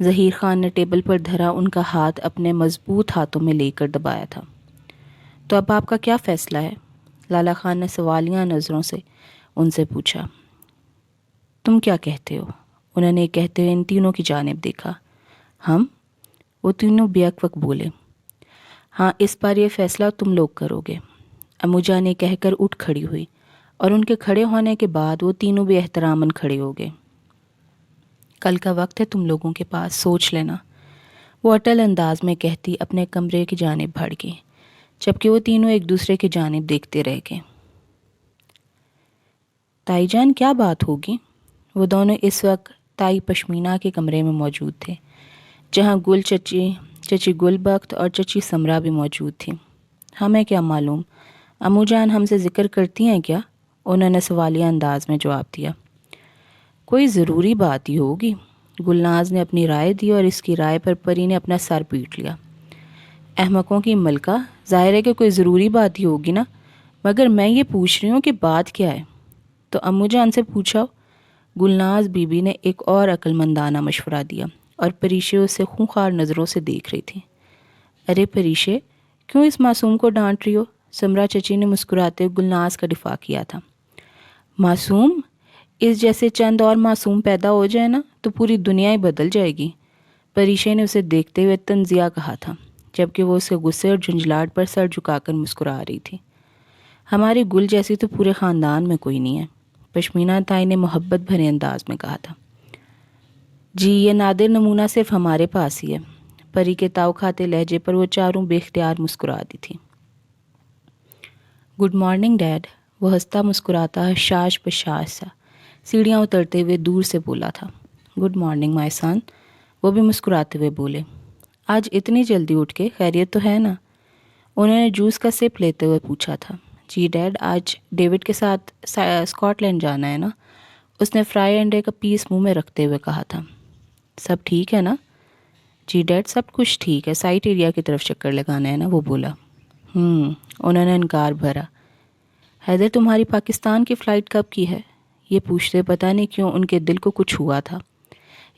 ظہیر خان نے ٹیبل پر دھرا ان کا ہاتھ اپنے مضبوط ہاتھوں میں لے کر دبایا تھا۔ تو اب آپ کا کیا فیصلہ ہے؟ لالا خان نے سوالیہ نظروں سے ان سے پوچھا۔ تم کیا کہتے ہو؟ انہوں نے کہتے ہوئے ان تینوں کی جانب دیکھا۔ ہم؟ وہ تینوں بیک وقت بولے۔ ہاں، اس بار یہ فیصلہ تم لوگ کرو گے، امو جان نے کہہ کر اٹھ کھڑی ہوئی، اور ان کے کھڑے ہونے کے بعد وہ تینوں بھی احتراماً کھڑے ہو گئے۔ کل کا وقت ہے تم لوگوں کے پاس، سوچ لینا، وہ اٹل انداز میں کہتی اپنے کمرے کی جانب بڑھ گئی، جبکہ وہ تینوں ایک دوسرے کی جانب دیکھتے رہ گئے۔ تائی جان کیا بات ہوگی؟ وہ دونوں اس وقت تائی پشمینہ کے کمرے میں موجود تھے، جہاں گل چچی گل بخت اور چچی سمرا بھی موجود تھیں۔ ہمیں کیا معلوم، امو جان ہم سے ذکر کرتی ہیں کیا؟ انہوں نے سوالیہ انداز میں جواب دیا۔ کوئی ضروری بات ہی ہوگی، گلناز نے اپنی رائے دی، اور اس کی رائے پر پری نے اپنا سر پیٹ لیا۔ احمقوں کی ملکہ، ظاہر ہے کہ کوئی ضروری بات ہی ہوگی نا، مگر میں یہ پوچھ رہی ہوں کہ بات کیا ہے؟ تو امو جان سے پوچھو، گلناز بی بی نے ایک اور عقل مندانہ مشورہ دیا، اور پریشے اسے خونخوار نظروں سے دیکھ رہی تھی۔ ارے پریشے، کیوں اس معصوم کو ڈانٹ رہی ہو؟ سمرا چچی نے مسکراتے ہوئے گلناز کا دفاع کیا تھا۔ معصوم؟ اس جیسے چند اور معصوم پیدا ہو جائے نا تو پوری دنیا ہی بدل جائے گی، پریشے نے اسے دیکھتے ہوئے تنزیہ کہا تھا، جبکہ وہ اس کے غصے اور جھنجھلاہٹ پر سر جھکا کر مسکرا رہی تھی۔ ہماری گل جیسی تو پورے خاندان میں کوئی نہیں ہے، پشمینہ تائی نے محبت بھرے انداز میں کہا تھا۔ جی، یہ نادر نمونہ صرف ہمارے پاس ہی ہے، پری کے تاؤ کھاتے لہجے پر وہ چاروں بے اختیار مسکرا دی تھی۔ گڈ مارننگ ڈیڈ، وہ ہنستا مسکراتا حشاش بشاش سا سیڑھیاں اترتے ہوئے دور سے بولا تھا۔ گڈ مارننگ مائی سن، وہ بھی مسکراتے ہوئے بولے۔ آج اتنی جلدی اٹھ کے، خیریت تو ہے نا؟ انہوں نے جوس کا سپ لیتے ہوئے پوچھا تھا۔ جی ڈیڈ، آج ڈیوڈ کے ساتھ اسکاٹ لینڈ جانا ہے نا؟ اس نے فرائی انڈے کا پیس منہ میں رکھتے ہوئے کہا تھا۔ سب ٹھیک ہے نا؟ جی ڈیڈ، سب کچھ ٹھیک ہے، سائٹ ایریا کی طرف چکر لگانا ہے نا، وہ بولا۔ انہوں نے انکار بھرا۔ حیدر، تمہاری پاکستان کی فلائٹ کب کی ہے؟ یہ پوچھتے پتہ نہیں کیوں ان کے دل کو کچھ ہوا تھا،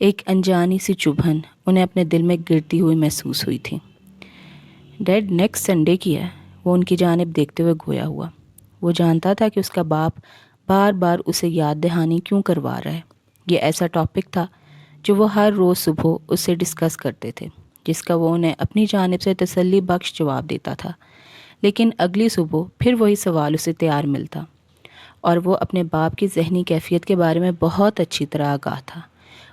ایک انجانی سی چبھن انہیں اپنے دل میں گرتی ہوئی محسوس ہوئی تھی۔ ڈیڈ، نیکسٹ سنڈے کی ہے، وہ ان کی جانب دیکھتے ہوئے گویا ہوا۔ وہ جانتا تھا کہ اس کا باپ بار بار اسے یاد دہانی کیوں کروا رہا ہے۔ یہ ایسا ٹاپک تھا جو وہ ہر روز صبح اس سے ڈسکس کرتے تھے، جس کا وہ انہیں اپنی جانب سے تسلی بخش جواب دیتا تھا، لیکن اگلی صبح پھر وہی سوال اسے تیار ملتا، اور وہ اپنے باپ کی ذہنی کیفیت کے بارے میں بہت اچھی طرح آگاہ تھا۔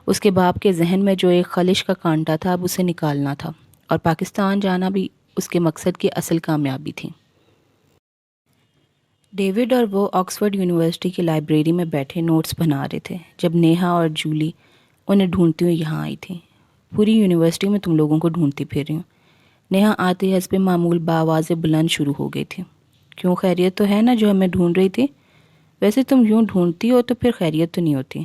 اس کے باپ کے ذہن میں جو ایک خلش کا کانٹا تھا، اب اسے نکالنا تھا، اور پاکستان جانا بھی اس کے مقصد کی اصل کامیابی تھی۔ ڈیوڈ اور وہ آکسفورڈ یونیورسٹی کی لائبریری میں بیٹھے نوٹس بنا رہے تھے جب نیہا اور جولی انہیں ڈھونڈتی ہوئی یہاں آئی تھیں۔ پوری یونیورسٹی میں تم لوگوں کو ڈھونڈتی پھر رہی ہوں، نیہا آتے حسب معمول بآواز بلند شروع ہو گئی تھی۔ کیوں، خیریت تو ہے نا جو ہمیں ڈھونڈ رہی تھی؟ ویسے تم یوں ڈھونڈتی ہو تو پھر خیریت تو نہیں ہوتی،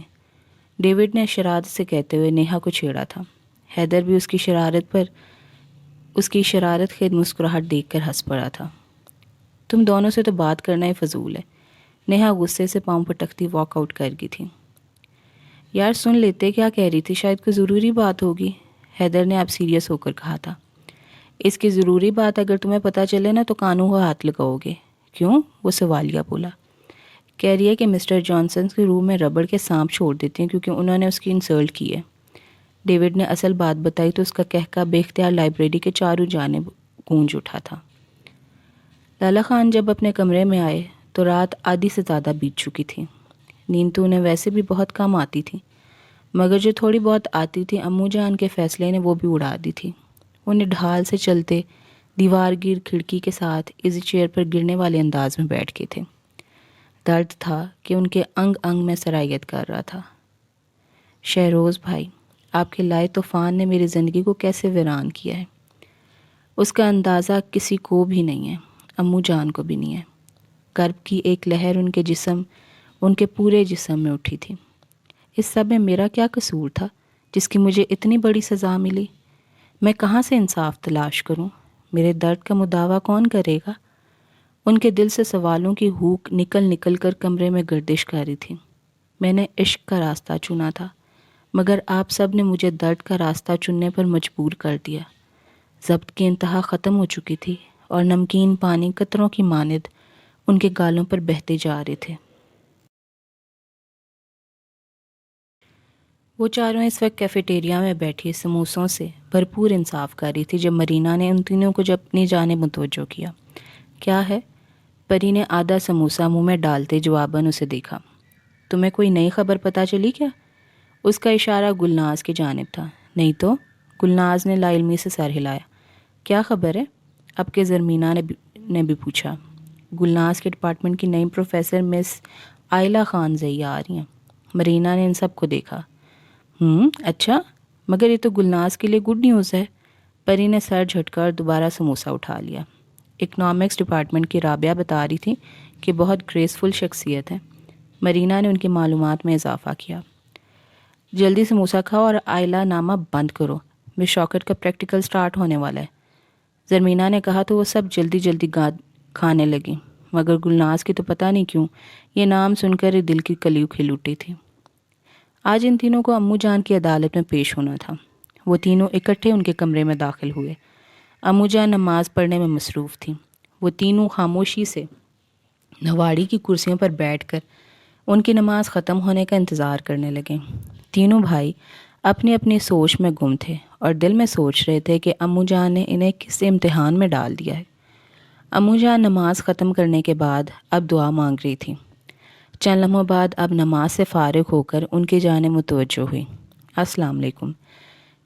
ڈیوڈ نے شرارت سے کہتے ہوئے نیہا کو چھیڑا تھا۔ حیدر بھی اس کی شرارت خیز مسکراہٹ دیکھ کر ہنس پڑا تھا۔ تم دونوں سے تو بات کرنا ہی فضول ہے، نیہا غصے سے پاؤں پٹکتی واک آؤٹ کر گئی تھی۔ یار سن لیتے کیا کہہ رہی تھی، شاید کوئی ضروری بات ہوگی، حیدر نے اب سیریس ہو کر کہا تھا۔ اس کی ضروری بات اگر تمہیں پتہ چلے نا تو کانوں کو ہاتھ لگاؤ گے۔ کیوں؟ وہ سوالیہ بولا۔ کہہ رہی ہے کہ مسٹر جانسن کے روم میں ربڑ کے سانپ چھوڑ دیتے ہیں کیونکہ انہوں نے اس کی انسلٹ کی ہے۔ ڈیوڈ نے اصل بات بتائی تو اس کا کہکا بے اختیار لائبریری کے چاروں جانب گونج اٹھا تھا۔ لالا خان جب اپنے کمرے میں آئے تو رات آدھی سے زیادہ بیت چکی تھی۔ نیند تو انہیں ویسے بھی بہت کم آتی تھی، مگر جو تھوڑی بہت آتی تھی امو جان کے فیصلے نے وہ بھی اڑا دی تھی۔ انہیں ڈھال سے چلتے دیوار گیر کھڑکی کے ساتھ ایزی چیئر پر گرنے والے انداز میں بیٹھ کے تھے۔ درد تھا کہ ان کے انگ انگ میں سرایت کر رہا تھا۔ شہروز بھائی، آپ کے لائے طوفان نے میری زندگی کو کیسے ویران کیا ہے، اس کا اندازہ کسی کو بھی نہیں ہے، امو جان کو بھی نہیں ہے۔ کرب کی ایک لہر ان کے پورے جسم میں اٹھی تھی۔ اس سب میں میرا کیا قصور تھا جس کی مجھے اتنی بڑی سزا ملی؟ میں کہاں سے انصاف تلاش کروں؟ میرے درد کا مداوع کون کرے گا؟ ان کے دل سے سوالوں کی ہوک نکل کر کمرے میں گردش کر رہی تھی۔ میں نے عشق کا راستہ چنا تھا، مگر آپ سب نے مجھے درد کا راستہ چننے پر مجبور کر دیا۔ ضبط کی انتہا ختم ہو چکی تھی اور نمکین پانی قطروں کی مانند ان کے گالوں پر بہتے جا رہے تھے۔ وہ چاروں اس وقت کیفیٹیریا میں بیٹھی سموسوں سے بھرپور انصاف کر رہی تھی جب مرینا نے ان تینوں کو جب اپنی جانب متوجہ کیا۔ کیا ہے؟ پری نے آدھا سموسہ منہ میں ڈالتے جواباً اسے دیکھا۔ تمہیں کوئی نئی خبر پتہ چلی کیا؟ اس کا اشارہ گلناز کی جانب تھا۔ نہیں تو؟ گلناز نے لا علمی سے سر ہلایا۔ کیا خبر ہے؟ اب کے زرمینہ نے بھی پوچھا۔ گلناز کے ڈپارٹمنٹ کی نئی پروفیسر مس آئلہ خان زئی آ رہی ہیں۔ مرینا نے ان سب کو دیکھا۔ اچھا، مگر یہ تو گلناز کے لیے گڈ نیوز ہے۔ پری نے سر جھٹکا اور دوبارہ سموسہ اٹھا لیا۔ اکنامکس ڈپارٹمنٹ کی رابعہ بتا رہی تھی کہ بہت گریسفل شخصیت ہے۔ مرینا نے ان کی معلومات میں اضافہ کیا۔ جلدی سموسہ کھاؤ اور آئلہ نامہ بند کرو، مس شوکت کا پریکٹیکل سٹارٹ ہونے والا ہے۔ زرمینہ نے کہا تو وہ سب جلدی جلدی کھانے لگی، مگر گلناز کی تو پتہ نہیں کیوں یہ نام سن کر دل کی کلیو کھل اٹھی تھی۔ آج ان تینوں کو امو جان کی عدالت میں پیش ہونا تھا۔ وہ تینوں اکٹھے ان کے کمرے میں داخل ہوئے۔ امو جان نماز پڑھنے میں مصروف تھیں۔ وہ تینوں خاموشی سے نواڑی کی کرسیوں پر بیٹھ کر ان کی نماز ختم ہونے کا انتظار کرنے لگے۔ تینوں بھائی اپنی اپنی سوچ میں گم تھے اور دل میں سوچ رہے تھے کہ امو جان نے انہیں کس امتحان میں ڈال دیا ہے۔ امو جان نماز ختم کرنے کے بعد اب دعا مانگ رہی تھی۔ چند لمحوں بعد اب نماز سے فارغ ہو کر ان کی جانب متوجہ ہوئی۔ السلام علیکم۔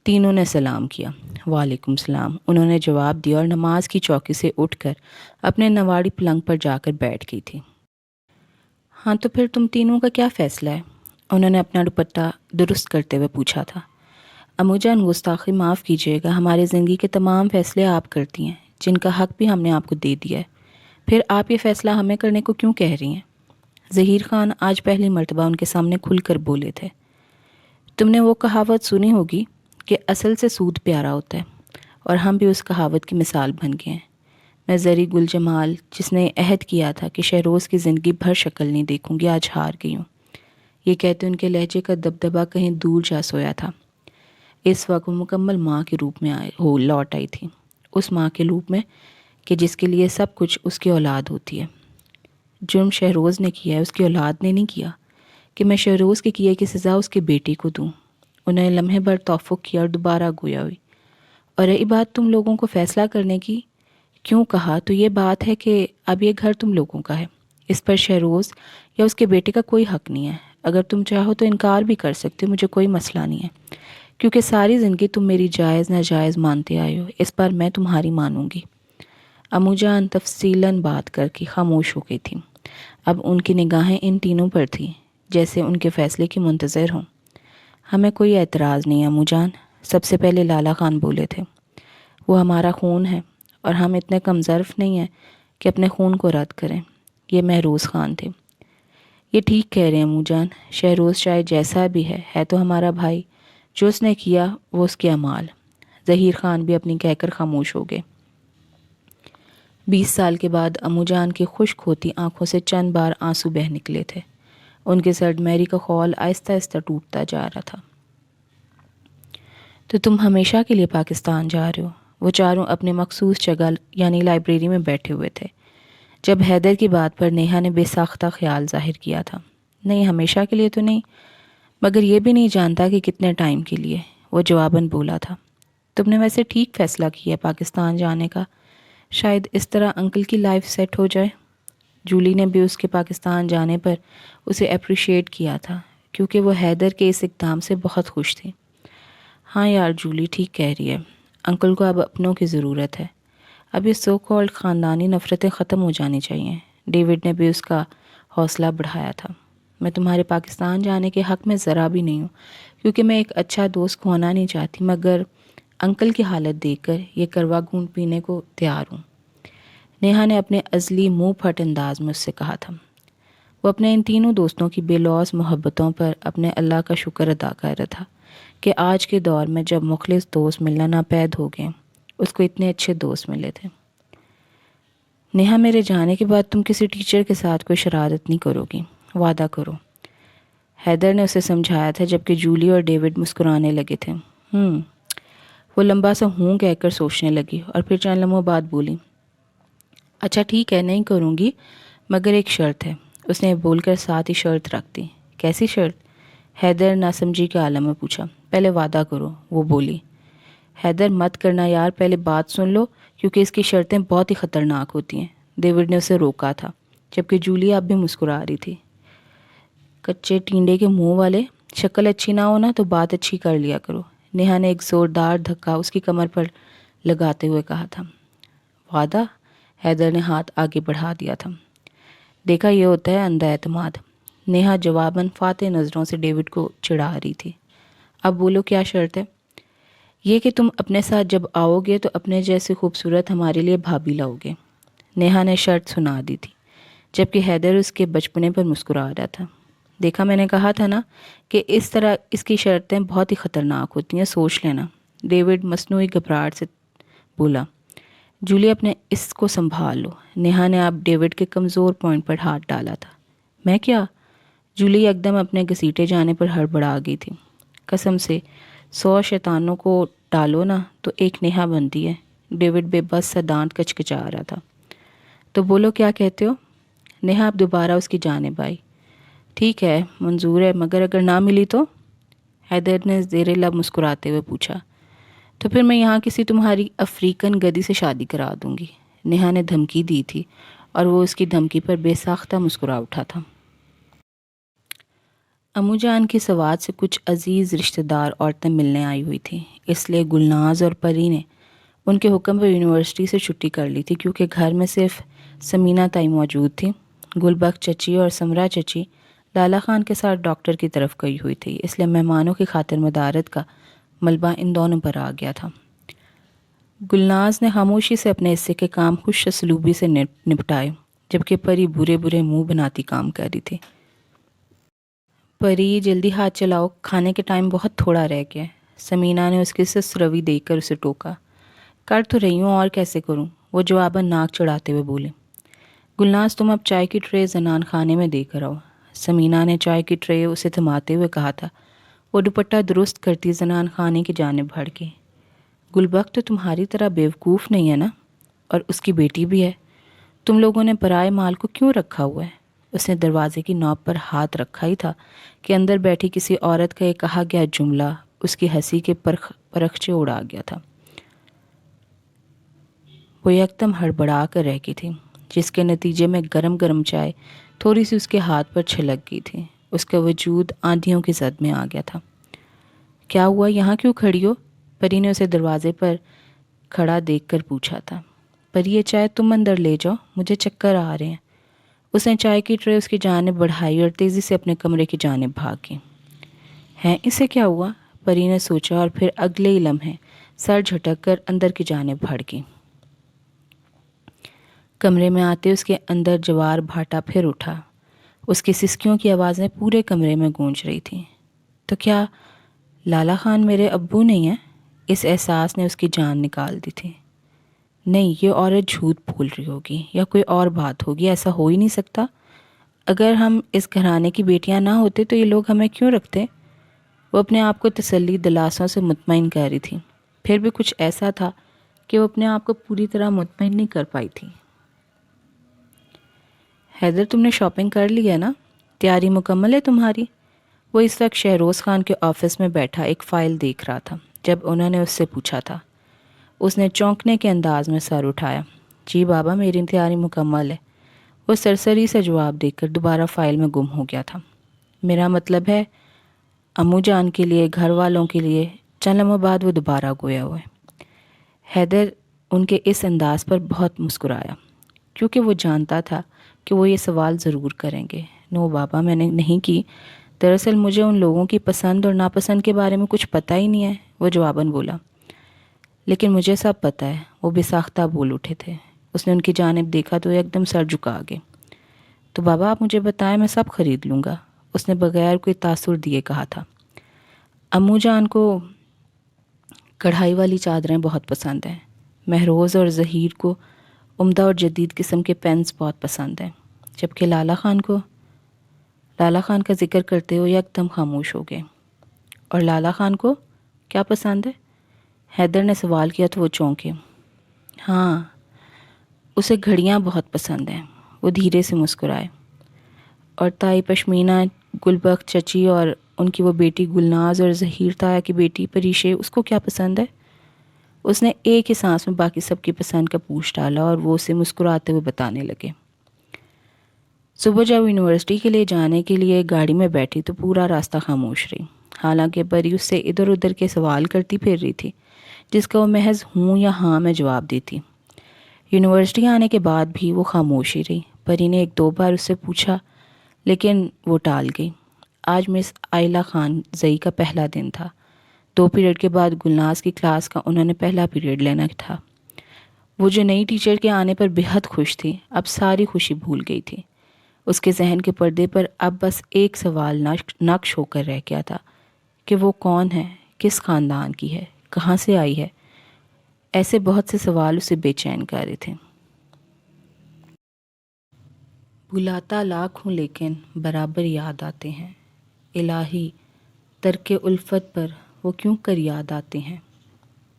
تینوں نے سلام کیا۔ وعلیکم السلام، انہوں نے جواب دیا اور نماز کی چوکی سے اٹھ کر اپنے نواڑی پلنگ پر جا کر بیٹھ گئی تھی۔ ہاں تو پھر تم تینوں کا کیا فیصلہ ہے؟ انہوں نے اپنا دوپٹہ درست کرتے ہوئے پوچھا تھا۔ امو جان گستاخی معاف کیجیے گا، ہماری زندگی کے تمام فیصلے آپ کرتی ہیں، جن کا حق بھی ہم نے آپ کو دے دیا ہے، پھر آپ یہ فیصلہ ہمیں کرنے کو کیوں کہہ رہی ہیں؟ ظہیر خان آج پہلی مرتبہ ان کے سامنے کھل کر بولے تھے۔ تم نے وہ کہاوت سنی ہوگی کہ اصل سے سود پیارا ہوتا ہے، اور ہم بھی اس کہاوت کی مثال بن گئے ہیں۔ میں زری گل جمال جس نے عہد کیا تھا کہ شہروز کی زندگی بھر شکل نہیں دیکھوں گی، آج ہار گئی ہوں۔ یہ کہتے ان کے لہجے کا دبدبہ کہیں دور جا سویا تھا۔ اس وقت وہ مکمل ماں کے روپ میں لوٹ آئی تھی، اس ماں کے روپ میں کہ جس کے لیے سب کچھ اس کی اولاد ہوتی ہے۔ جرم شہروز نے کیا ہے، اس کی اولاد نے نہیں کیا کہ میں شہروز کے کیے کی سزا اس کی بیٹی کو دوں۔ انہوں نے لمحے بھر توفق کیا اور دوبارہ گویا ہوئی۔ اور رہی بات تم لوگوں کو فیصلہ کرنے کی، کیوں کہا تو یہ بات ہے کہ اب یہ گھر تم لوگوں کا ہے، اس پر شہروز یا اس کے بیٹے کا کوئی حق نہیں ہے۔ اگر تم چاہو تو انکار بھی کر سکتے ہو، مجھے کوئی مسئلہ نہیں ہے، کیونکہ ساری زندگی تم میری جائز ناجائز مانتے آئے ہو، اس پر میں تمہاری مانوں گی۔ امو جان تفصیلاً بات کر کے خاموش ہو گئی تھیں۔ اب ان کی نگاہیں ان تینوں پر تھیں جیسے ان کے فیصلے کی منتظر ہوں۔ ہمیں کوئی اعتراض نہیں امو جان، سب سے پہلے لالا خان بولے تھے۔ وہ ہمارا خون ہے اور ہم اتنے کم ظرف نہیں ہیں کہ اپنے خون کو رد کریں۔ یہ مہروز خان تھے۔ یہ ٹھیک کہہ رہے ہیں امو جان، شہروز چاہے جیسا بھی ہے تو ہمارا بھائی، جو اس نے کیا وہ اس کے اعمال۔ ظہیر خان بھی اپنی کہہ کر خاموش ہو گئے۔ 20 سال کے بعد امو جان کی خشک ہوتی آنکھوں سے چند بار آنسو بہہ نکلے تھے۔ ان کے سرد میری کا خول آہستہ آہستہ ٹوٹتا جا رہا تھا۔ تو تم ہمیشہ کے لیے پاکستان جا رہے ہو؟ وہ چاروں اپنے مخصوص جگہ یعنی لائبریری میں بیٹھے ہوئے تھے۔ جب حیدر کی بات پر نیہا نے بے ساختہ خیال ظاہر کیا تھا۔ نہیں، ہمیشہ کے لیے تو نہیں، مگر یہ بھی نہیں جانتا کہ کتنے ٹائم کے لیے، وہ جواباً بولا تھا۔ تم نے ویسے ٹھیک فیصلہ کیا پاکستان جانے کا، شاید اس طرح انکل کی لائف سیٹ ہو جائے۔ جولی نے بھی اس کے پاکستان جانے پر اسے اپریشیٹ کیا تھا، کیونکہ وہ حیدر کے اس اقدام سے بہت خوش تھی۔ ہاں یار، جولی ٹھیک کہہ رہی ہے، انکل کو اب اپنوں کی ضرورت ہے۔ اب یہ سو کالڈ خاندانی نفرتیں ختم ہو جانی چاہیے۔ ڈیوڈ نے بھی اس کا حوصلہ بڑھایا تھا۔ میں تمہارے پاکستان جانے کے حق میں ذرا بھی نہیں ہوں، کیونکہ میں ایک اچھا دوست کھونا نہیں چاہتی، مگر انکل کی حالت دیکھ کر یہ کروا گھونٹ پینے کو تیار ہوں۔ نیہا نے اپنے ازلی منہ پھٹ انداز میں اس سے کہا تھا۔ وہ اپنے ان تینوں دوستوں کی بے لوث محبتوں پر اپنے اللہ کا شکر ادا کر رہا تھا کہ آج کے دور میں جب مخلص دوست ملنا ناپید ہو گئے، اس کو اتنے اچھے دوست ملے تھے۔ نیہا، میرے جانے کے بعد تم کسی ٹیچر کے ساتھ کوئی شرارت نہیں کرو گی، وعدہ کرو۔ حیدر نے اسے سمجھایا تھا جبکہ جولی اور ڈیوڈ مسکرانے لگے تھے۔ وہ لمبا سا ہوں کہہ کر سوچنے لگی اور پھر چند لمحوں بعد بولی، اچھا ٹھیک ہے، نہیں کروں گی، مگر ایک شرط ہے۔ اس نے بول کر ساتھ ہی شرط رکھ دی۔ کیسی شرط؟ حیدر ناسمجھی کے عالم میں پوچھا۔ پہلے وعدہ کرو، وہ بولی۔ حیدر مت کرنا یار، پہلے بات سن لو، کیونکہ اس کی شرطیں بہت ہی خطرناک ہوتی ہیں۔ ڈیوڈ نے اسے روکا تھا، جبکہ جولی اب بھی مسکرا رہی تھی۔ کچے ٹینڈے کے منہ والے، شکل اچھی نہ ہو نا تو بات اچھی کر لیا کرو، نیہا نے ایک زوردار دھکا اس کی کمر پر لگاتے ہوئے کہا تھا۔ وعدہ؟ حیدر نے ہاتھ آگے بڑھا دیا تھا۔ دیکھا، یہ ہوتا ہے اندھا اعتماد۔ نیہا جواباً فاتح نظروں سے ڈیوڈ کو چڑھا رہی تھی۔ اب بولو، کیا شرط ہے؟ یہ کہ تم اپنے ساتھ جب آؤ گے تو اپنے جیسے خوبصورت ہمارے لیے بھابھی لاؤ گے۔ نیہا نے شرط سنا دی تھی، جبکہ حیدر اس کے بچپنے پر مسکرا رہا تھا۔ دیکھا، میں نے کہا تھا نا کہ اس طرح اس کی شرطیں بہت ہی خطرناک ہوتی ہیں، سوچ لینا۔ ڈیوڈ مصنوعی گھبراہٹ سے بولا۔ جولی، اپنے اس کو سنبھال لو۔ نیہا نے اب ڈیوڈ کے کمزور پوائنٹ پر ہاتھ ڈالا تھا۔ میں کیا؟ جولی ایک دم اپنے گھسیٹے جانے پر ہڑبڑا گئی تھی۔ قسم سے 100 شیطانوں کو ڈالو نا تو ایک نیہا بنتی ہے۔ ڈیوڈ بے بس سا دانت کچکچا رہا تھا۔ تو بولو، کیا کہتے ہو؟ نیہا اب دوبارہ اس کی جانب آئی۔ ٹھیک ہے، منظور ہے، مگر اگر نہ ملی تو؟ حیدر نے زیر لب مسکراتے ہوئے پوچھا۔ تو پھر میں یہاں کسی تمہاری افریقن گدی سے شادی کرا دوں گی، نیہا نے دھمکی دی تھی، اور وہ اس کی دھمکی پر بے ساختہ مسکرا اٹھا تھا۔ امو جان کی سوات سے کچھ عزیز رشتہ دار عورتیں ملنے آئی ہوئی تھیں، اس لیے گلناز اور پری نے ان کے حکم پر یونیورسٹی سے چھٹی کر لی تھی، کیونکہ گھر میں صرف سمینہ تائی موجود تھی۔ گلبخش چچی اور سمرا چچی لالا خان کے ساتھ ڈاکٹر کی طرف گئی ہوئی تھی، اس لیے مہمانوں کی خاطر مدارت کا ملبہ ان دونوں پر آ گیا تھا۔ گلناز نے خاموشی سے اپنے حصے کے کام خوش اسلوبی سے نپٹائے، جبکہ پری برے برے منہ بناتی کام کر رہی تھی۔ پری، جلدی ہاتھ چلاؤ، کھانے کے ٹائم بہت تھوڑا رہ گیا ہے، سمینہ نے اس کی سست روی دیکھ کر اسے ٹوکا۔ کر تو رہی ہوں، اور کیسے کروں، وہ جواباً ناک چڑھاتے ہوئے بولے۔ گلناز، تم اب چائے کی ٹرے زنان خانے میں دے کر آؤ، سمینہ نے چائے کی ٹرے اسے تھماتے ہوئے کہا تھا۔ وہ دوپٹہ درست کرتی زنان خانے کی جانب بڑھ گئی۔ گلبخش تو تمہاری طرح بیوقوف نہیں ہے نا، اور اس کی بیٹی بھی ہے، تم لوگوں نے پرائے مال کو کیوں رکھا ہوا ہے؟ اس نے دروازے کی نوب پر ہاتھ رکھا ہی تھا کہ اندر بیٹھی کسی عورت کا یہ کہا گیا جملہ اس کی ہنسی کے پرخچے اڑا گیا تھا۔ وہ یکدم ہڑبڑا کر رہ گئی تھی، جس کے نتیجے میں گرم گرم چائے تھوڑی سی اس کے ہاتھ پر چھلک گئی تھی۔ اس کا وجود آندھیوں کی زد میں آ گیا تھا۔ کیا ہوا، یہاں کیوں کھڑی ہو؟ پری نے اسے دروازے پر کھڑا دیکھ کر پوچھا تھا۔ پری، یہ چائے تم اندر لے جاؤ، مجھے چکر آ رہے ہیں۔ اس نے چائے کی ٹرے اس کی جانب بڑھائی اور تیزی سے اپنے کمرے کی جانب بھاگی۔ ہیں، اسے کیا ہوا؟ پری نے سوچا، اور پھر اگلے ہی لمحے سر جھٹک کر اندر کی جانب بڑھ گئی۔ کمرے میں آتے اس کے اندر جوار بھاٹا پھر اٹھا۔ اس کی سسکیوں کی آوازیں پورے کمرے میں گونج رہی تھیں۔ تو کیا لالا خان میرے ابو نہیں ہیں؟ اس احساس نے اس کی جان نکال دی تھی۔ نہیں، یہ عورت جھوٹ بول رہی ہوگی یا کوئی اور بات ہوگی، ایسا ہو ہی نہیں سکتا۔ اگر ہم اس گھرانے کی بیٹیاں نہ ہوتے تو یہ لوگ ہمیں کیوں رکھتے؟ وہ اپنے آپ کو تسلی دلاسوں سے مطمئن کر رہی تھی، پھر بھی کچھ ایسا تھا کہ وہ اپنے آپ کو پوری طرح مطمئن نہیں کر پائی تھی۔ حیدر، تم نے شاپنگ کر لی ہے نا؟ تیاری مکمل ہے تمہاری؟ وہ اس وقت شہروز خان کے آفس میں بیٹھا ایک فائل دیکھ رہا تھا جب انہوں نے اس سے پوچھا تھا۔ اس نے چونکنے کے انداز میں سر اٹھایا۔ جی بابا، میری تیاری مکمل ہے۔ وہ سرسری سے جواب دے کر دوبارہ فائل میں گم ہو گیا تھا۔ میرا مطلب ہے امو جان کے لیے، گھر والوں کے لیے۔ چند لمحوں بعد وہ دوبارہ گویا ہوئے۔ حیدر ان کے اس انداز پر بہت مسکرایا، کیونکہ وہ جانتا تھا کہ وہ یہ سوال ضرور کریں گے۔ نو بابا، میں نے نہیں کی، دراصل مجھے ان لوگوں کی پسند اور ناپسند کے بارے میں کچھ پتہ ہی نہیں ہے، وہ جواباً بولا۔ لیکن مجھے سب پتہ ہے، وہ بے ساختہ بول اٹھے تھے۔ اس نے ان کی جانب دیکھا تو ایک دم سر جھکا گئے۔ تو بابا، آپ مجھے بتائیں، میں سب خرید لوں گا، اس نے بغیر کوئی تاثر دیے کہا تھا۔ امو جان کو کڑھائی والی چادریں بہت پسند ہیں، مہروز اور ظہیر کو عمدہ اور جدید قسم کے پینس بہت پسند ہیں، جبکہ لالا خان کو لالا خان کا ذکر کرتے ہوئے یکدم خاموش ہو گئے۔ اور لالا خان کو کیا پسند ہے؟ حیدر نے سوال کیا تو وہ چونکے۔ ہاں، اسے گھڑیاں بہت پسند ہیں، وہ دھیرے سے مسکرائے۔ اور تائی پشمینہ، گلبخت چچی اور ان کی وہ بیٹی گلناز اور ظہیر تایا کی بیٹی پریشے، اس کو کیا پسند ہے؟ اس نے ایک ہی سانس میں باقی سب کی پسند کا پوچھ ڈالا اور وہ اسے مسکراتے ہوئے بتانے لگے۔ صبح جب یونیورسٹی کے لیے جانے کے لیے گاڑی میں بیٹھی تو پورا راستہ خاموش رہی، حالانکہ پری اس سے ادھر ادھر کے سوال کرتی پھر رہی تھی جس کا وہ محض ہوں یا ہاں میں جواب دیتی۔ یونیورسٹی آنے کے بعد بھی وہ خاموش ہی رہی۔ پری نے ایک دو بار اس سے پوچھا لیکن وہ ٹال گئی۔ آج مس آئلہ خان زئی کا پہلا دن تھا۔ 2 پیریڈ کے بعد گلناز کی کلاس کا انہوں نے پہلا پیریڈ لینا تھا۔ وہ جو نئی ٹیچر کے آنے پر بے حد خوش تھی، اب ساری خوشی بھول گئی تھی۔ اس کے ذہن کے پردے پر اب بس ایک سوال نقش ہو کر رہ گیا تھا کہ وہ کون ہے، کس خاندان کی ہے، کہاں سے آئی ہے۔ ایسے بہت سے سوال اسے بے چین کر رہے تھے۔ بھلاتا لاکھ ہوں لیکن برابر یاد آتے ہیں، الہی ترک الفت پر وہ کیوں کر یاد آتے ہیں۔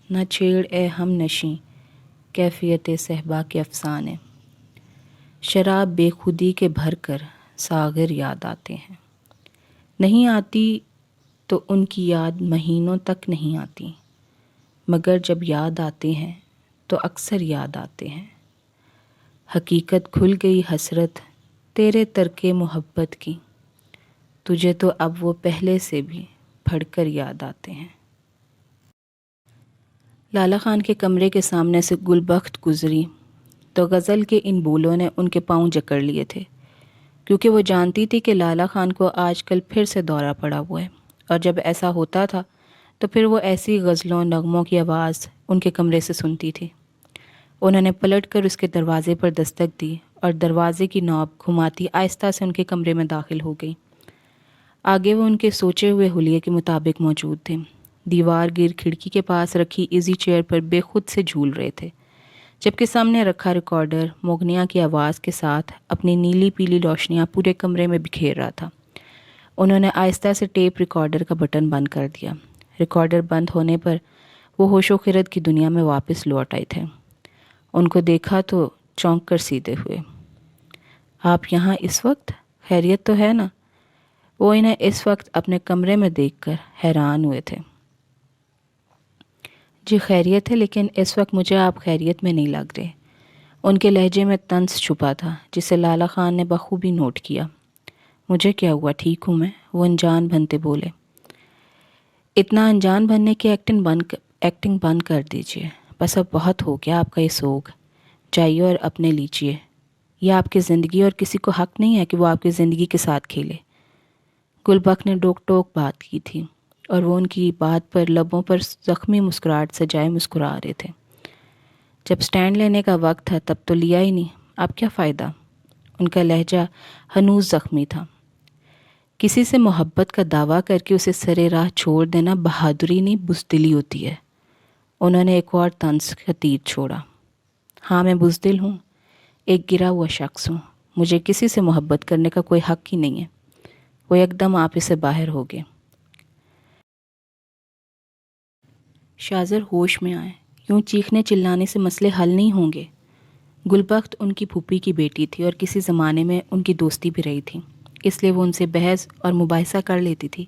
نہ چھیڑ اے ہم نشیں کیفیت صحبا کے افسانے، شراب بے خودی کے بھر کر ساغر یاد آتے ہیں۔ نہیں آتی تو ان کی یاد مہینوں تک نہیں آتی، مگر جب یاد آتے ہیں تو اکثر یاد آتے ہیں۔ حقیقت کھل گئی حسرت تیرے ترک محبت کی، تجھے تو اب وہ پہلے سے بھی پڑھ کر یاد آتے ہیں۔ لالا خان کے کمرے کے سامنے سے گلبخت گزری تو غزل کے ان بولوں نے ان کے پاؤں جکڑ لیے تھے، کیونکہ وہ جانتی تھی کہ لالا خان کو آج کل پھر سے دورہ پڑا ہوا ہے، اور جب ایسا ہوتا تھا تو پھر وہ ایسی غزلوں نغموں کی آواز ان کے کمرے سے سنتی تھی۔ انہوں نے پلٹ کر اس کے دروازے پر دستک دی اور دروازے کی نوب گھماتی آہستہ سے ان کے کمرے میں داخل ہو گئی۔ آگے وہ ان کے سوچے ہوئے حلیے کے مطابق موجود تھے، دیوار گیر کھڑکی کے پاس رکھی ایزی چیئر پر بے خود سے جھول رہے تھے، جبکہ سامنے رکھا ریکارڈر موگنیا کی آواز کے ساتھ اپنی نیلی پیلی روشنیاں پورے کمرے میں بکھیر رہا تھا۔ انہوں نے آہستہ سے ٹیپ ریکارڈر کا بٹن بند کر دیا۔ ریکارڈر بند ہونے پر وہ ہوش و خرد کی دنیا میں واپس لوٹ آئے تھے۔ ان کو دیکھا تو چونک کر سیدھے ہوئے۔ آپ یہاں اس وقت؟ خیریت تو ہے نا؟ وہ انہیں اس وقت اپنے کمرے میں دیکھ کر حیران ہوئے تھے۔ جی خیریت ہے، لیکن اس وقت مجھے آپ خیریت میں نہیں لگ رہے۔ ان کے لہجے میں طنز چھپا تھا جسے لالا خان نے بخوبی نوٹ کیا۔ مجھے کیا ہوا، ٹھیک ہوں میں، وہ انجان بنتے بولے۔ اتنا انجان بننے کی ایکٹنگ بند کر دیجیے، بس اب بہت ہو گیا آپ کا یہ سوگ، جائیے اور اپنے لیجیے۔ یہ آپ کی زندگی اور کسی کو حق نہیں ہے کہ وہ آپ کی زندگی کے ساتھ کھیلے۔ گلبخت نے ٹوک ٹوک بات کی تھی اور وہ ان کی بات پر لبوں پر زخمی مسکراہٹ سجائے مسکرا رہے تھے۔ جب سٹینڈ لینے کا وقت تھا تب تو لیا ہی نہیں، اب کیا فائدہ؟ ان کا لہجہ ہنوز زخمی تھا۔ کسی سے محبت کا دعویٰ کر کے اسے سرے راہ چھوڑ دینا بہادری نہیں، بزدلی ہوتی ہے۔ انہوں نے ایک اور طنز کا تیر چھوڑا۔ ہاں میں بزدل ہوں، ایک گرا ہوا شخص ہوں، مجھے کسی سے محبت کرنے کا کوئی حق ہی نہیں ہے۔ وہ یکدم آپ سے باہر ہو گئے۔ شاذر ہوش میں آئے، یوں چیخنے چلانے سے مسئلے حل نہیں ہوں گے۔ گلبخت ان کی پھوپھی کی بیٹی تھی اور کسی زمانے میں ان کی دوستی بھی رہی تھی، اس لیے وہ ان سے بحث اور مباحثہ کر لیتی تھی،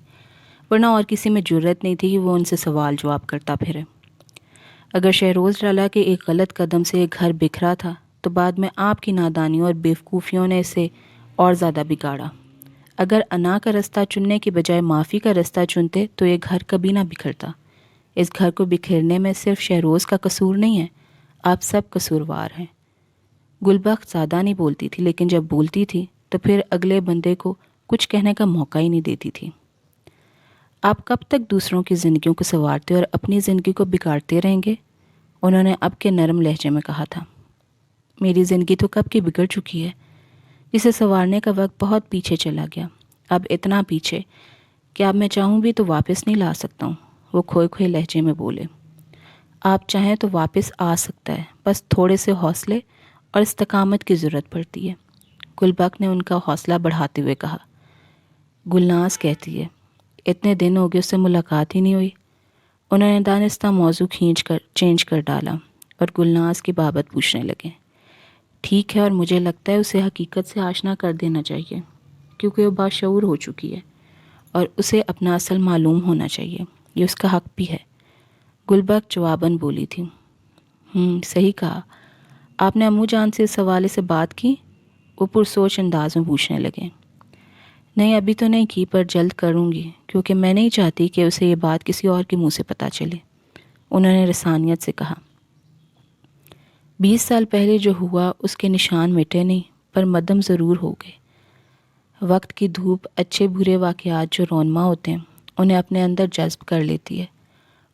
ورنہ اور کسی میں جرت نہیں تھی کہ وہ ان سے سوال جواب کرتا پھرے۔ اگر شہروز ڈالا کے ایک غلط قدم سے ایک گھر بکھرا تھا تو بعد میں آپ کی نادانیوں اور بیوقوفیوں نے اسے اور زیادہ بگاڑا۔ اگر انا کا رستہ چننے کے بجائے معافی کا رستہ چنتے تو یہ گھر کبھی نہ بکھرتا۔ اس گھر کو بکھیرنے میں صرف شہروز کا قصور نہیں ہے، آپ سب قصوروار ہیں۔ گلبخت زیادہ نہیں بولتی تھی، لیکن جب بولتی تھی تو پھر اگلے بندے کو کچھ کہنے کا موقع ہی نہیں دیتی تھی۔ آپ کب تک دوسروں کی زندگیوں کو سنوارتے اور اپنی زندگی کو بگاڑتے رہیں گے؟ انہوں نے اب کے نرم لہجے میں کہا تھا۔ میری زندگی تو کب کی بگڑ چکی ہے، جسے سنوارنے کا وقت بہت پیچھے چلا گیا، اب اتنا پیچھے کہ اب میں چاہوں بھی تو واپس نہیں لا سکتا ہوں، وہ کھوئے کھوئے لہجے میں بولے۔ آپ چاہیں تو واپس آ سکتا ہے، بس تھوڑے سے حوصلے اور استقامت کی ضرورت پڑتی ہے۔ گلبخت نے ان کا حوصلہ بڑھاتے ہوئے کہا۔ گلناز کہتی ہے اتنے دن ہو گئے اس سے ملاقات ہی نہیں ہوئی۔ انہوں نے دانستہ موضوع چینج کر ڈالا اور گلناز کی بابت پوچھنے لگے۔ ٹھیک ہے، اور مجھے لگتا ہے اسے حقیقت سے آشنا کر دینا چاہیے کیونکہ وہ باشعور ہو چکی ہے اور اسے اپنا اصل معلوم ہونا چاہیے، یہ اس کا حق بھی ہے۔ گلبخت جواباً بولی تھی، صحیح کہا۔ آپ نے امو جان سے اس حوالے سے بات کی؟ وہ پرسوچ انداز میں پوچھنے لگے۔ نہیں، ابھی تو نہیں کی، پر جلد کروں گی کیونکہ میں نہیں چاہتی کہ اسے یہ بات کسی اور کے منہ سے پتہ چلے، انہوں نے رسانیت سے کہا۔ 20 سال پہلے جو ہوا اس کے نشان مٹے نہیں، پر مدھم ضرور ہو گئے۔ وقت کی دھوپ اچھے برے واقعات جو رونما ہوتے ہیں انہیں اپنے اندر جذب کر لیتی ہے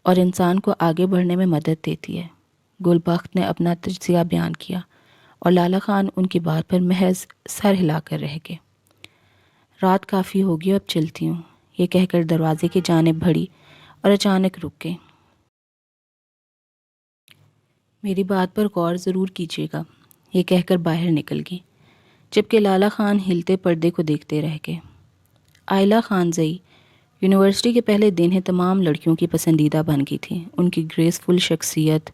اور انسان کو آگے بڑھنے میں مدد دیتی ہے۔ گلبخت نے اپنا تجزیہ بیان کیا اور لالا خان ان کی بات پر محض سر ہلا کر رہ گئے۔ رات کافی ہوگی، اب چلتی ہوں، یہ کہہ کر دروازے کی جانب بڑھی اور اچانک رک گئی۔ میری بات پر غور ضرور کیجیے گا، یہ کہہ کر باہر نکل گئی، جبکہ لالا خان ہلتے پردے کو دیکھتے رہ گئے۔ آئلہ خانزئی یونیورسٹی کے پہلے دن ہی تمام لڑکیوں کی پسندیدہ بن گئی تھی۔ ان کی گریسفل شخصیت،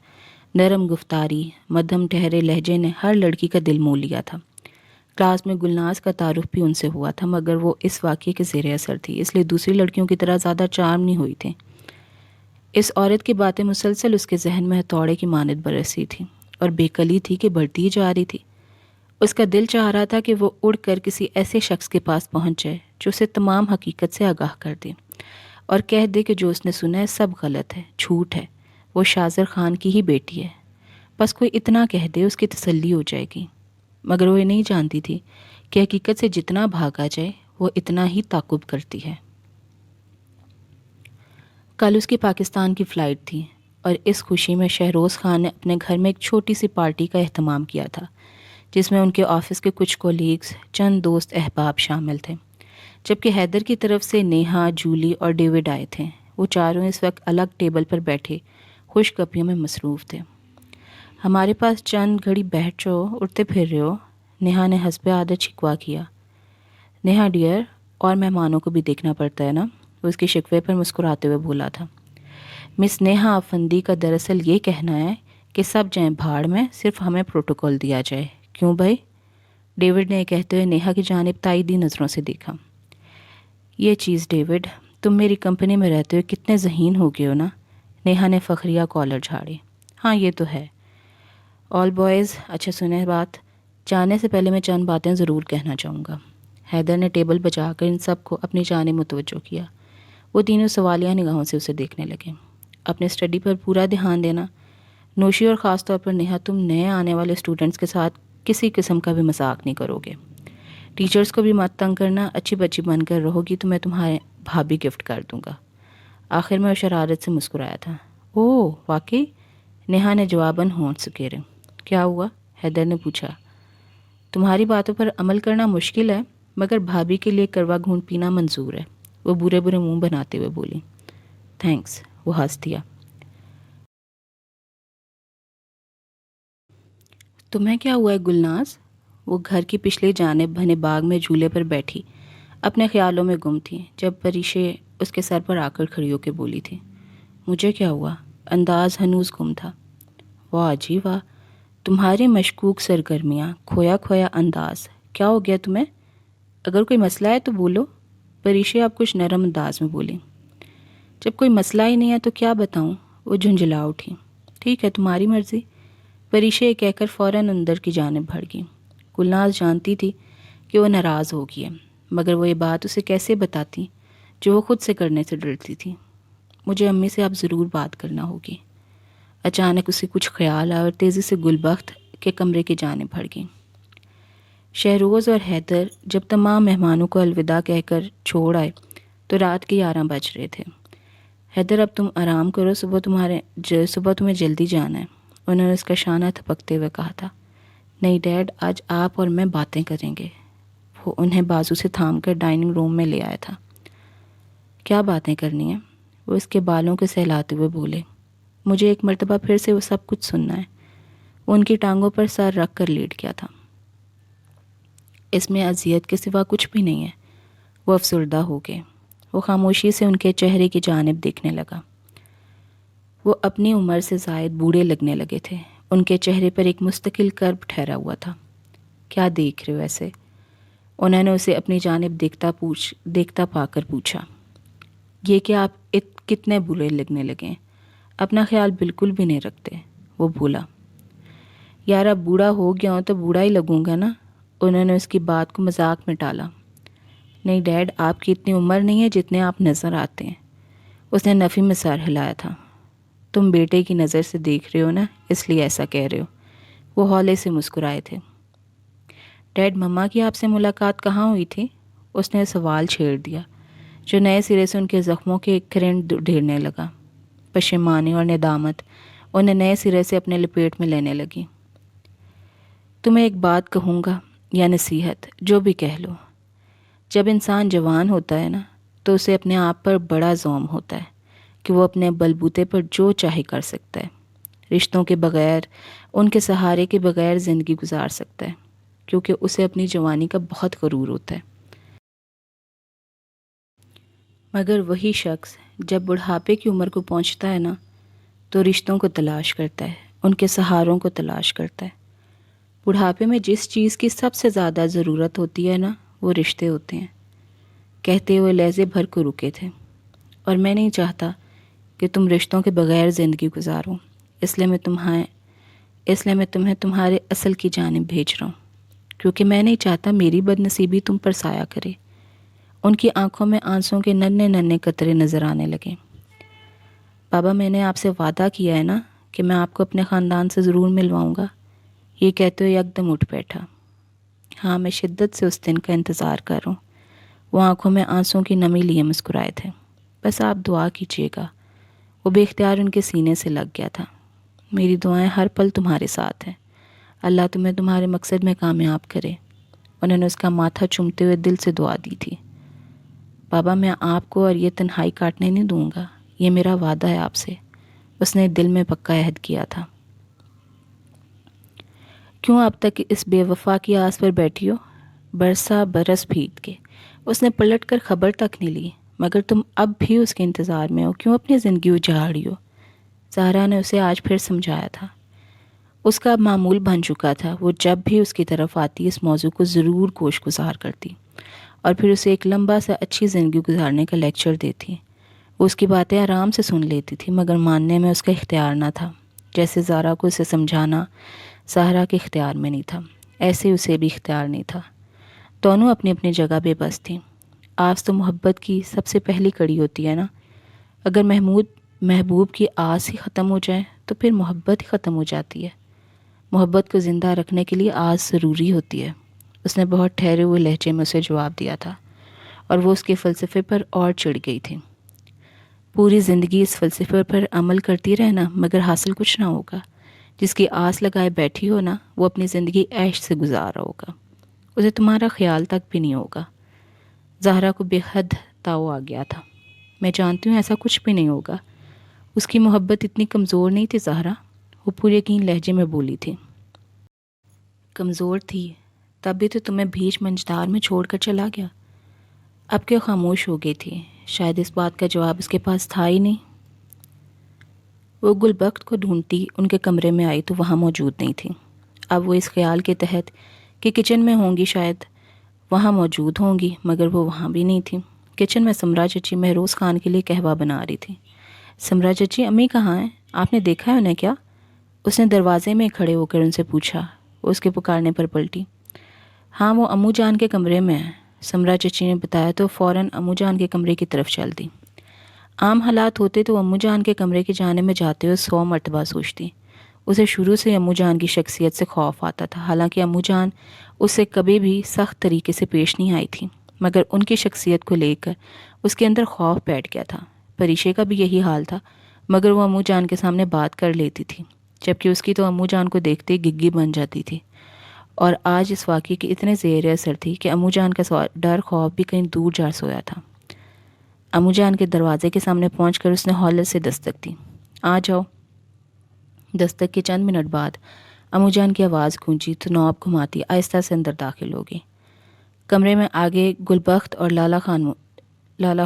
نرم گفتاری، مدھم ٹھہرے لہجے نے ہر لڑکی کا دل مول لیا تھا۔ کلاس میں گلناز کا تعارف بھی ان سے ہوا تھا، مگر وہ اس واقعے کے زیر اثر تھی، اس لیے دوسری لڑکیوں کی طرح زیادہ چارم نہیں ہوئی تھیں۔ اس عورت کی باتیں مسلسل اس کے ذہن میں ہتھوڑے کی مانند برسی تھی اور بے کلی تھی کہ بڑھتی ہی جا رہی تھی۔ اس کا دل چاہ رہا تھا کہ وہ اڑ کر کسی ایسے شخص کے پاس پہنچ جائے جو اسے تمام حقیقت سے آگاہ کر دے اور کہہ دے کہ جو اس نے سنا ہے سب غلط ہے، جھوٹ ہے، وہ شازر خان کی ہی بیٹی ہے۔ بس کوئی اتنا کہہ دے اس کی تسلی ہو جائے گی، مگر وہ یہ نہیں جانتی تھی کہ حقیقت سے جتنا بھاگا جائے وہ اتنا ہی تعاقب کرتی ہے۔ کل اس کی پاکستان کی فلائٹ تھی اور اس خوشی میں شہروز خان نے اپنے گھر میں ایک چھوٹی سی پارٹی کا اہتمام کیا تھا، جس میں ان کے آفس کے کچھ کولیگز، چند دوست احباب شامل تھے، جبکہ حیدر کی طرف سے نیہا، جولی اور ڈیوڈ آئے تھے۔ وہ چاروں اس وقت الگ ٹیبل پر بیٹھے خوش گپیوں میں مصروف تھے۔ ہمارے پاس چند گھڑی بیٹھ جاؤ، اٹھتے پھر رہے ہو، نیہا نے حسب عادت شکوہ کیا۔ نیہا ڈیئر، اور مہمانوں کو بھی دیکھنا پڑتا ہے نا، وہ اس کے شکوے پر مسکراتے ہوئے بولا تھا۔ مس نیہا افندی کا دراصل یہ کہنا ہے کہ سب جائیں بھاڑ میں، صرف ہمیں پروٹوکول دیا جائے۔ کیوں بھائی؟ ڈیوڈ نے کہتے ہوئے نیہا کی جانب تائیدی نظروں سے دیکھا۔ یہ چیز ڈیوڈ، تم میری کمپنی میں رہتے ہوئے کتنے ذہین ہو گئے ہو نا، نیہا نے فخریہ کالر جھاڑی۔ ہاں یہ تو ہے۔ آل بوائز، اچھا سنیں بات، جانے سے پہلے میں چند باتیں ضرور کہنا چاہوں گا۔ حیدر نے ٹیبل بجا کر ان سب کو اپنی جانب متوجہ کیا۔ وہ تینوں سوالیہ نگاہوں سے اسے دیکھنے لگے۔ اپنے اسٹڈی پر پورا دھیان دینا، نوشی اور خاص طور پر نیہا، تم نئے آنے والے اسٹوڈنٹس کے ساتھ کسی قسم کا بھی مذاق نہیں کرو گے۔ ٹیچرز کو بھی مت تنگ کرنا، اچھی بچی بن کر رہو گی تو میں تمہارے بھابھی گفٹ کر دوں گا۔ آخر میں وہ شرارت سے مسکرایا تھا۔ اوہ واقعی؟ نیہا نے جواباً ہونٹ سکیرے۔ کیا ہوا؟ حیدر نے پوچھا۔ تمہاری باتوں پر عمل کرنا مشکل ہے، مگر بھابھی کے لیے کروا گھونٹ پینا منظور ہے، وہ برے برے منہ بناتے ہوئے بولی۔ تھینکس، وہ ہنس دیا۔ تمہیں کیا ہوا ہے گلناز؟ وہ گھر کی پچھلی جانب بنے باغ میں جھولے پر بیٹھی اپنے خیالوں میں گم تھی جب پریشے اس کے سر پر آ کر کھڑی ہو کے بولی تھی۔ مجھے کیا ہوا؟ انداز ہنوز گم تھا۔ واہ جی واہ، تمہاری مشکوک سرگرمیاں، کھویا کھویا انداز، کیا ہو گیا تمہیں؟ اگر کوئی مسئلہ ہے تو بولو، پریشے اب کچھ نرم انداز میں بولی۔ جب کوئی مسئلہ ہی نہیں ہے تو کیا بتاؤں؟ وہ جھنجھلا اٹھی۔ ٹھیک ہے، تمہاری مرضی، پریشے کہہ کر فوراً اندر کی جانب بڑھ گئی۔ گلناز جانتی تھی کہ وہ ناراض ہو گئی ہے، مگر وہ یہ بات اسے کیسے بتاتی جو وہ خود سے کرنے سے ڈرتی تھی۔ مجھے امی سے اب ضرور بات کرنا ہوگی۔ اچانک اسے کچھ خیال آیا اور تیزی سے گلبخت کے کمرے کی جانب بڑھ گئی۔ شہروز اور حیدر جب تمام مہمانوں کو الوداع کہہ کر چھوڑ آئے تو رات کے 11 بج رہے تھے۔ حیدر اب تم آرام کرو، صبح تمہیں جلدی جانا ہے، انہوں نے اس کا شانہ تھپکتے ہوئے کہا تھا۔ نہیں ڈیڈ، آج آپ اور میں باتیں کریں گے۔ وہ انہیں بازو سے تھام کر ڈائننگ روم میں لے آیا تھا۔ کیا باتیں کرنی ہیں؟ وہ اس کے بالوں کو سہلاتے ہوئے بولے۔ مجھے ایک مرتبہ پھر سے وہ سب کچھ سننا ہے۔ وہ ان کی ٹانگوں پر سر رکھ کر لیٹ گیا تھا۔ اس میں اذیت کے سوا کچھ بھی نہیں ہے۔ وہ افسردہ ہو گئے۔ وہ خاموشی سے ان کے چہرے کی جانب دیکھنے لگا۔ وہ اپنی عمر سے زائد بوڑھے لگنے لگے تھے۔ ان کے چہرے پر ایک مستقل کرب ٹھہرا ہوا تھا۔ کیا دیکھ رہے ہو ایسے؟ انہوں نے اسے اپنی جانب دیکھتا پا کر پوچھا۔ یہ کہ آپ کتنے برے لگنے لگے، اپنا خیال بالکل بھی نہیں رکھتے، وہ بولا۔ یار اب بوڑھا ہو گیا ہوں تو بوڑھا ہی لگوں گا نا، انہوں نے اس کی بات کو مذاق میں ٹالا۔ نہیں ڈیڈ، آپ کی اتنی عمر نہیں ہے جتنے آپ نظر آتے ہیں، اس نے نفی میں سر ہلایا تھا۔ تم بیٹے کی نظر سے دیکھ رہے ہو نا، اس لیے ایسا کہہ رہے ہو، وہ ہولے سے مسکرائے تھے۔ ڈیڈ، مما کی آپ سے ملاقات کہاں ہوئی تھی؟ اس نے سوال چھیڑ دیا جو نئے سرے سے ان کے زخموں کے ایک کرنٹ ڈھیرنے لگا۔ پشیمانی اور ندامت انہیں نئے سرے سے اپنے لپیٹ میں لینے لگی۔ تمہیں ایک بات کہوں گا یا نصیحت، جو بھی کہہ لو۔ جب انسان جوان ہوتا ہے نا تو اسے اپنے آپ پر بڑا زوم ہوتا ہے کہ وہ اپنے بلبوتے پر جو چاہے کر سکتا ہے، رشتوں کے بغیر، ان کے سہارے کے بغیر زندگی گزار سکتا ہے، کیونکہ اسے اپنی جوانی کا بہت غرور ہوتا ہے۔ مگر وہی شخص جب بڑھاپے کی عمر کو پہنچتا ہے نا تو رشتوں کو تلاش کرتا ہے، ان کے سہاروں کو تلاش کرتا ہے۔ بڑھاپے میں جس چیز کی سب سے زیادہ ضرورت ہوتی ہے نا، وہ رشتے ہوتے ہیں، کہتے ہوئے لہجے بھر کو رکے تھے۔ اور میں نہیں چاہتا کہ تم رشتوں کے بغیر زندگی گزارو، اس لیے میں تمہیں تمہارے اصل کی جانب بھیج رہا ہوں، کیونکہ میں نہیں چاہتا میری بد نصیبی تم پر سایہ کرے۔ ان کی آنکھوں میں آنسوں کے ننھے ننھے قطرے نظر آنے لگے۔ بابا، میں نے آپ سے وعدہ کیا ہے نا کہ میں آپ کو اپنے خاندان سے ضرور ملواؤں گا، یہ کہتے ہوئے یکدم اٹھ بیٹھا۔ ہاں، میں شدت سے اس دن کا انتظار کر رہا ہوں، وہ آنکھوں میں آنسوں کی نمی لیے مسکرائے تھے۔ بس آپ دعا کیجیے گا، وہ بے اختیار ان کے سینے سے لگ گیا تھا۔ میری دعائیں ہر پل تمہارے ساتھ ہیں، اللہ تمہیں تمہارے مقصد میں کامیاب کرے۔ انہوں نے اس کا ماتھا چومتے ہوئے دل سے دعا دی تھی۔ بابا، میں آپ کو اور یہ تنہائی کاٹنے نہیں دوں گا، یہ میرا وعدہ ہے آپ سے، اس نے دل میں پکا عہد کیا تھا۔ کیوں اب تک اس بے وفا کی آس پر بیٹھی ہو؟ برس بھیگ کے اس نے پلٹ کر خبر تک نہیں لی۔ مگر تم اب بھی اس کے انتظار میں ہو، کیوں اپنی زندگی اجاڑی ہو؟ زہرا نے اسے آج پھر سمجھایا تھا۔ اس کا اب معمول بن چکا تھا، وہ جب بھی اس کی طرف آتی اس موضوع کو ضرور گوش گزار کرتی اور پھر اسے ایک لمبا سا اچھی زندگی گزارنے کا لیکچر دیتی۔ وہ اس کی باتیں آرام سے سن لیتی تھی، مگر ماننے میں اس کا اختیار نہ تھا۔ جیسے زہرا کو اسے سمجھانا زہرا کے اختیار میں نہیں تھا، ایسے اسے بھی اختیار نہیں تھا۔ دونوں اپنی اپنی جگہ بے بس تھیں۔ آس تو محبت کی سب سے پہلی کڑی ہوتی ہے نا، اگر محبوب کی آس ہی ختم ہو جائے تو پھر محبت ہی ختم ہو جاتی ہے۔ محبت کو زندہ رکھنے کے لیے آس ضروری ہوتی ہے، اس نے بہت ٹھہرے ہوئے لہجے میں اسے جواب دیا تھا، اور وہ اس کے فلسفے پر اور چڑھ گئی تھی۔ پوری زندگی اس فلسفے پر عمل کرتی رہنا مگر حاصل کچھ نہ ہوگا۔ جس کی آس لگائے بیٹھی ہو نا، وہ اپنی زندگی عیش سے گزار رہا ہوگا، اسے تمہارا خیال تک بھی نہیں ہوگا۔ زہرا کو بے حد تاؤ آ گیا تھا۔ میں جانتی ہوں ایسا کچھ بھی نہیں ہوگا، اس کی محبت اتنی کمزور نہیں تھی زہرا، وہ پورے یقین لہجے میں بولی تھی۔ کمزور تھی تب بھی تو تمہیں بیچ منجدار میں چھوڑ کر چلا گیا۔ اب کیوں خاموش ہو گئی تھی؟ شاید اس بات کا جواب اس کے پاس تھا ہی نہیں۔ وہ گلبخت کو ڈھونڈتی ان کے کمرے میں آئی تو وہاں موجود نہیں تھی۔ اب وہ اس خیال کے تحت کہ کچن میں ہوں گی، شاید وہاں موجود ہوں گی، مگر وہ وہاں بھی نہیں تھی۔ کچن میں سمرا چچی مہروز خان کے لیے قہوہ بنا رہی تھی۔ سمرا چچی، امی کہاں ہیں؟ آپ نے دیکھا ہے انہیں کیا؟ اس نے دروازے میں کھڑے ہو کر ان سے پوچھا۔ وہ اس کے پکارنے پر پلٹی۔ ہاں، وہ امو جان کے کمرے میں ہیں، سمرا چچی نے بتایا تو فوراً امو جان کے کمرے کی طرف چل دی۔ عام حالات ہوتے تو امو جان کے کمرے کی جانے میں جاتے ہوئے 100 مرتبہ سوچتی۔ اسے شروع سے امو جان کی شخصیت سے خوف آتا تھا، حالانکہ امو جان اس سے کبھی بھی سخت طریقے سے پیش نہیں آئی تھی، مگر ان کی شخصیت کو لے کر اس کے اندر خوف بیٹھ گیا تھا۔ پریشے کا بھی یہی حال تھا، مگر وہ امو جان کے سامنے بات کر لیتی تھی، جبکہ اس کی تو امو جان کو دیکھتے ہی گگی بن جاتی تھی، اور آج اس واقعے کی اتنے زیر اثر تھی کہ امو جان کا ڈر خوف بھی کہیں دور جا سویا تھا۔ امو جان کے دروازے کے سامنے پہنچ کر اس نے ہولر سے دستک دی۔ آ جاؤ۔ دستک کے چند منٹ بعد امو جان کی آواز گونجی تو نواب گھماتی آہستہ سے اندر داخل ہو گئی۔ کمرے میں آگے گلبخت اور لالا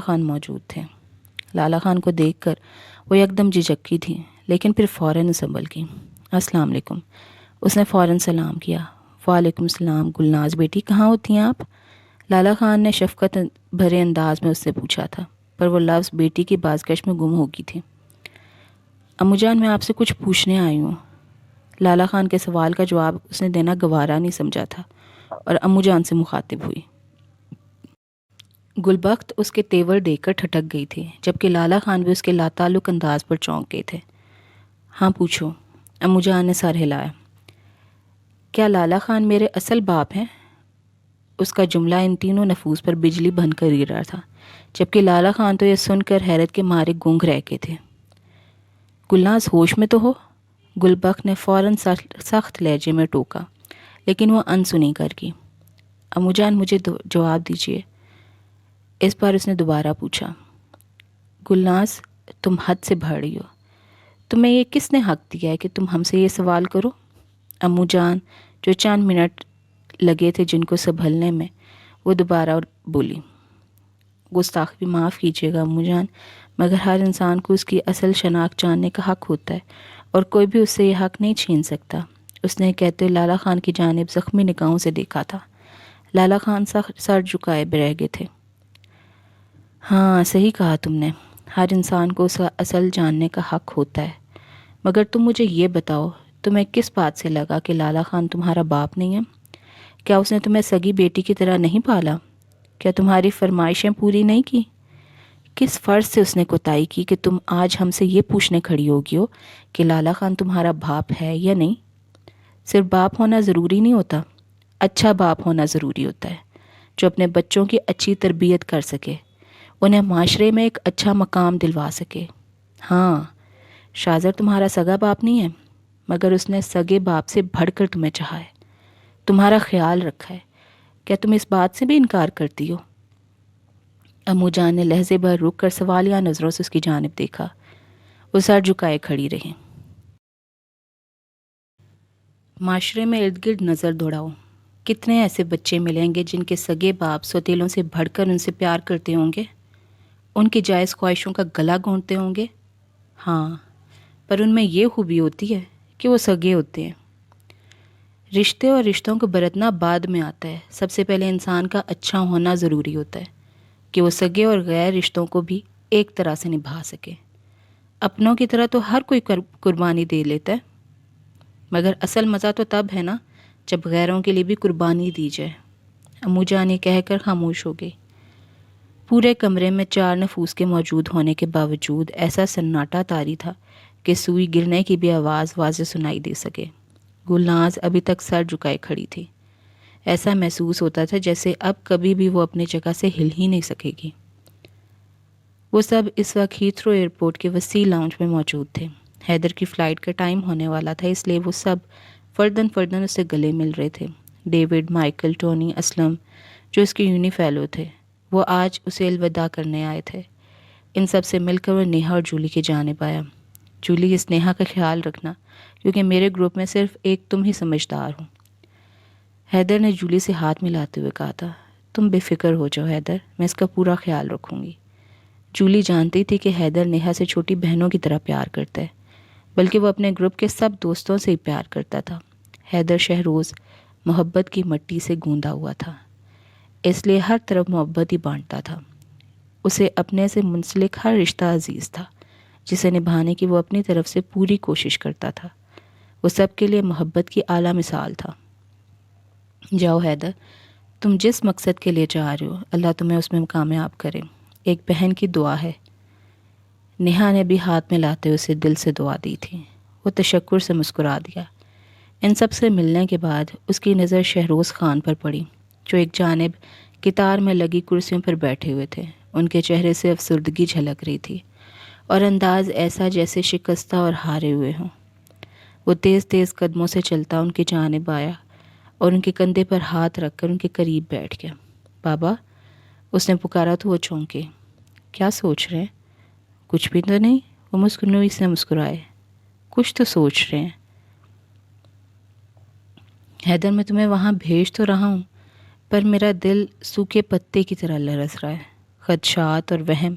خان موجود تھے۔ لالا خان کو دیکھ کر وہ یکدم جھجکی تھی، لیکن پھر فوراً سنبھل گئی۔ السلام علیکم، اس نے فوراً سلام کیا۔ وعلیکم السلام گلناز بیٹی، کہاں ہوتی ہیں آپ؟ لالا خان نے شفقت بھرے انداز میں اس سے پوچھا تھا، پر وہ لفظ بیٹی کی بازگشت میں گم ہو گئی تھی۔ امو جان، میں آپ سے کچھ پوچھنے آئی ہوں۔ لالا خان کے سوال کا جواب اس نے دینا گوارا نہیں سمجھا تھا اور امو جان سے مخاطب ہوئی۔ گلبخت اس کے تیور دیکھ کر ٹھٹک گئی تھی، جبکہ لالا خان بھی اس کے لاتعلق انداز پر چونک گئے تھے۔ ہاں پوچھو، امو جان نے سر ہلایا۔ کیا لالا خان میرے اصل باپ ہیں؟ اس کا جملہ ان تینوں نفوس پر بجلی بن کر گر رہا تھا، جبکہ لالا خان تو یہ سن کر حیرت کے مارے گونگ رہ گئے تھے۔ گلناز ہوش میں تو ہو؟ گلبخت نے فوراً سخت لہجے میں ٹوکا، لیکن وہ انسنی کر گئی۔ امو جان مجھے جواب دیجیے، اس بار اس نے دوبارہ پوچھا۔ گلناز، تم حد سے بڑھ رہی ہو۔ تمہیں یہ کس نے حق دیا ہے کہ تم ہم سے یہ سوال کرو؟ امو جان، جو چند منٹ لگے تھے جن کو سنبھلنے میں، وہ دوبارہ بولی۔ گستاخی معاف کیجیے گا امو جان، مگر ہر انسان کو اس کی اصل شناخت جاننے کا حق ہوتا ہے، اور کوئی بھی اس سے یہ حق نہیں چھین سکتا۔ اس نے کہتے ہوئے لالا خان کی جانب زخمی نگاہوں سے دیکھا تھا۔ لالا خان سر جھکائے رہ گئے تھے۔ ہاں صحیح کہا تم نے، ہر انسان کو اس کا اصل جاننے کا حق ہوتا ہے، مگر تم مجھے یہ بتاؤ، تمہیں کس بات سے لگا کہ لالا خان تمہارا باپ نہیں ہے؟ کیا اس نے تمہیں سگی بیٹی کی طرح نہیں پالا؟ کیا تمہاری فرمائشیں پوری نہیں کی؟ کس فرض سے اس نے کوتاہی کی کہ تم آج ہم سے یہ پوچھنے کھڑی ہوگی ہو کہ لالا خان تمہارا باپ ہے یا نہیں؟ صرف باپ ہونا ضروری نہیں ہوتا، اچھا باپ ہونا ضروری ہوتا ہے، جو اپنے بچوں کی اچھی تربیت کر سکے، انہیں معاشرے میں ایک اچھا مقام دلوا سکے۔ ہاں، شازر تمہارا سگا باپ نہیں ہے، مگر اس نے سگے باپ سے بڑھ کر تمہیں چاہا ہے، تمہارا خیال رکھا ہے۔ کیا تم اس بات سے بھی انکار کرتی ہو؟ امو جان نے لہجے بھر رک کر سوالیہ نظروں سے اس کی جانب دیکھا۔ وہ سر جھکائے کھڑی رہی۔ معاشرے میں ارد گرد نظر دوڑاؤ، کتنے ایسے بچے ملیں گے جن کے سگے باپ سوتیلوں سے بڑھ کر ان سے پیار کرتے ہوں گے، ان کی جائز خواہشوں کا گلا گھونٹتے ہوں گے؟ ہاں، پر ان میں یہ خوبی ہوتی ہے کہ وہ سگے ہوتے ہیں۔ رشتے اور رشتوں کو برتنا بعد میں آتا ہے، سب سے پہلے انسان کا اچھا ہونا ضروری ہوتا ہے کہ وہ سگے اور غیر رشتوں کو بھی ایک طرح سے نبھا سکے۔ اپنوں کی طرح تو ہر کوئی قربانی دے لیتا ہے، مگر اصل مزہ تو تب ہے نا جب غیروں کے لیے بھی قربانی دی جائے۔ امو جان یہ کہہ کر خاموش ہو گئی۔ پورے کمرے میں 4 نفوس کے موجود ہونے کے باوجود ایسا سناٹا طاری تھا کہ سوئی گرنے کی بھی آواز واضح سنائی دے سکے۔ گلناز ابھی تک سر جھکائے کھڑی تھی، ایسا محسوس ہوتا تھا جیسے اب کبھی بھی وہ اپنی جگہ سے ہل ہی نہیں سکے گی۔ وہ سب اس وقت ہیتھرو ایئرپورٹ کے وسیع لاؤنج میں موجود تھے۔ حیدر کی فلائٹ کا ٹائم ہونے والا تھا، اس لیے وہ سب فردن فردن اسے گلے مل رہے تھے۔ ڈیوڈ، مائیکل، ٹونی، اسلم جو اس کے یونی فیلو تھے، وہ آج اسے الوداع کرنے آئے تھے۔ ان سب سے مل کر وہ نیہا اور جولی کی جانب آیا۔ جولی، اس نیہا کا خیال رکھنا، کیونکہ میرے گروپ میں صرف ایک تم ہی سمجھدار ہو۔ حیدر نے جولی سے ہاتھ ملاتے ہوئے کہا تھا۔ تم بے فکر ہو جاؤ حیدر، میں اس کا پورا خیال رکھوں گی۔ جولی جانتی تھی کہ حیدر نیہا سے چھوٹی بہنوں کی طرح پیار کرتا ہے، بلکہ وہ اپنے گروپ کے سب دوستوں سے ہی پیار کرتا تھا۔ حیدر شہروز محبت کی مٹی سے گوندا ہوا تھا، اس لیے ہر طرف محبت ہی بانٹتا تھا۔ اسے اپنے سے منسلک ہر رشتہ عزیز تھا، جسے نبھانے کی وہ اپنی طرف سے پوری کوشش کرتا تھا۔ وہ سب کے لیے محبت کی اعلیٰ مثال تھا۔ جاؤ حیدر، تم جس مقصد کے لیے جا رہے ہو، اللہ تمہیں اس میں کامیاب کرے۔ ایک بہن کی دعا ہے۔ نیہا نے بھی ہاتھ میں لاتے ہوئے اسے دل سے دعا دی تھی۔ وہ تشکر سے مسکرا دیا۔ ان سب سے ملنے کے بعد اس کی نظر شہروز خان پر پڑی، جو ایک جانب قطار میں لگی کرسیوں پر بیٹھے ہوئے تھے۔ ان کے چہرے سے افسردگی جھلک رہی تھی اور انداز ایسا جیسے شکستہ اور ہارے ہوئے ہوں۔ وہ تیز تیز قدموں سے چلتا ان کی جانب آیا اور ان کے کندھے پر ہاتھ رکھ کر ان کے قریب بیٹھ گیا۔ بابا، اس نے پکارا تو وہ چونکے۔ کیا سوچ رہے ہیں؟ کچھ بھی تو نہیں، وہ مسکنوئی سے مسکرائے۔ کچھ تو سوچ رہے ہیں۔ حیدر، میں تمہیں وہاں بھیج تو رہا ہوں، پر میرا دل سوکھے پتے کی طرح لرز رہا ہے۔ خدشات اور وہم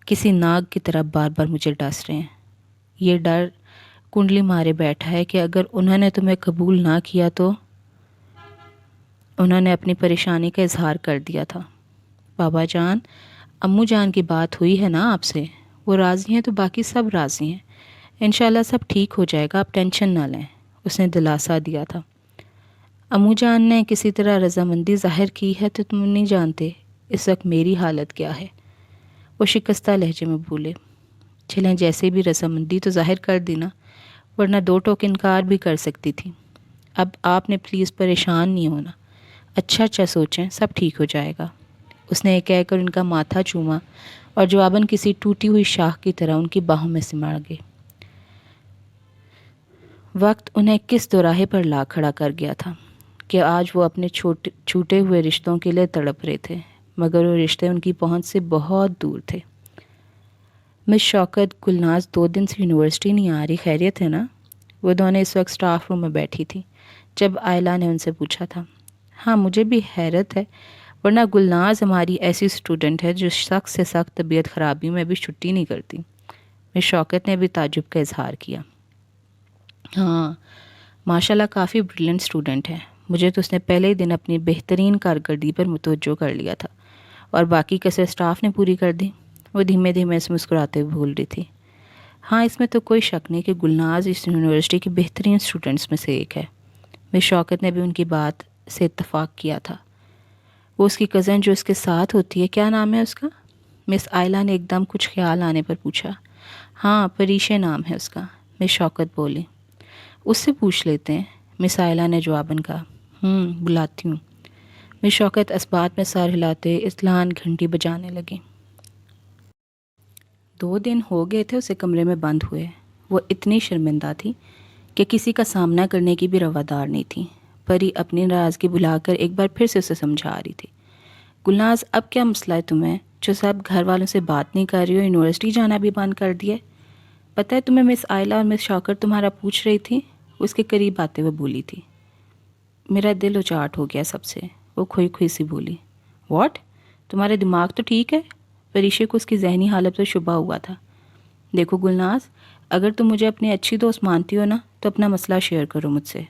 کسی ناگ کی طرح بار بار مجھے ڈس رہے ہیں۔ یہ ڈر کنڈلی مارے بیٹھا ہے کہ اگر انہوں نے تمہیں قبول نہ کیا تو انہوں نے اپنی پریشانی کا اظہار کر دیا تھا۔ بابا جان، امو جان کی بات ہوئی ہے نا آپ سے؟ وہ راضی ہیں تو باقی سب راضی ہیں۔ انشاءاللہ سب ٹھیک ہو جائے گا، آپ ٹینشن نہ لیں، اس نے دلاسا دیا تھا۔ امو جان نے کسی طرح رضامندی ظاہر کی ہے تو تم نہیں جانتے اس وقت میری حالت کیا ہے، وہ شکستہ لہجے میں بولے۔ چلیں جیسے بھی رضامندی تو ظاہر کر دی نا، ورنہ دو ٹوک انکار بھی کر سکتی تھی۔ اب آپ نے پلیز پریشان نہیں ہونا، اچھا سوچیں، سب ٹھیک ہو جائے گا۔ اس نے کہہ کر ان کا ماتھا چوما اور جواباً کسی ٹوٹی ہوئی شاخ کی طرح ان کی باہوں میں سمڑ گئے۔ وقت انہیں کس دوراہے پر لا کھڑا کر گیا تھا کہ آج وہ اپنے چھوٹے ہوئے رشتوں کے لیے تڑپ رہے تھے، مگر وہ رشتے ان کی پہنچ سے بہت دور تھے۔ مس شوکت، گلناز 2 دن سے یونیورسٹی نہیں آ رہی، خیریت ہے نا؟ وہ دونوں اس وقت سٹاف روم میں بیٹھی تھی جب آئلہ نے ان سے پوچھا تھا۔ ہاں مجھے بھی حیرت ہے، ورنہ گلناز ہماری ایسی اسٹوڈنٹ ہے جو سخت سے سخت طبیعت خرابی میں بھی چھٹی نہیں کرتی۔ مس شوکت نے بھی تعجب کا اظہار کیا۔ ہاں ماشاءاللہ کافی بریلینٹ اسٹوڈنٹ ہے، مجھے تو اس نے پہلے ہی دن اپنی بہترین کارکردگی پر متوجہ کر لیا تھا، اور باقی کسر اسٹاف نے پوری کر دی، وہ دھیمے دھیمے سے مسکراتے ہوئے بول رہی تھی۔ ہاں اس میں تو کوئی شک نہیں کہ گلناز اس یونیورسٹی کی بہترین اسٹوڈنٹس میں سے ایک ہے۔ مس شوکت نے بھی ان کی بات سے اتفاق کیا تھا۔ وہ اس کی کزن جو اس کے ساتھ ہوتی ہے، کیا نام ہے اس کا؟ مس آئلہ نے ایک دم کچھ خیال آنے پر پوچھا۔ ہاں پریشے نام ہے اس کا، مس شوکت بولی۔ اس سے پوچھ لیتے ہیں، مس آئلہ نے جواباً کہا۔ بلاتی ہوں۔ مس شوکت اسبات میں سر ہلاتے اطلاعاً گھنٹی بجانے لگی۔ 2 دن ہو گئے تھے اسے کمرے میں بند ہوئے۔ وہ اتنی شرمندہ تھی کہ کسی کا سامنا کرنے کی بھی روادار نہیں تھی۔ پری اپنی ناراضگی بھلا کر ایک بار پھر سے اسے سمجھا رہی تھی۔ گلناز اب کیا مسئلہ ہے تمہیں جو سب گھر والوں سے بات نہیں کر رہی ہو، یونیورسٹی جانا بھی بند کر دیا ہے؟ پتہ ہے تمہیں مس آئلہ اور مس شوکت تمہارا پوچھ رہی تھی؟ وہ اس کے قریب آتے ہوئے بولی تھی۔ میرا دل اچاٹ ہو گیا سب سے، وہ کھوئی کھوئی سی بولی۔ واٹ؟ تمہارے دماغ تو ٹھیک ہے؟ پریشے کو اس کی ذہنی حالت پر شبہ ہوا تھا۔ دیکھو گلناز، اگر تم مجھے اپنی اچھی دوست مانتی ہو نا تو اپنا مسئلہ شیئر کرو مجھ سے۔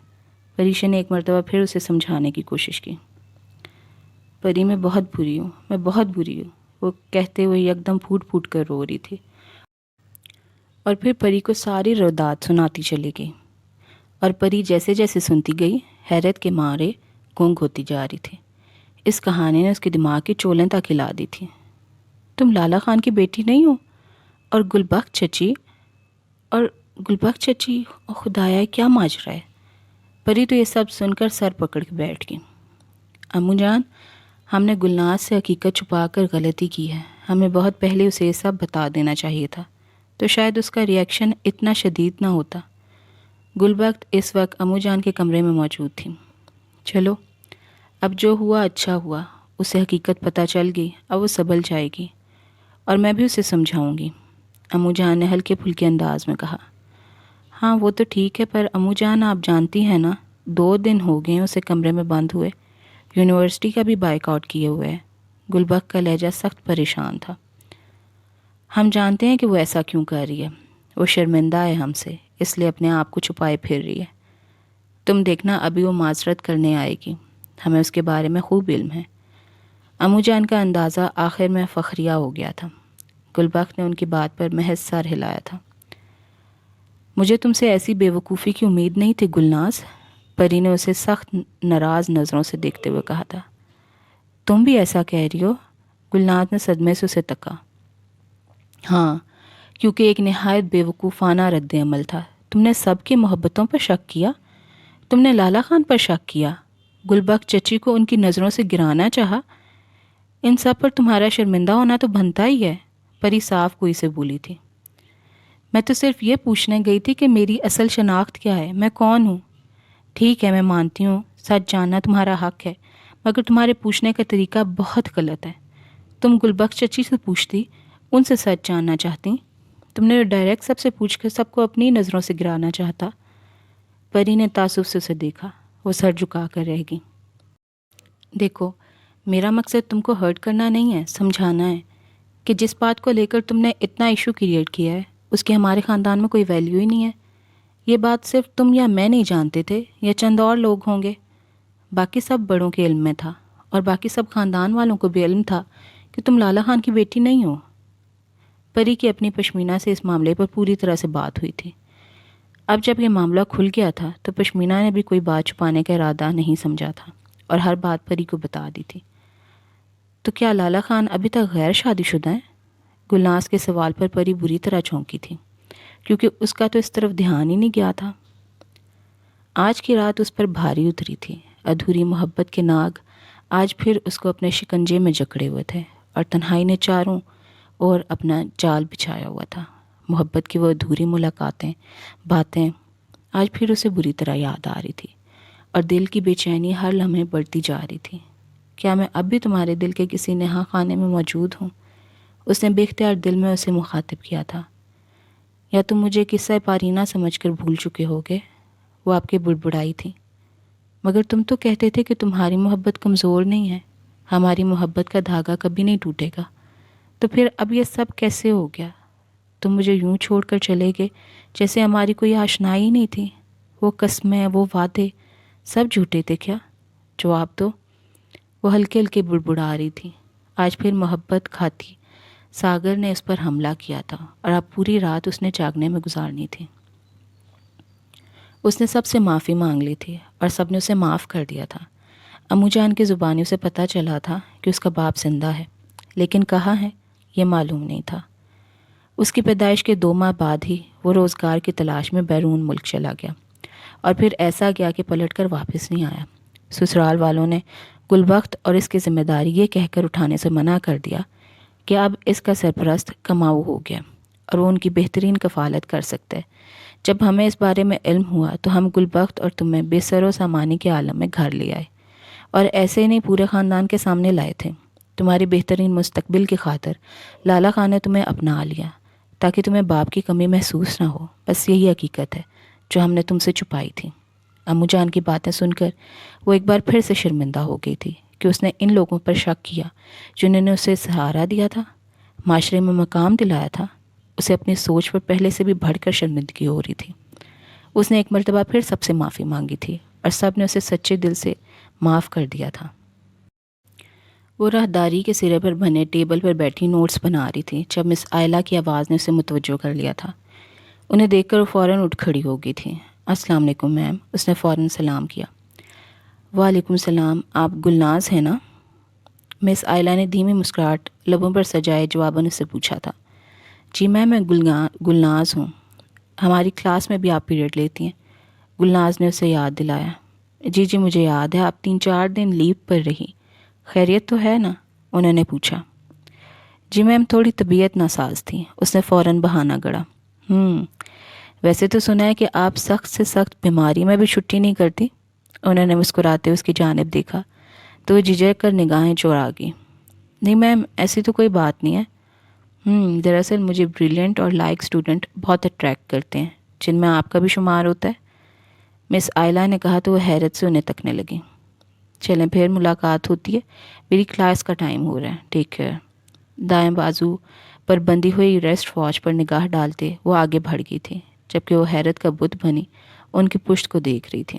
پریشے نے ایک مرتبہ پھر اسے سمجھانے کی کوشش کی۔ پری میں بہت بری ہوں، میں بہت بری ہوں، وہ کہتے ہوئے یکدم پھوٹ پھوٹ کر رو رہی تھی، اور پھر پری کو ساری رودات سناتی چلی گئی، اور پری جیسے جیسے سنتی گئی حیرت کے مارے گونگ ہوتی جا رہی تھی۔ اس کہانی نے اس کے دماغ کی چولیں تک ہلا دی تھی۔ تم لالا خان کی بیٹی نہیں ہو؟ اور گلبخت چچی، خدایا کیا ماجرا ہے؟ پری تو یہ سب سن کر سر پکڑ کے بیٹھ گئی۔ امو جان، ہم نے گلناز سے حقیقت چھپا کر غلطی کی ہے، ہمیں بہت پہلے اسے یہ سب بتا دینا چاہیے تھا، تو شاید اس کا ریئیکشن اتنا شدید نہ ہوتا۔ گلبخت اس وقت امو جان کے کمرے میں موجود تھی۔ چلو اب جو ہوا اچھا ہوا، اسے حقیقت پتہ چل گئی، اب وہ سنبھل جائے گی، اور میں بھی اسے سمجھاؤں گی، امو جان نے ہلکے پھلکے انداز میں کہا۔ ہاں وہ تو ٹھیک ہے، پر امو جان آپ جانتی ہیں نا، 2 دن ہو گئے ہیں اسے کمرے میں بند ہوئے، یونیورسٹی کا بھی بائیک آؤٹ کیے ہوئے ہے۔ گلبخت کا لہجہ سخت پریشان تھا۔ ہم جانتے ہیں کہ وہ ایسا کیوں کر رہی ہے، وہ شرمندہ ہے ہم سے، اس لیے اپنے آپ کو چھپائے پھر رہی ہے۔ تم دیکھنا ابھی وہ معذرت کرنے آئے گی، ہمیں اس کے بارے میں خوب علم ہے۔ امو جان کا اندازہ آخر میں فخریہ ہو گیا تھا۔ گلبخت نے ان کی بات پر محض سر ہلایا تھا۔ مجھے تم سے ایسی بے وقوفی کی امید نہیں تھی گلناز، پری نے اسے سخت ناراض نظروں سے دیکھتے ہوئے کہا تھا۔ تم بھی ایسا کہہ رہی ہو؟ گلناز نے صدمے سے اسے تکا۔ ہاں، کیونکہ ایک نہایت بے وقوفانہ رد عمل تھا۔ تم نے سب کی محبتوں پر شک کیا، تم نے لالا خان پر شک کیا، گلبخت چچی کو ان کی نظروں سے گرانا چاہا، ان سب پر تمہارا شرمندہ ہونا تو بنتا ہی ہے، پری صاف کوئی سے بولی تھی۔ میں تو صرف یہ پوچھنے گئی تھی کہ میری اصل شناخت کیا ہے، میں کون ہوں؟ ٹھیک ہے میں مانتی ہوں سچ جاننا تمہارا حق ہے، مگر تمہارے پوچھنے کا طریقہ بہت غلط ہے۔ تم گلبخت چچی سے پوچھتی، ان سے سچ جاننا چاہتی، تم نے ڈائریکٹ سب سے پوچھ کر سب کو اپنی نظروں سے گرانا چاہتا۔ پری نے تعصب سے اسے دیکھا، وہ سر جھکا کر رہ گئی۔ دیکھو، میرا مقصد تم کو ہرٹ کرنا نہیں ہے، سمجھانا ہے کہ جس بات کو لے کر تم نے اتنا ایشو کریٹ کیا ہے اس کی ہمارے خاندان میں کوئی ویلیو ہی نہیں ہے۔ یہ بات صرف تم یا میں نہیں جانتے تھے یا چند اور لوگ ہوں گے، باقی سب بڑوں کے علم میں تھا، اور باقی سب خاندان والوں کو بھی علم تھا کہ تم لالا خان کی بیٹی نہیں ہو۔ پری کی اپنی پشمینہ سے اس معاملے پر پوری طرح سے بات ہوئی تھی۔ اب جب یہ معاملہ کھل گیا تھا تو پشمینہ نے بھی کوئی بات چھپانے کا ارادہ نہیں سمجھا تھا اور ہر بات پری کو بتا دی تھی۔ تو کیا لالا خان ابھی تک غیر شادی شدہ ہیں؟ گلناز کے سوال پر پری بری طرح چونکی تھی، کیونکہ اس کا تو اس طرف دھیان ہی نہیں گیا تھا۔ آج کی رات اس پر بھاری اتری تھی۔ ادھوری محبت کے ناگ آج پھر اس کو اپنے شکنجے میں جکڑے ہوئے تھے، اور تنہائی نے چاروں اور اپنا جال بچھایا ہوا تھا۔ محبت کی وہ ادھوری ملاقاتیں، باتیں آج پھر اسے بری طرح یاد آ رہی تھی، اور دل کی بے چینی ہر لمحے بڑھتی جا رہی تھی۔ کیا میں اب بھی تمہارے دل کے کسی نہا خانے میں موجود ہوں؟ اس نے بے اختیار دل میں اسے مخاطب کیا تھا۔ یا تم مجھے قصہ پارینہ سمجھ کر بھول چکے ہوگے؟ وہ آپ کے بڑبڑائی تھی۔ مگر تم تو کہتے تھے کہ تمہاری محبت کمزور نہیں ہے، ہماری محبت کا دھاگا کبھی نہیں ٹوٹے گا، تو پھر اب یہ سب کیسے ہو گیا؟ تم مجھے یوں چھوڑ کر چلے گئے جیسے ہماری کوئی آشنائی نہیں تھی۔ وہ قسمیں، وہ وعدے سب جھوٹے تھے کیا؟ جواب دو۔ وہ ہلکے ہلکے بڑبڑا رہی تھی۔ آج پھر محبت کھاتی ساگر نے اس پر حملہ کیا تھا، اور اب پوری رات اس نے جاگنے میں گزارنی تھی۔ اس نے سب سے معافی مانگ لی تھی اور سب نے اسے معاف کر دیا تھا۔ امو جان کی زبانی اسے پتہ چلا تھا کہ اس کا باپ زندہ ہے، لیکن کہاں ہے یہ معلوم نہیں تھا۔ اس کی پیدائش کے 2 ماہ بعد ہی وہ روزگار کی تلاش میں بیرون ملک چلا گیا، اور پھر ایسا گیا کہ پلٹ کر واپس نہیں آیا۔ سسرال والوں نے گلبخت اور اس کی ذمہ داری یہ کہہ کر اٹھانے سے منع کر دیا کہ اب اس کا سرپرست کماؤ ہو گیا اور وہ ان کی بہترین کفالت کر سکتا ہے۔ جب ہمیں اس بارے میں علم ہوا تو ہم گلبخت اور تمہیں بے سر و سامانی کے عالم میں گھر لے آئے، اور ایسے ہی نہیں پورے خاندان کے سامنے لائے تھے۔ تمہاری بہترین مستقبل کی خاطر لالا خان نے تمہیں اپنا لیا تاکہ تمہیں باپ کی کمی محسوس نہ ہو۔ بس یہی حقیقت ہے جو ہم نے تم سے چھپائی تھی۔ امو جان کی باتیں سن کر وہ ایک بار پھر سے شرمندہ ہو گئی تھی کہ اس نے ان لوگوں پر شک کیا جنہوں نے اسے سہارا دیا تھا، معاشرے میں مقام دلایا تھا۔ اسے اپنی سوچ پر پہلے سے بھی بڑھ کر شرمندگی ہو رہی تھی۔ اس نے ایک مرتبہ پھر سب سے معافی مانگی تھی، اور سب نے اسے سچے دل سے معاف کر دیا تھا۔ وہ راہداری کے سرے پر بنے ٹیبل پر بیٹھی نوٹس بنا رہی تھی جب مس آئلہ کی آواز نے اسے متوجہ کر لیا تھا۔ انہیں دیکھ کر وہ فوراً اٹھ کھڑی ہو گئی تھی۔ السلام علیکم میم، اس نے فوراً سلام کیا۔ وعلیکم السلام، آپ گلناز ہیں نا؟ مس آئلہ نے دھیمی مسکراہٹ لبوں پر سجائے جواباً اس سے پوچھا تھا۔ جی میم، میں گلناز ہوں، ہماری کلاس میں بھی آپ پیریڈ لیتی ہیں۔ گلناز نے اسے یاد دلایا۔ جی جی مجھے یاد ہے، آپ 3-4 دن لیو پر رہی، خیریت تو ہے نا؟ انہوں نے پوچھا۔ جی میم، تھوڑی طبیعت ناساز تھی، اس نے فوراً بہانہ گڑھا۔ ویسے تو سنا ہے کہ آپ سخت سے سخت بیماری میں بھی چھٹی نہیں کرتی۔ انہوں نے مسکراتے اس کی جانب دیکھا تو وہ جھجک کر نگاہیں چورا گئی۔ نہیں میم، ایسی تو کوئی بات نہیں ہے۔ دراصل مجھے بریلینٹ اور لائق اسٹوڈنٹ بہت اٹریکٹ کرتے ہیں، جن میں آپ کا بھی شمار ہوتا ہے، مس آئلہ نے کہا تو وہ حیرت سے انہیں تکنے لگی۔ چلیں پھر ملاقات ہوتی ہے، میری کلاس کا ٹائم ہو رہا ہے، ٹیک کیئر۔ دائیں بازو پر بندھی ہوئی ریسٹ واچ پر نگاہ ڈالتے وہ آگے بڑھ گئی تھی، جبکہ وہ حیرت کا بت بنی ان کی پشت کو دیکھ رہی تھی۔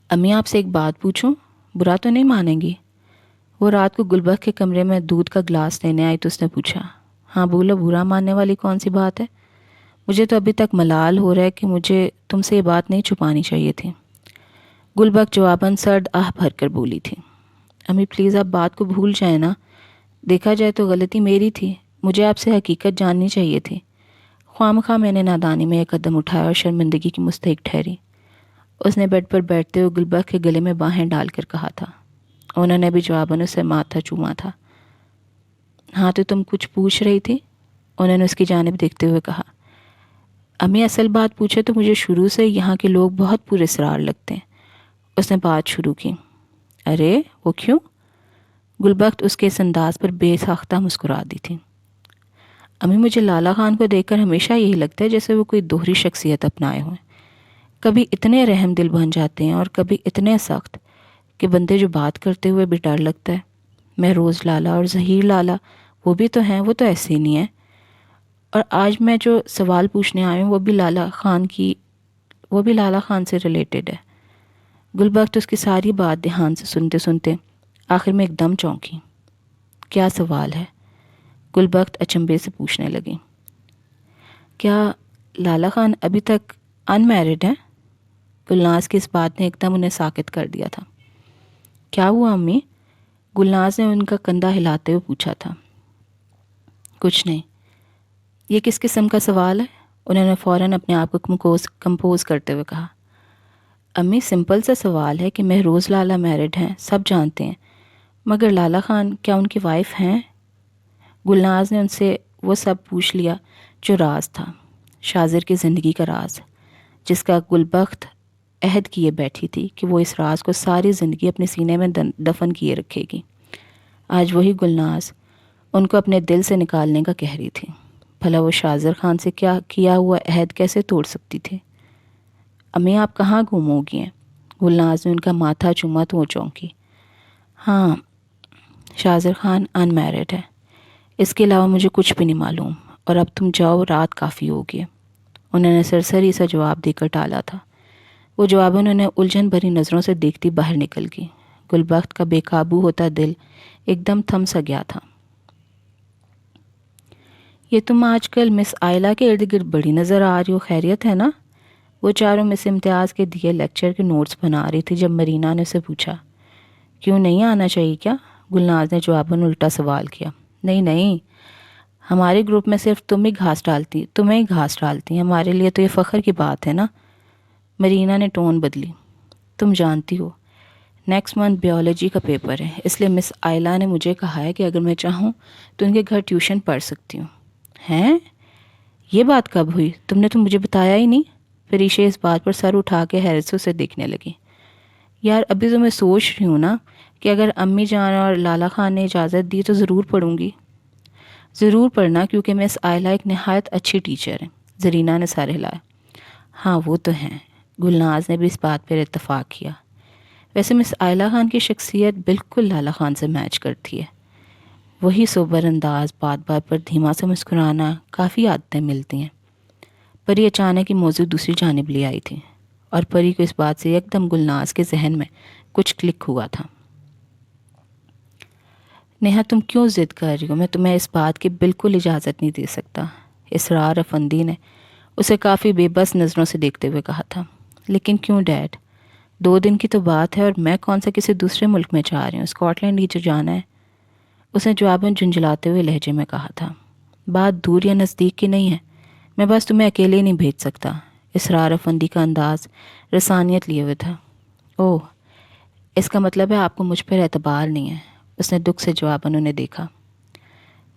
امی آپ سے ایک بات پوچھوں؟ برا تو نہیں مانیں گی؟ وہ رات کو گلبخت کے کمرے میں دودھ کا گلاس لینے آئی تو اس نے پوچھا۔ ہاں بولو، برا ماننے والی کون سی بات ہے؟ مجھے تو ابھی تک ملال ہو رہا ہے کہ مجھے تم سے یہ بات نہیں چھپانی چاہیے تھی۔ گلبخت جواباً سرد آہ بھر کر بولی تھی۔ امی پلیز آپ بات کو بھول جائیں نا، دیکھا جائے تو غلطی میری تھی، مجھے آپ سے حقیقت جاننی چاہیے تھی۔ خواہ میں نے نادانی میں ایک قدم اٹھایا اور شرمندگی کی مستحق ٹھہری، اس نے بیڈ پر بیٹھتے ہوئے گلبخت کے گلے میں باہیں ڈال کر کہا تھا۔ انہوں نے بھی جواباً اسے ماتھا چوما تھا۔ ہاں تو تم کچھ پوچھ رہی تھی؟ انہوں نے اس کی جانب دیکھتے ہوئے کہا۔ امی اصل بات پوچھے تو مجھے شروع سے یہاں کے لوگ بہت پر اسرار لگتے ہیں، اس نے بات شروع کی۔ ارے وہ کیوں؟ گلبخت اس کے اس انداز پر بے ساختہ مسکرا دی تھی۔ امی مجھے لالا خان کو دیکھ کر ہمیشہ یہی لگتا ہے جیسے وہ کوئی دوہری شخصیت اپنائے ہوئے، کبھی اتنے رحم دل بن جاتے ہیں اور کبھی اتنے سخت کہ بندے جو بات کرتے ہوئے بھی ڈر لگتا ہے. مہروز لالا اور ظہیر لالا وہ بھی تو ہیں، وہ تو ایسے ہی نہیں ہیں. اور آج میں جو سوال پوچھنے آئی ہوں وہ بھی لالا خان سے ریلیٹڈ ہے. گلبخت اس کی ساری بات دھیان سے سنتے سنتے آخر میں ایک دم چونکی. کیا سوال ہے؟ گلبخت اچنبے سے پوچھنے لگی. کیا لالا خان ابھی تک ان میرڈ ہیں؟ گلناز کی اس بات نے ایک دم انہیں ساکت کر دیا تھا. کیا ہوا امی؟ گلناز نے ان کا کندھا ہلاتے ہوئے پوچھا تھا. کچھ نہیں. یہ کس قسم کا سوال ہے؟ انہوں نے فوراً اپنے آپ کو کمپوز کرتے ہوئے کہا. امی سمپل سا سوال ہے کہ مہروز لالا میرڈ ہیں، سب جانتے ہیں، مگر لالا خان کیا ان کی وائف ہیں؟ گلناز نے ان سے وہ سب پوچھ لیا جو راز تھا، شاذر کی زندگی کا راز، جس کا گلبخت عہد کیے بیٹھی تھی کہ وہ اس راز کو ساری زندگی اپنے سینے میں دفن کیے رکھے گی. آج وہی گلناز ان کو اپنے دل سے نکالنے کا کہہ رہی تھی. بھلا وہ شاذر خان سے کیا ہوا عہد کیسے توڑ سکتی تھی؟ امی آپ کہاں گم ہو گئی ہیں؟ گلناز نے ان کا ماتھا چوما تو وہ چونکی. ہاں، شاذر خان ان میرڈ ہے، اس کے علاوہ مجھے کچھ بھی نہیں معلوم، اور اب تم جاؤ، رات کافی ہوگی. انہوں نے سرسری سا جواب دے کر ٹالا تھا. وہ جواب انہوں نے الجھن بھری نظروں سے دیکھتی باہر نکل گئی. گلبخت کا بے قابو ہوتا دل ایک دم تھم سا گیا تھا. یہ تم آج کل مس آئلہ کے ارد گرد بڑی نظر آ رہی ہو، خیریت ہے نا؟ وہ چاروں مس امتیاز کے دیے لیکچر کے نوٹس بنا رہی تھی جب مرینا نے اسے پوچھا. کیوں نہیں آنا چاہیے کیا؟ گلناز نے جواباً الٹا سوال کیا. نہیں نہیں، ہمارے گروپ میں صرف تمہیں ہی گھاس ڈالتی، ہمارے لیے تو یہ فخر کی بات ہے نا. مرینا نے ٹون بدلی. تم جانتی ہو نیکسٹ منتھ بیولوجی کا پیپر ہے، اس لیے مس آئلہ نے مجھے کہا ہے کہ اگر میں چاہوں تو ان کے گھر ٹیوشن پڑھ سکتی ہوں. ہیں؟ یہ بات کب ہوئی؟ تم نے تو مجھے بتایا ہی نہیں. فریشہ اس بات پر سر اٹھا کے حیرت سے اسے دیکھنے لگی. یار ابھی تو میں سوچ رہی ہوں نا کہ اگر امی جان اور لالا خان نے اجازت دی تو ضرور پڑھوں گی. ضرور پڑھنا، کیونکہ مس آئلہ ایک نہایت اچھی ٹیچر ہے. زرینہ نے سر ہلایا. ہاں وہ تو ہیں. گلناز نے بھی اس بات پر اتفاق کیا. ویسے مس آئلہ خان کی شخصیت بالکل لالا خان سے میچ کرتی ہے. وہی سوبر انداز، بات بات پر دھیما سے مسکرانا، کافی عادتیں ملتی ہیں. پری اچانک ہی موضوع دوسری جانب لے آئی تھی، اور پری کو اس بات سے یک دم گلناز کے ذہن میں کچھ کلک ہوا تھا. نیہا تم کیوں ضد کر رہی ہو؟ میں تمہیں اس بات کی بالکل اجازت نہیں دے سکتا. اسرار افندی نے اسے کافی بے بس نظروں سے دیکھتے ہوئے کہا تھا. لیکن کیوں ڈیڈ؟ 2 دن کی تو بات ہے، اور میں کون سا کسی دوسرے ملک میں جا رہی ہوں، اسکاٹ لینڈ ہی جو جانا ہے. اس نے جواباً جھنجھلاتے ہوئے لہجے میں کہا تھا. بات دور یا نزدیک کی نہیں ہے، میں بس تمہیں اکیلے نہیں بھیج سکتا. اسرار افندی کا انداز رسانیت لیے ہوئے تھا. اوہ، اس کا مطلب ہے آپ کو مجھ پر اعتبار نہیں ہے. اس نے دکھ سے جواباً انہیں دیکھا.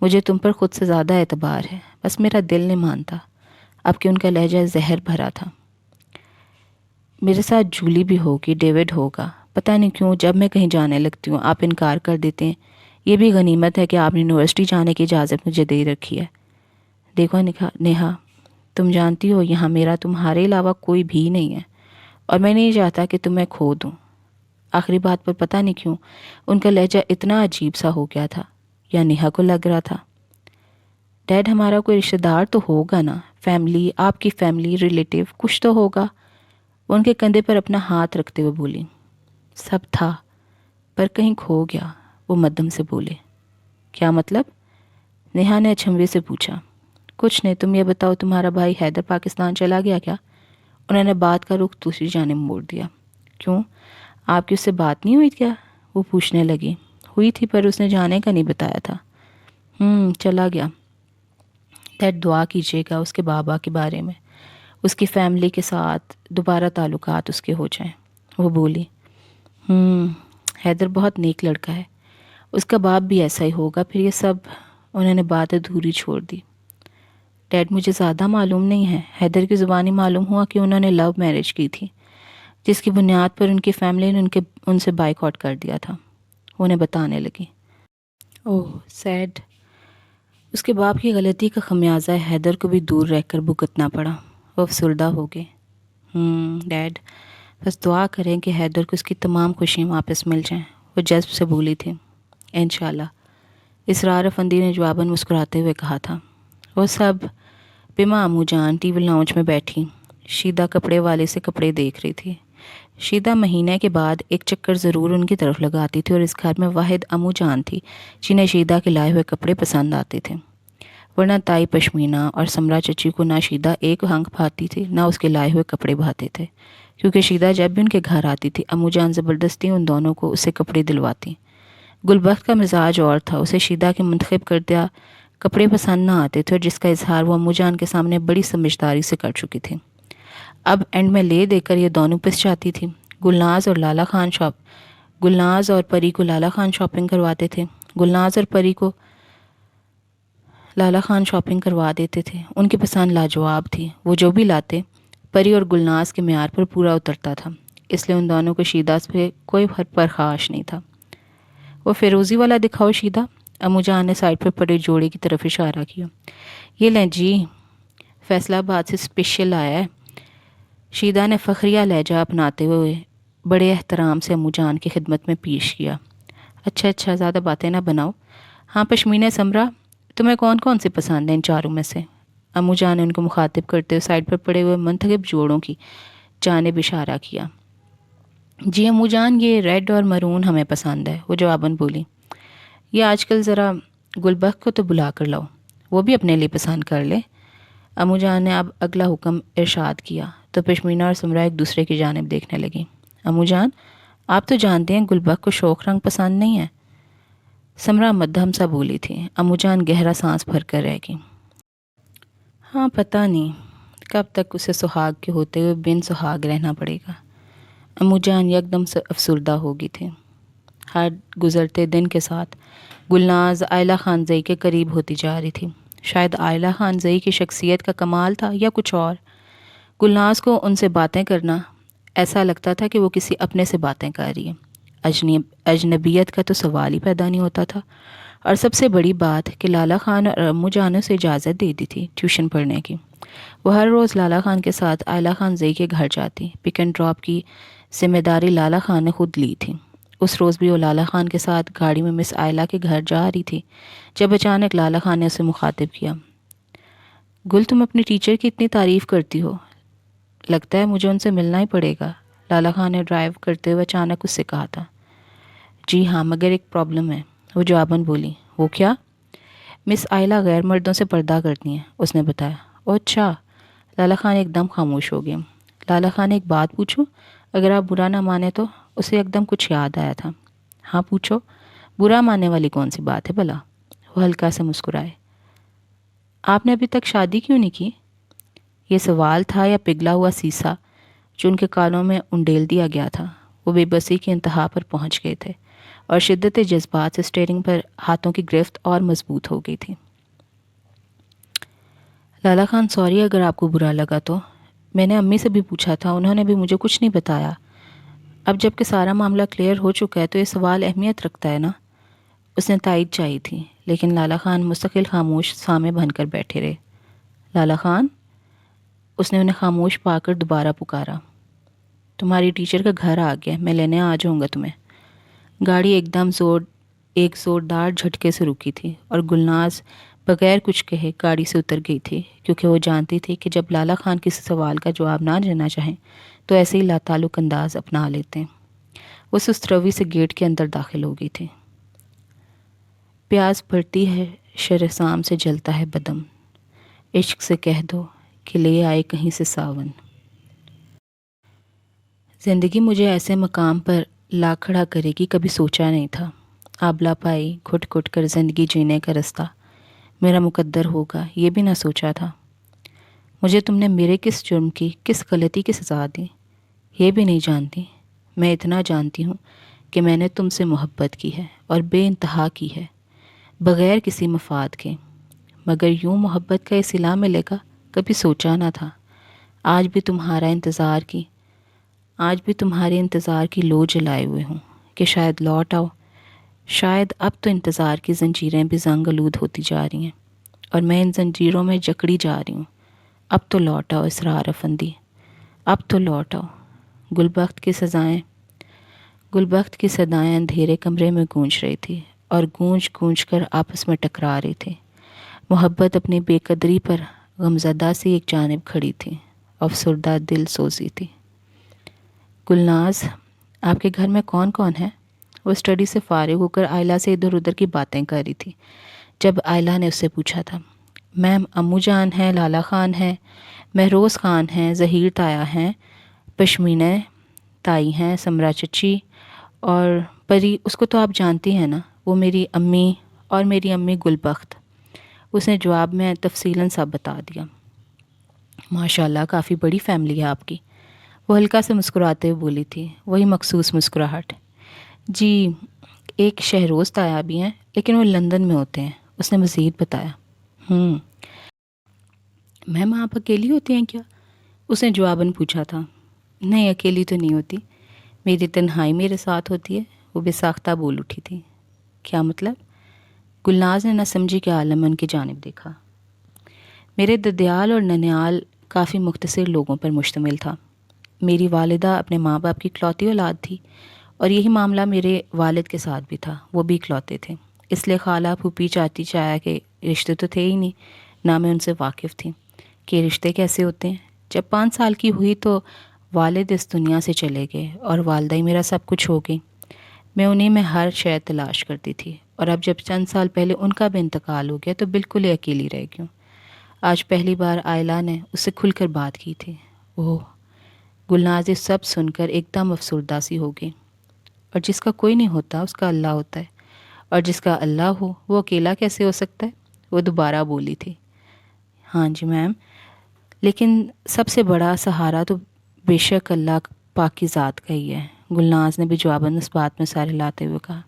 مجھے تم پر خود سے زیادہ اعتبار ہے، بس میرا دل نہیں مانتا. اب کہ ان کا لہجہ زہر بھرا تھا. میرے ساتھ جولی بھی ہوگی، ڈیوڈ ہوگا. پتہ نہیں کیوں جب میں کہیں جانے لگتی ہوں آپ انکار کر دیتے ہیں. یہ بھی غنیمت ہے کہ آپ نے یونیورسٹی جانے کی اجازت مجھے دے رکھی ہے. دیکھو نیہا، تم جانتی ہو یہاں میرا تمہارے علاوہ کوئی بھی نہیں ہے، اور میں نہیں چاہتا کہ تمہیں کھو دوں. آخری بات پر پتہ نہیں کیوں ان کا لہجہ اتنا عجیب سا ہو گیا تھا، یا نیہا کو لگ رہا تھا. ڈیڈ ہمارا کوئی رشتہ دار تو ہوگا نا، فیملی، آپ کی فیملی، ریلیٹیو کچھ تو ہوگا. وہ ان کے کندھے پر اپنا ہاتھ رکھتے ہوئے بولی. سب تھا، پر کہیں کھو گیا. وہ مدھم سے بولے. کیا مطلب؟ نیہا نے اچھمبے سے پوچھا. کچھ نہیں، تم یہ بتاؤ تمہارا بھائی حیدر پاکستان چلا گیا کیا؟ انہوں نے بات کا رخ دوسری جانب موڑ دیا. کیوں، آپ کی اس سے بات نہیں ہوئی کیا؟ وہ پوچھنے لگی. ہوئی تھی، پر اس نے جانے کا نہیں بتایا تھا. چلا گیا. ڈیڈ دعا کیجیے گا اس کے بابا کے بارے میں، اس کی فیملی کے ساتھ دوبارہ تعلقات اس کے ہو جائیں. وہ بولی. حیدر بہت نیک لڑکا ہے، اس کا باپ بھی ایسا ہی ہوگا. پھر یہ سب، انہوں نے بات ادھوری چھوڑ دی. ڈیڈ مجھے زیادہ معلوم نہیں ہے. حیدر کی زبانی معلوم ہوا کہ انہوں نے لو میرج کی تھی، جس کی بنیاد پر ان کی فیملی نے ان سے بائیک آؤٹ کر دیا تھا. وہ انہیں بتانے لگی. اوہ سیڈ. اس کے باپ کی غلطی کا خمیازہ حیدر کو بھی دور رہ کر بھگتنا پڑا. وہ افسردہ ہو گئے. ڈیڈ بس دعا کریں کہ حیدر کو اس کی تمام خوشیاں واپس مل جائیں، وہ جذب سے بولی تھی۔ انشاءاللہ، اسرار افندی نے جواباً مسکراتے ہوئے کہا تھا۔ وہ سب بما امو جان ٹی وی لاؤنج میں بیٹھی شیدہ کپڑے والے سے کپڑے دیکھ رہی تھی۔ شیدہ مہینے کے بعد ایک چکر ضرور ان کی طرف لگاتی تھی، اور اس گھر میں واحد امو جان تھی جنہیں شیدہ کے لائے ہوئے کپڑے پسند آتے تھے، ورنہ تائی پشمینہ اور سمرا چچی کو نہ شیدہ ایک ہنگ بھاتی تھی نہ اس کے لائے ہوئے کپڑے بھاتے تھے، کیونکہ شیدہ جب بھی ان کے گھر آتی تھی امو جان زبردستی ان دونوں کو اس سے کپڑے دلواتی۔ گلبخت کا مزاج اور تھا، اسے شیدہ کے منتخب کردہ کپڑے پسند نہ آتے تھے، اور جس کا اظہار وہ امو جان کے سامنے بڑی سمجھداری سے کر چکی تھی۔ اب اینڈ میں لے دے کر یہ دونوں پس جاتی تھی۔ گلناز اور پری کو لالا خان شاپنگ کرواتے تھے، گلناز اور پری کو لالا خان شاپنگ کروا دیتے تھے۔ ان کی پسند لاجواب تھی، وہ جو بھی لاتے پری اور گلناز کے معیار پر پورا اترتا تھا، اس لیے ان دونوں کو شیدہ پہ کوئی پرخاش نہیں تھا۔ وہ فیروزی والا دکھاؤ شیدہ، امو جان نے سائڈ پر پڑے جوڑے کی طرف اشارہ کیا۔ یہ لیں جی، فیصلہ آباد سے اسپیشل آیا ہے۔ شیدہ نے فخریہ لہجہ اپناتے ہوئے بڑے احترام سے امو جان کی خدمت میں پیش کیا۔ اچھا زیادہ باتیں نہ بناؤ۔ ہاں پشمینے سمرا، تمہیں کون کون سے پسند ہیں ان چاروں میں سے؟ امو جان نے ان کو مخاطب کرتے ہوئے سائڈ پر پڑے ہوئے منتخب جوڑوں کی جانب اشارہ کیا۔ جی امو جان، یہ ریڈ اور مرون ہمیں پسند ہے، وہ جواباً بولی۔ یہ آج کل ذرا گلبخت کو تو بلا کر لاؤ، وہ بھی اپنے لیے پسند کر لے۔ امو جان نے اب اگلا حکم ارشاد کیا تو پشمینہ اور سمرا ایک دوسرے کی جانب دیکھنے لگی۔ امو جان، آپ تو جانتے ہیں گلبخت کو شوخ رنگ پسند نہیں ہے، سمرا مدھم سا بولی تھی۔ امو جان گہرا سانس بھر کر رہ گئی۔ ہاں پتہ نہیں کب تک اسے سہاگ کے ہوتے ہوئے بن سہاگ رہنا پڑے گا۔ امو جان یکدم سے افسردہ ہو گئی تھی۔ ہر گزرتے دن کے ساتھ گلناز آئلہ خان زئی کے قریب ہوتی جا رہی تھی۔ شاید آئلہ خان زئی کی شخصیت کا کمال تھا یا کچھ اور۔ گلناز کو ان سے باتیں کرنا ایسا لگتا تھا کہ وہ کسی اپنے سے باتیں کر رہی ہے، اجنبیت کا تو سوال ہی پیدا نہیں ہوتا تھا۔ اور سب سے بڑی بات کہ لالا خان اور امو جان سے اجازت دے دی تھی ٹیوشن پڑھنے کی۔ وہ ہر روز لالا خان کے ساتھ آئلہ خان زئی کے گھر جاتی۔ پک اینڈ ڈراپ کی ذمہ داری لالا خان نے خود لی تھی۔ اس روز بھی وہ لالا خان کے ساتھ گاڑی میں مس آئلہ کے گھر جا رہی تھی جب اچانک لالا خان نے اسے مخاطب کیا۔ گل، تم اپنی ٹیچر کی اتنی تعریف کرتی ہو، لگتا ہے مجھے ان سے ملنا ہی پڑے گا، لالا خان نے ڈرائیو کرتے ہوئے اچانک اس سے کہا تھا۔ جی ہاں، مگر ایک پرابلم ہے، وہ جواباً بولی۔ وہ کیا؟ مس آئلہ غیر مردوں سے پردہ کرتی ہیں، اس نے بتایا۔ او اچھا، لالا خان ایک دم خاموش ہو گئے۔ لالا خان، ایک بات پوچھوں؟ اگر آپ برا نہ مانے تو؟ اسے ایک دم کچھ یاد آیا تھا۔ ہاں پوچھو، برا ماننے والی کون سی بات ہے بھلا؟ وہ ہلکا سے مسکرائے۔ آپ نے ابھی تک شادی کیوں نہیں کی؟ یہ سوال تھا یا پگھلا ہوا سیسا جو ان کے کانوں میں انڈیل دیا گیا تھا؟ وہ بے بسی کی انتہا پر پہنچ گئے تھے اور شدت جذبات سے اسٹیئرنگ پر ہاتھوں کی گرفت اور مضبوط ہو گئی تھی۔ لالا خان، سوری اگر آپ کو برا لگا تو۔ میں نے امی سے بھی پوچھا تھا، انہوں نے بھی مجھے کچھ نہیں بتایا۔ اب جب کہ سارا معاملہ کلیئر ہو چکا ہے تو یہ سوال اہمیت رکھتا ہے نا؟ اس نے تائید چاہی تھی، لیکن لالا خان مستقل خاموش سامے بن کر بیٹھے رہے۔ لالا خان، اس نے انہیں خاموش پا کر دوبارہ پکارا۔ تمہاری ٹیچر کا گھر آ گیا، میں لینے آ جاؤں گا تمہیں۔ گاڑی ایک زوردار جھٹکے سے رکی تھی اور گلناز بغیر کچھ کہے گاڑی سے اتر گئی تھی، کیونکہ وہ جانتی تھی کہ جب لالا خان کسی سوال کا جواب نہ دینا چاہیں تو ایسے ہی لاتعلق انداز اپنا لیتے ہیں۔ وہ سست روی سے گیٹ کے اندر داخل ہو گئی تھی۔ پیاس بڑھتی ہے، شرسام سے جلتا ہے بدم، عشق سے کہہ دو کہ لے آئے کہیں سے ساون۔ زندگی مجھے ایسے مقام پر لا کھڑا کرے گی کبھی سوچا نہیں تھا۔ آبلا پائی گھٹ گھٹ کر زندگی جینے کا رستہ میرا مقدر ہوگا، یہ بھی نہ سوچا تھا۔ مجھے تم نے میرے کس جرم کی، کس غلطی کی سزا دی، یہ بھی نہیں جانتی۔ میں اتنا جانتی ہوں کہ میں نے تم سے محبت کی ہے اور بے انتہا کی ہے، بغیر کسی مفاد کے، مگر یوں محبت کا یہ صلہ ملے گا کبھی سوچا نہ تھا۔ آج بھی تمہارے انتظار کی لو جلائے ہوئے ہوں کہ شاید لوٹ آؤ۔ شاید اب تو انتظار کی زنجیریں بھی زنگ آلود ہوتی جا رہی ہیں اور میں ان زنجیروں میں جکڑی جا رہی ہوں۔ اب تو لوٹ آؤ اسرار افندی، اب تو لوٹ آؤ۔ گلبخت کی صدائیں اندھیرے کمرے میں گونج رہی تھی اور گونج گونج کر آپس میں ٹکرا رہی تھی۔ محبت اپنی بے قدری پر غمزدہ سی ایک جانب کھڑی تھی، افسردہ دل سوزی تھی۔ گلناز، آپ کے گھر میں کون کون ہے؟ وہ اسٹڈی سے فارغ ہو کر آئلہ سے ادھر ادھر کی باتیں کر رہی تھی جب آئلہ نے اس سے پوچھا تھا۔ میم، امو جان ہیں، لالا خان ہیں، مہروز خان ہیں، ظہیر تایا ہیں، پشمینہ تائی ہیں، سمرا چچی اور پری، اس کو تو آپ جانتی ہیں نا، وہ میری امی اور میری امی گلبخت۔ اس نے جواب میں تفصیلاً سب بتا دیا۔ ماشاءاللہ، کافی بڑی فیملی ہے آپ کی، وہ ہلکا سے مسکراتے ہوئے بولی تھی، وہی مخصوص مسکراہٹ۔ جی، ایک شہروز تایا بھی ہیں لیکن وہ لندن میں ہوتے ہیں، اس نے مزید بتایا۔ میم، آپ اکیلی ہوتی ہیں کیا؟ اس نے جواباً پوچھا تھا۔ نہیں، اکیلی تو نہیں ہوتی، میری تنہائی میرے ساتھ ہوتی ہے، وہ بے ساختہ بول اٹھی تھی۔ کیا مطلب؟ گلناز نے نہ سمجھی کے عالم ان کی جانب دیکھا۔ میرے ددیال اور ننیال کافی مختصر لوگوں پر مشتمل تھا۔ میری والدہ اپنے ماں باپ کی اکلوتی اولاد تھی، اور یہی معاملہ میرے والد کے ساتھ بھی تھا، وہ بھی اکلوتے تھے۔ اس لیے خالہ، پھوپھی، چاچی، چایا کے رشتے تو تھے ہی نہیں، نہ میں ان سے واقف تھی کہ رشتے کیسے ہوتے ہیں۔ جب 5 سال کی ہوئی تو والد اس دنیا سے چلے گئے اور والدہ ہی میرا سب کچھ ہو گئی۔ میں انہیں میں ہر شے تلاش کرتی تھی، اور اب جب چند سال پہلے ان کا بھی انتقال ہو گیا تو بالکل ہی اکیلی رہ گئی ہوں۔ آج پہلی بار آئلہ نے اس سے کھل کر بات کی تھی۔ اوہ! گلناز یہ سب سن کر ایک دم افسردہ سی ہو گئی۔ اور جس کا کوئی نہیں ہوتا اس کا اللہ ہوتا ہے، اور جس کا اللہ ہو وہ اکیلا کیسے ہو سکتا ہے؟ وہ دوبارہ بولی تھی۔ ہاں جی میم، لیکن سب سے بڑا سہارا تو بے شک اللہ پاک کی ذات کا ہی ہے، گلناز نے بھی جواباً اس بات میں سر ہلاتے ہوئے کہا۔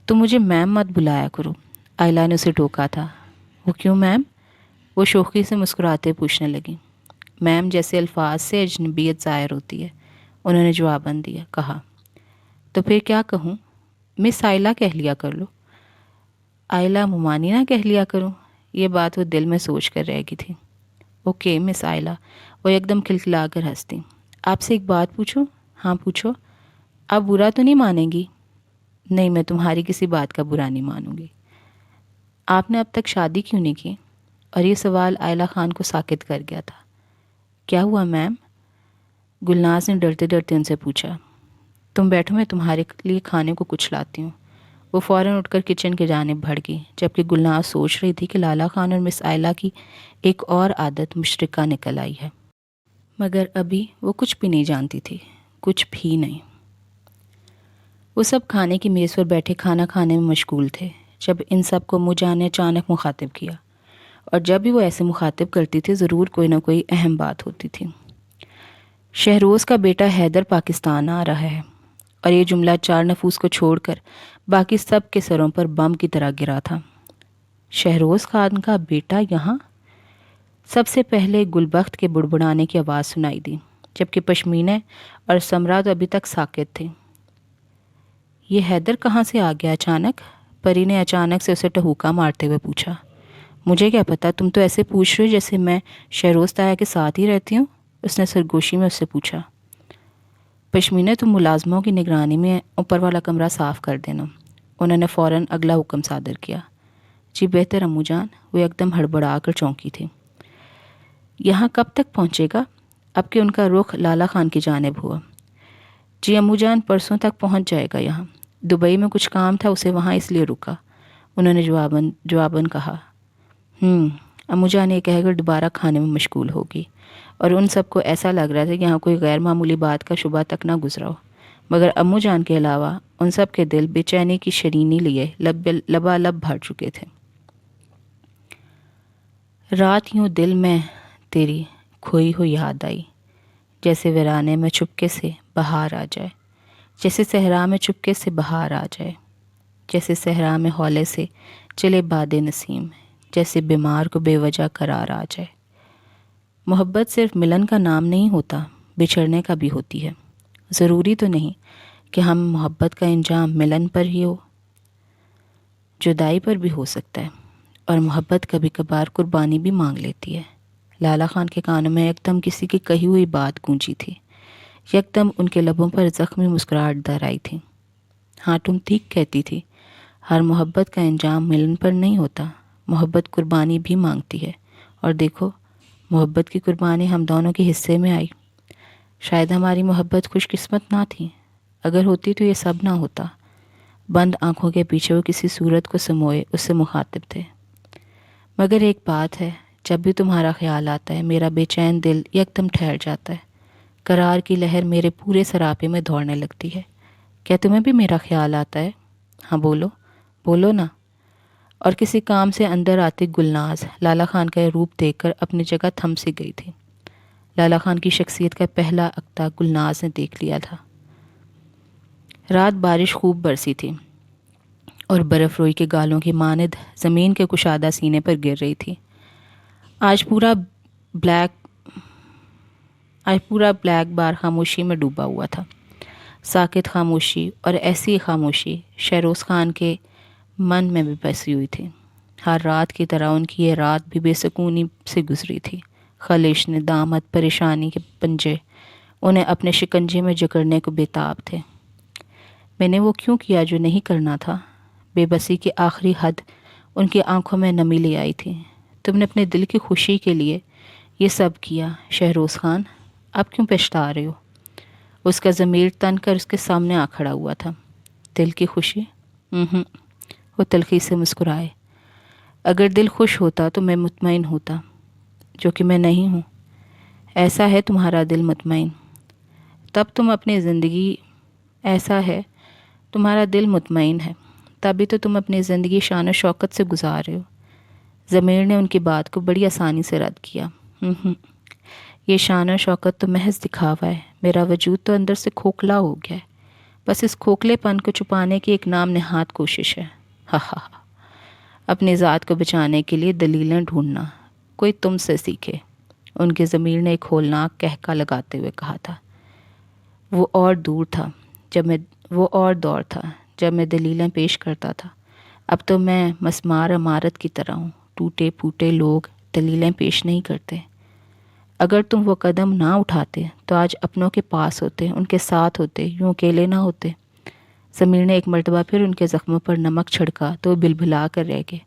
تو مجھے میم مت بلایا کرو، آئلہ نے اسے ٹوکا تھا۔ وہ کیوں میم؟ وہ شوخی سے مسکراتے پوچھنے لگی۔ میم جیسے الفاظ سے اجنبیت ظاہر ہوتی ہے، انہوں نے جواباً دیا کہا۔ تو پھر کیا کہوں؟ مس آئلہ کہہ لیا کر لو۔ آئلہ ممانی نہ کہہ لیا کروں، یہ بات وہ دل میں سوچ کر رہ گئی تھی۔ اوکے مس آئلہ، وہ ایک دم کھلکھلا کر ہنستی۔ آپ سے ایک بات پوچھوں؟ ہاں پوچھو۔ آپ برا تو نہیں مانیں گی؟ نہیں، میں تمہاری کسی بات کا برا نہیں مانوں گی۔ آپ نے اب تک شادی کیوں نہیں کی؟ اور یہ سوال آئلہ خان کو ساکت کر گیا تھا۔ کیا ہوا میم؟ گلناز نے ڈرتے ڈرتے ان سے پوچھا۔ تم بیٹھو، میں تمہارے لیے کھانے کو کچھ لاتی ہوں۔ وہ فوراً اٹھ کر کچن کی جانب بڑھ گئی، جبکہ گلناز سوچ رہی تھی کہ لالا خان اور مس آئلہ کی ایک اور عادت مشترکہ نکل آئی ہے، مگر ابھی وہ کچھ بھی نہیں جانتی تھی، کچھ بھی نہیں۔ وہ سب کھانے کی میز پر بیٹھے کھانا کھانے میں مشغول تھے جب ان سب کو امو جان نے اچانک مخاطب کیا، اور جب بھی وہ ایسے مخاطب کرتی تھی ضرور کوئی نہ کوئی اہم بات ہوتی تھی۔ شہروز کا بیٹا حیدر پاکستان آ رہا ہے، اور یہ جملہ 4 نفوس کو چھوڑ کر باقی سب کے سروں پر بم کی طرح گرا تھا۔ شہروز خان کا بیٹا یہاں؟ سب سے پہلے گلبخت کے بڑبڑانے کی آواز سنائی دی، جبکہ پشمینے اور سمرا تو ابھی تک ساکت تھے۔ یہ حیدر کہاں سے آ گیا اچانک؟ پری نے اچانک سے اسے ٹہوکا مارتے ہوئے پوچھا۔ مجھے کیا پتا، تم تو ایسے پوچھ رہے جیسے میں شہروز تایا کے ساتھ ہی رہتی ہوں، اس نے سرگوشی میں اس سے پوچھا۔ پشمینے، تم ملازموں کی نگرانی میں اوپر والا کمرہ صاف کر دینا، انہوں نے فوراً اگلا حکم صادر کیا۔ جی بہتر امو جان، وہ ایک دم ہڑبڑا کر چونکی تھی۔ یہاں کب تک پہنچے گا؟ اب کہ ان کا رخ لالا خان کی جانب ہوا۔ جی امو جان، پرسوں تک پہنچ جائے گا یہاں، دبئی میں کچھ کام تھا اسے وہاں اس لیے رکا، انہوں نے جواباً کہا۔ امو جان یہ کہہ کر دوبارہ کھانے میں مشغول ہوگی، اور ان سب کو ایسا لگ رہا تھا کہ یہاں کوئی غیر معمولی بات کا شبہ تک نہ گزرا ہو، مگر امو جان کے علاوہ ان سب کے دل بے چینی کی شرینی لیے لبالب بھر چکے تھے۔ رات یوں دل میں تیری کھوئی ہوئی یاد آئی، جیسے ویرانے میں چپکے سے بہار آ جائے، جیسے صحرا میں چپکے سے بہار آ جائے، جیسے صحرا میں ہولے سے چلے باد نسیم، جیسے بیمار کو بے وجہ قرار آ جائے۔ محبت صرف ملن کا نام نہیں ہوتا، بچھڑنے کا بھی ہوتی ہے۔ ضروری تو نہیں کہ ہم محبت کا انجام ملن پر ہی ہو، جدائی پر بھی ہو سکتا ہے، اور محبت کبھی کبھار قربانی بھی مانگ لیتی ہے۔ لالا خان کے کانوں میں ایک دم کسی کی کہی ہوئی بات گونجی تھی۔ یکدم ان کے لبوں پر زخمی مسکراہٹ در آئی تھی۔ ہاں تم ٹھیک کہتی تھی، ہر محبت کا انجام ملن پر نہیں ہوتا، محبت قربانی بھی مانگتی ہے، اور دیکھو محبت کی قربانی ہم دونوں کے حصے میں آئی۔ شاید ہماری محبت خوش قسمت نہ تھی، اگر ہوتی تو یہ سب نہ ہوتا۔ بند آنکھوں کے پیچھے وہ کسی صورت کو سموئے اس سے مخاطب تھے۔ مگر ایک بات ہے، جب بھی تمہارا خیال آتا ہے میرا بے چین دل یکدم ٹھہر جاتا ہے، قرار کی لہر میرے پورے سراپے میں دوڑنے لگتی ہے۔ کیا تمہیں بھی میرا خیال آتا ہے؟ ہاں بولو، بولو نا۔ اور کسی کام سے اندر آتی گلناز لالا خان کا یہ روپ دیکھ کر اپنی جگہ تھم سی گئی تھی۔ لالا خان کی شخصیت کا پہلا اکتا گلناز نے دیکھ لیا تھا۔ رات بارش خوب برسی تھی اور برف روئی کے گالوں کی مانند زمین کے کشادہ سینے پر گر رہی تھی۔ آج پورا بلیک بار خاموشی میں ڈوبا ہوا تھا، ساکت خاموشی، اور ایسی خاموشی شہروز خان کے من میں بھی بسی ہوئی تھی۔ ہر رات کی طرح ان کی یہ رات بھی بے سکونی سے گزری تھی۔ خلش ندامت پریشانی کے پنجے انہیں اپنے شکنجے میں جکڑنے کو بےتاب تھے۔ میں نے وہ کیوں کیا جو نہیں کرنا تھا؟ بے بسی کی آخری حد ان کی آنکھوں میں نمی لے آئی تھی۔ تم نے اپنے دل کی خوشی کے لیے یہ سب کیا شہروز خان، اب کیوں پچھتا رہے ہو؟ اس کا ضمیر تن کر اس کے سامنے آ کھڑا ہوا تھا۔ دل کی خوشی؟ وہ تلخی سے مسکرائے۔ اگر دل خوش ہوتا تو میں مطمئن ہوتا، جو کہ میں نہیں ہوں۔ ایسا ہے تمہارا دل مطمئن، تب تم اپنی زندگی ایسا ہے تمہارا دل مطمئن ہے، تبھی تو تم اپنی زندگی شان و شوکت سے گزار رہے ہو۔ ضمیر نے ان کی بات کو بڑی آسانی سے رد کیا۔ یہ شان و شوکت تو محض دکھاوا ہے، میرا وجود تو اندر سے کھوکھلا ہو گیا ہے، بس اس کھوکھلے پن کو چھپانے کی ایک نام نہاد کوشش ہے۔ اپنی ذات کو بچانے کے لیے دلیلیں ڈھونڈنا کوئی تم سے سیکھے، ان کے ضمیر نے ایک ہولناک قہقہ لگاتے ہوئے کہا تھا۔ وہ اور دور تھا جب میں دلیلیں پیش کرتا تھا، اب تو میں مسمار عمارت کی طرح ہوں۔ ٹوٹے پھوٹے لوگ دلیلیں پیش نہیں کرتے۔ اگر تم وہ قدم نہ اٹھاتے تو آج اپنوں کے پاس ہوتے، ان کے ساتھ ہوتے، یوں اکیلے نہ ہوتے۔ ضمیر نے ایک مرتبہ پھر ان کے زخموں پر نمک چھڑکا تو وہ بلبلا کر رہ گئے۔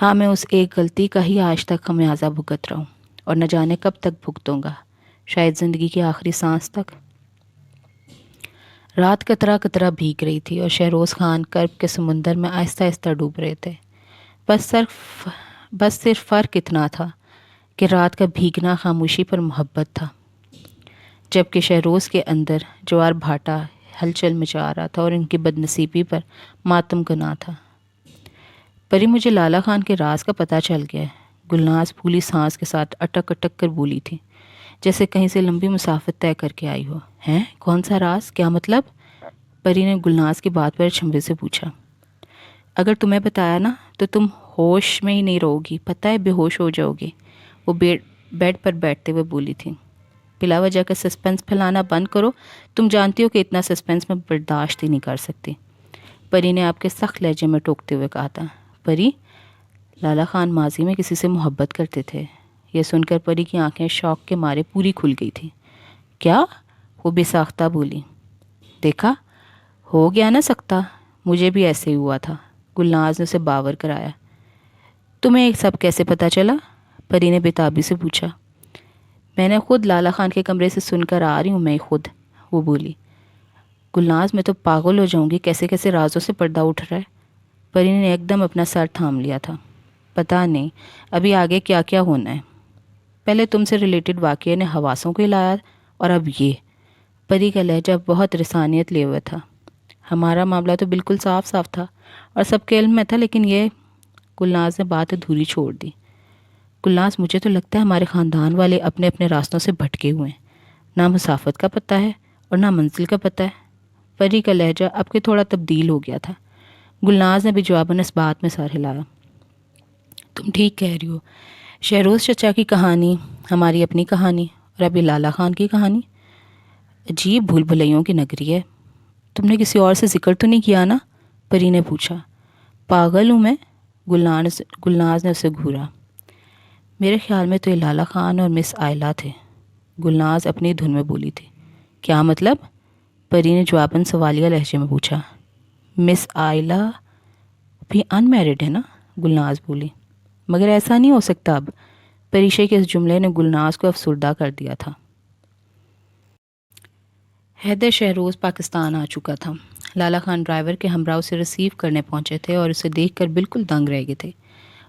ہاں میں اس ایک غلطی کا ہی آج تک خمیازہ بھگت رہا ہوں، اور نہ جانے کب تک بھگتوں گا، شاید زندگی کی آخری سانس تک۔ رات قطرہ قطرہ بھیگ رہی تھی اور شہروز خان کرب کے سمندر میں آہستہ آہستہ ڈوب رہے تھے۔ بس صرف فرق اتنا تھا کہ رات کا بھیگنا خاموشی پر محبت تھا، جبکہ شہروز کے اندر جوار بھاٹا ہلچل مچا رہا تھا اور ان کی بد نصیبی پر ماتم گنا تھا۔ پری مجھے لالا خان کے راز کا پتہ چل گیا ہے، گلناز پھولی سانس کے ساتھ اٹک اٹک کر بولی تھی، جیسے کہیں سے لمبی مسافت طے کر کے آئی ہو۔ ہیں؟ کون سا راز؟ کیا مطلب؟ پری نے گلناز کی بات پر چھمبے سے پوچھا۔ اگر تمہیں بتایا نا تو تم ہوش میں ہی نہیں رہو گی، پتہ ہے بے ہوش ہو جاؤ گے، وہ بیڈ پر بیٹھتے ہوئے بولی تھی۔ بلا وجہ کا سسپنس پھیلانا بند کرو، تم جانتی ہو کہ اتنا سسپنس میں برداشت ہی نہیں کر سکتی، پری نے آپ کے سخت لہجے میں ٹوکتے ہوئے کہا تھا۔ پری، لالا خان ماضی میں کسی سے محبت کرتے تھے۔ یہ سن کر پری کی آنکھیں شوق کے مارے پوری کھل گئی تھیں۔ کیا؟ وہ بے ساختہ بولی۔ دیکھا، ہو گیا نہ سکتا، مجھے بھی ایسے ہی ہوا تھا، گلناز نے اسے باور کرایا۔ تمہیں ایک سب کیسے پتہ چلا؟ پری نے بےتابی سے پوچھا۔ میں نے خود لالا خان کے کمرے سے سن کر آ رہی ہوں، میں خود، وہ بولی۔ گلناز میں تو پاگل ہو جاؤں گی، کیسے کیسے رازوں سے پردہ اٹھ رہا ہے۔ پری نے ایک دم اپنا سر تھام لیا تھا۔ پتہ نہیں ابھی آگے کیا کیا ہونا ہے، پہلے تم سے ریلیٹڈ واقعے نے حواسوں کو ہلایا اور اب یہ۔ پری کا لہجہ بہت رسانیت لیے ہوئے تھا۔ ہمارا معاملہ تو بالکل صاف صاف تھا اور سب کے علم میں تھا، لیکن یہ، گلناز نے بات ادھوری چھوڑ دی۔ گلناز، مجھے تو لگتا ہے ہمارے خاندان والے اپنے اپنے راستوں سے بھٹکے ہوئے ہیں، نہ مسافت کا پتہ ہے اور نہ منزل کا پتہ ہے۔ پری کا لہجہ اب کے تھوڑا تبدیل ہو گیا تھا۔ گلناز نے بھی جواباً اس بات میں سر ہلایا۔ تم ٹھیک کہہ رہی ہو، شہروز چچا کی کہانی ہماری اپنی کہانی، اور ابھی لالا خان کی کہانی۔ عجیب بھول بھلیوں کی نگری ہے۔ تم نے کسی اور سے ذکر تو نہیں کیا نا؟ پری نے پوچھا۔ پاگل ہوں میں؟ گلناز نے اسے گھورا۔ میرے خیال میں تو یہ لالا خان اور مس آئلہ تھے، گلناز اپنی دھن میں بولی تھی۔ کیا مطلب؟ پری نے جواباً سوالیہ لہجے میں پوچھا۔ مس آئلہ بھی ان میرڈ ہے نا؟ گلناز بولی۔ مگر ایسا نہیں ہو سکتا اب۔ پریشے کے اس جملے نے گلناز کو افسردہ کر دیا تھا۔ حیدر شہروز پاکستان آ چکا تھا۔ لالا خان ڈرائیور کے ہمراہ اسے ریسیو کرنے پہنچے تھے اور اسے دیکھ کر بالکل دنگ رہ گئے تھے۔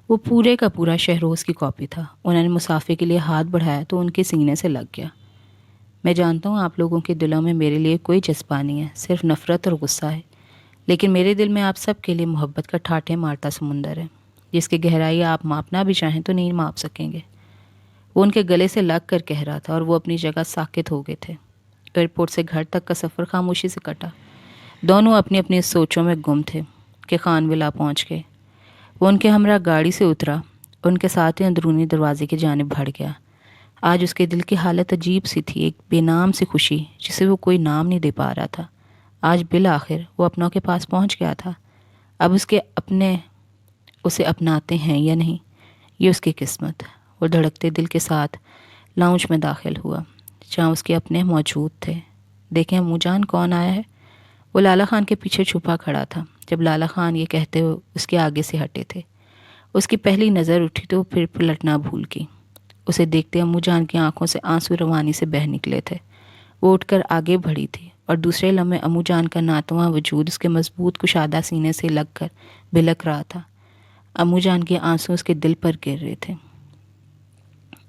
وہ پورے کا پورا شہروز کی کاپی تھا۔ انہوں نے مسافر کے لیے ہاتھ بڑھایا تو ان کے سینے سے لگ گیا۔ میں جانتا ہوں آپ لوگوں کے دلوں میں میرے لیے کوئی جذبہ نہیں ہے، صرف نفرت اور غصہ ہے، لیکن میرے دل میں آپ سب کے لیے محبت کا ٹھاٹھے مارتا سمندر ہے، جس کی گہرائی آپ ماپنا بھی چاہیں تو نہیں ماپ سکیں گے۔ وہ ان کے گلے سے لگ کر کہہ رہا تھا اور وہ اپنی جگہ ساکت ہو گئے تھے۔ ایئرپورٹ سے گھر تک کا سفر خاموشی سے کٹا۔ دونوں اپنی اپنی سوچوں میں گم تھے کہ خان ولا پہنچ گئے۔ وہ ان کے ہمراہ گاڑی سے اترا، ان کے ساتھ ہی اندرونی دروازے کی جانب بڑھ گیا۔ آج اس کے دل کی حالت عجیب سی تھی، ایک بے نام سی خوشی جسے وہ کوئی نام نہیں دے پا رہا تھا۔ آج بالآخر وہ اپنوں کے پاس پہنچ گیا تھا۔ اب اس کے اپنے اسے اپناتے ہیں یا نہیں، یہ اس کی قسمت۔ وہ دھڑکتے دل کے ساتھ لاؤنج میں داخل ہوا جہاں اس کے اپنے موجود تھے۔ دیکھیں امو جان کون آیا ہے؟ وہ لالا خان کے پیچھے چھپا کھڑا تھا۔ جب لالا خان یہ کہتے ہوئے اس کے آگے سے ہٹے تھے، اس کی پہلی نظر اٹھی تو پھر پلٹنا بھول گئی۔ اسے دیکھتے امو جان کی آنکھوں سے آنسو روانی سے بہہ نکلے تھے۔ وہ اٹھ کر آگے بڑھی تھی اور دوسرے لمحے امو جان کا ناتواں وجود اس کے مضبوط کشادہ سینے سے لگ کر بلک رہا تھا۔ امو جان کے آنسو اس کے دل پر گر رہے تھے۔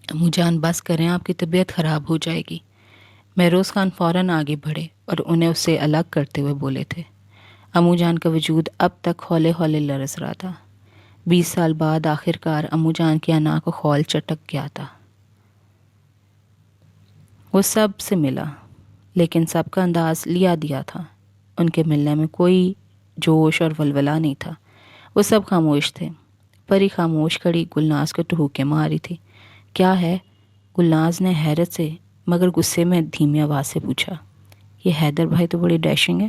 امو جان بس کریں، آپ کی طبیعت خراب ہو جائے گی۔ مہروز خان فوراً آگے بڑھے اور انہیں اس سے الگ کرتے ہوئے بولے تھے۔ امو جان کا وجود اب تک ہولے ہولے لرز رہا تھا۔ 20 سال بعد آخرکار امو جان کی انا کو خول چٹک گیا تھا۔ وہ سب سے ملا، لیکن سب کا انداز لیا دیا تھا۔ ان کے ملنے میں کوئی جوش اور ولولہ نہیں تھا۔ وہ سب خاموش تھے۔ پری خاموش کھڑی گلناز کو ٹہوکے ماری تھی۔ کیا ہے؟ گلناز نے حیرت سے مگر غصے میں دھیمی آواز سے پوچھا۔ یہ حیدر بھائی تو بڑی ڈیشنگ ہے،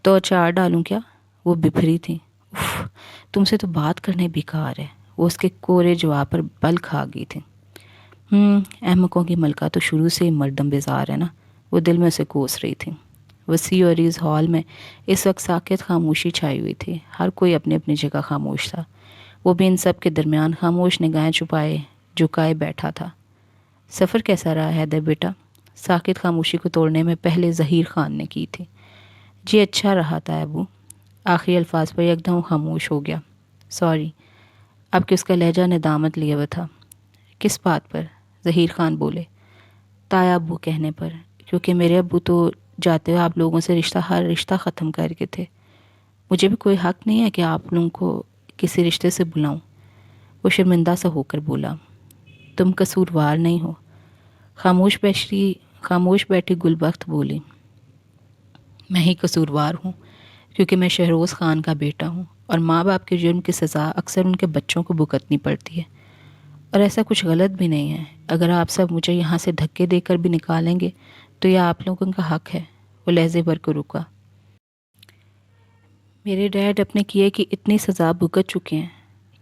تو اچار ڈالوں کیا؟ وہ بپھری تھی۔ اف، تم سے تو بات کرنے بیکار ہے۔ وہ اس کے کورے جواب پر بل کھا گئی تھی۔ احمقوں کی ملکہ تو شروع سے ہی مردم بیزار ہے نا، وہ دل میں اسے کوس رہی تھی۔ وسیع اور اس ہال میں اس وقت ساکت خاموشی چھائی ہوئی تھی۔ ہر کوئی اپنی اپنی جگہ خاموش تھا۔ وہ بھی ان سب کے درمیان خاموش نگاہیں چھپائے جھکائے بیٹھا تھا۔ سفر کیسا رہا حیدر بیٹا؟ ساکت خاموشی کو توڑنے میں پہلے ظہیر خان نے کی تھی۔ جی اچھا رہا تھا ابو۔ آخری الفاظ پر یک دم خاموش ہو گیا۔ سوری، اب کہ اس کا لہجہ ندامت لیے ہوا تھا۔ کس بات پر؟ ظہیر خان بولے۔ تایا ابو کہنے پر، کیونکہ میرے ابو تو جاتے ہوئے آپ لوگوں سے ہر رشتہ ختم کر کے تھے۔ مجھے بھی کوئی حق نہیں ہے کہ آپ لوگوں کو کسی رشتے سے بلاؤں۔ وہ شرمندہ سا ہو کر بولا۔ تم قصوروار نہیں ہو۔ خاموش بیٹھی گلبخت بولی۔ میں ہی قصوروار ہوں، کیونکہ میں شہروز خان کا بیٹا ہوں، اور ماں باپ کے جرم کی سزا اکثر ان کے بچوں کو بھگتنی پڑتی ہے، اور ایسا کچھ غلط بھی نہیں ہے۔ اگر آپ سب مجھے یہاں سے دھکے دے کر بھی نکالیں گے تو یہ آپ لوگوں کا حق ہے۔ وہ لہجے بھر کو رکا۔ میرے ڈیڈ اپنے کیے کی اتنی سزا بھگت چکے ہیں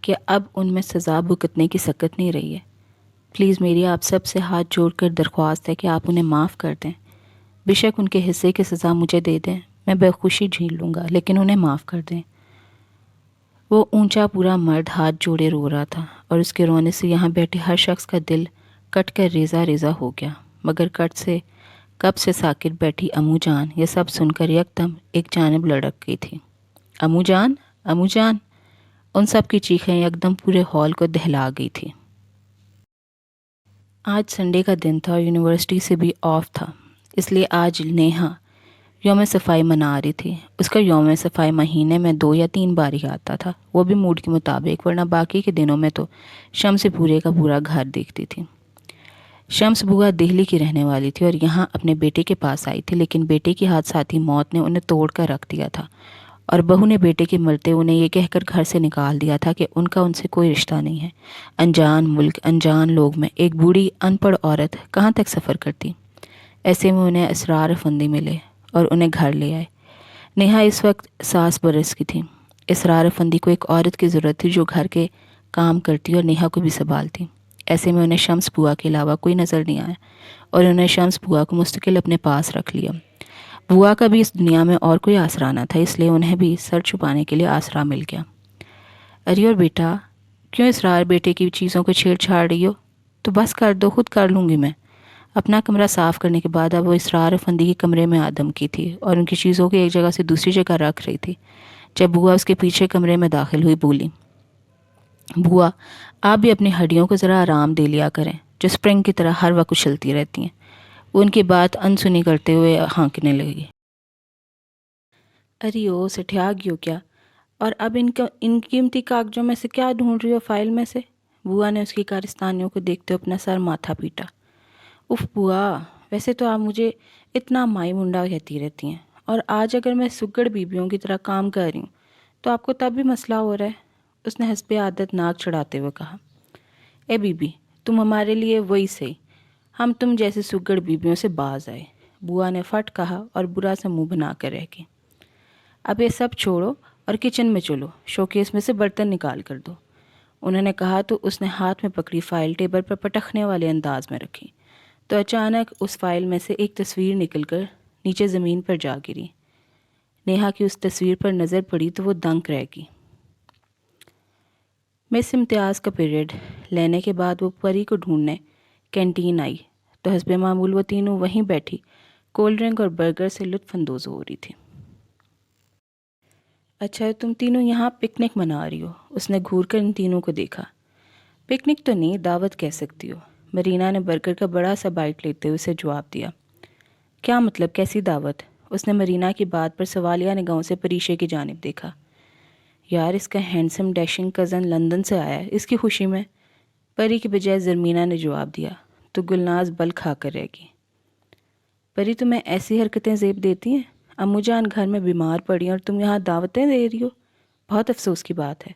کہ اب ان میں سزا بھگتنے کی سکت نہیں رہی ہے۔ پلیز میری آپ سب سے ہاتھ جوڑ کر درخواست ہے کہ آپ انہیں معاف کر دیں۔ بے شک ان کے حصے کی سزا مجھے دے دیں، میں بخوشی جھیل لوں گا، لیکن انہیں معاف کر دیں۔ وہ اونچا پورا مرد ہاتھ جوڑے رو رہا تھا، اور اس کے رونے سے یہاں بیٹھے ہر شخص کا دل کٹ کر ریزہ ریزہ ہو گیا۔ مگر کب سے ساکت بیٹھی امو جان یہ سب سن کر یکدم ایک جانب لڑک گئی تھی۔ امو جان، امو جان! ان سب کی چیخیں یکدم پورے ہال کو دہلا گئی تھی۔ آج سنڈے کا دن تھا اور یونیورسٹی سے بھی آف تھا، اس لیے آج نیہا یوم صفائی منا رہی تھی۔ اس کا یوم صفائی مہینے میں 2 یا 3 بار ہی آتا تھا، وہ بھی موڈ کے مطابق، ورنہ باقی کے دنوں میں تو شمس پورے کا پورا گھر دیکھتی تھی۔ شمس بوا دہلی کی رہنے والی تھی اور یہاں اپنے بیٹے کے پاس آئی تھی، لیکن بیٹے کی حادثاتی موت نے انہیں توڑ کر رکھ دیا تھا، اور بہو نے بیٹے کے مرتے انہیں یہ کہہ کر گھر سے نکال دیا تھا کہ ان کا ان سے کوئی رشتہ نہیں ہے۔ انجان ملک، انجان لوگ میں ایک بوڑھی ان پڑھ عورت کہاں تک سفر کرتی؟ ایسے میں انہیں اسرار افندی ملے اور انہیں گھر لے آئے۔ نیہا اس وقت 60 برس کی تھی۔ اسرار افندی کو ایک عورت کی ضرورت تھی جو گھر کے کام کرتی اور نیہا کو بھی سنبھالتی۔ ایسے میں انہیں شمس بوا کے علاوہ کوئی نظر نہیں آیا اور انہوں نے شمس بوا کو مستقل اپنے پاس رکھ لیا۔ بوا کا بھی اس دنیا میں اور کوئی آسرا نہ تھا، اس لیے انہیں بھی سر چھپانے کے لیے آسرا مل گیا۔ ارے اور بیٹا، کیوں اسرار بیٹے کی چیزوں کو چھیڑ چھاڑ رہی ہو؟ تو بس کر دو، خود کر لوں گی میں۔ اپنا کمرہ صاف کرنے کے بعد اب وہ اسرار افندی کے کمرے میں آدم کی تھی اور ان کی چیزوں کو ایک جگہ سے دوسری جگہ رکھ رہی تھی۔ جب بوا اس کے پیچھے کمرے میں داخل ہوئی، بولی، بوا، آپ بھی اپنی ہڈیوں کو ذرا آرام دے لیا کریں جو اسپرنگ کی طرح ہر وقت اچھلتی رہتی ہیں۔ وہ ان کی بات انسنی کرتے ہوئے ہانکنے لگی۔ ارے او سٹھیا گیو کیا؟ اور اب ان قیمتی کاغذوں میں سے کیا ڈھونڈ رہی ہو فائل میں سے؟ بوا نے اس کی کارستانیوں کو دیکھتے اپنا سر ماتھا پیٹا۔ اف بوا، ویسے تو آپ مجھے اتنا مائی منڈا کہتی رہتی ہیں، اور آج اگر میں سگڑ بیبیوں کی طرح کام کر رہی ہوں تو آپ کو تب بھی مسئلہ ہو رہا ہے۔ اس نے حسب عادت ناک چڑھاتے ہوئے کہا، اے بی بی، تم ہمارے لیے وہی صحیح، ہم تم جیسے سگڑ بیبیوں سے باز آئے۔ بوا نے فٹ کہا اور برا سا منہ بنا کر رہ گئی۔ اب یہ سب چھوڑو اور کچن میں چلو، شوکیس میں سے برتن نکال کر دو، انہوں نے کہا تو اس نے ہاتھ میں پکڑی فائل ٹیبل پر پٹخنے والے انداز میں رکھی تو اچانک اس فائل میں سے ایک تصویر نکل کر نیچے زمین پر جا گری۔ نیہا کی اس تصویر پر نظر پڑی تو وہ دنگ رہ گئی۔ مس امتیاز کا پیریڈ لینے کے بعد وہ پری کو ڈھونڈنے کینٹین آئی تو حسب معمول وہ تینوں وہیں بیٹھی کولڈ ڈرنک اور برگر سے لطف اندوز ہو رہی تھی۔ اچھا تم تینوں یہاں پکنک منا رہی ہو؟ اس نے گھور کر ان تینوں کو دیکھا۔ پکنک تو نہیں، دعوت کہہ سکتی ہو، مرینا نے برگر کا بڑا سا بائٹ لیتے ہوئے اسے جواب دیا۔ کیا مطلب، کیسی دعوت؟ اس نے مرینا کی بات پر سوالیہ نگاہوں سے پریشے کی جانب دیکھا۔ یار، اس کا ہینڈسم ڈیشنگ کزن لندن سے آیا ہے، اس کی خوشی میں، پری کی بجائے زرمینہ نے جواب دیا تو گلناز بل کھا کر رہ گئی۔ پری تمہیں ایسی حرکتیں زیب دیتی ہیں؟ امو جان گھر میں بیمار پڑی اور تم یہاں دعوتیں دے رہی ہو، بہت افسوس کی بات ہے۔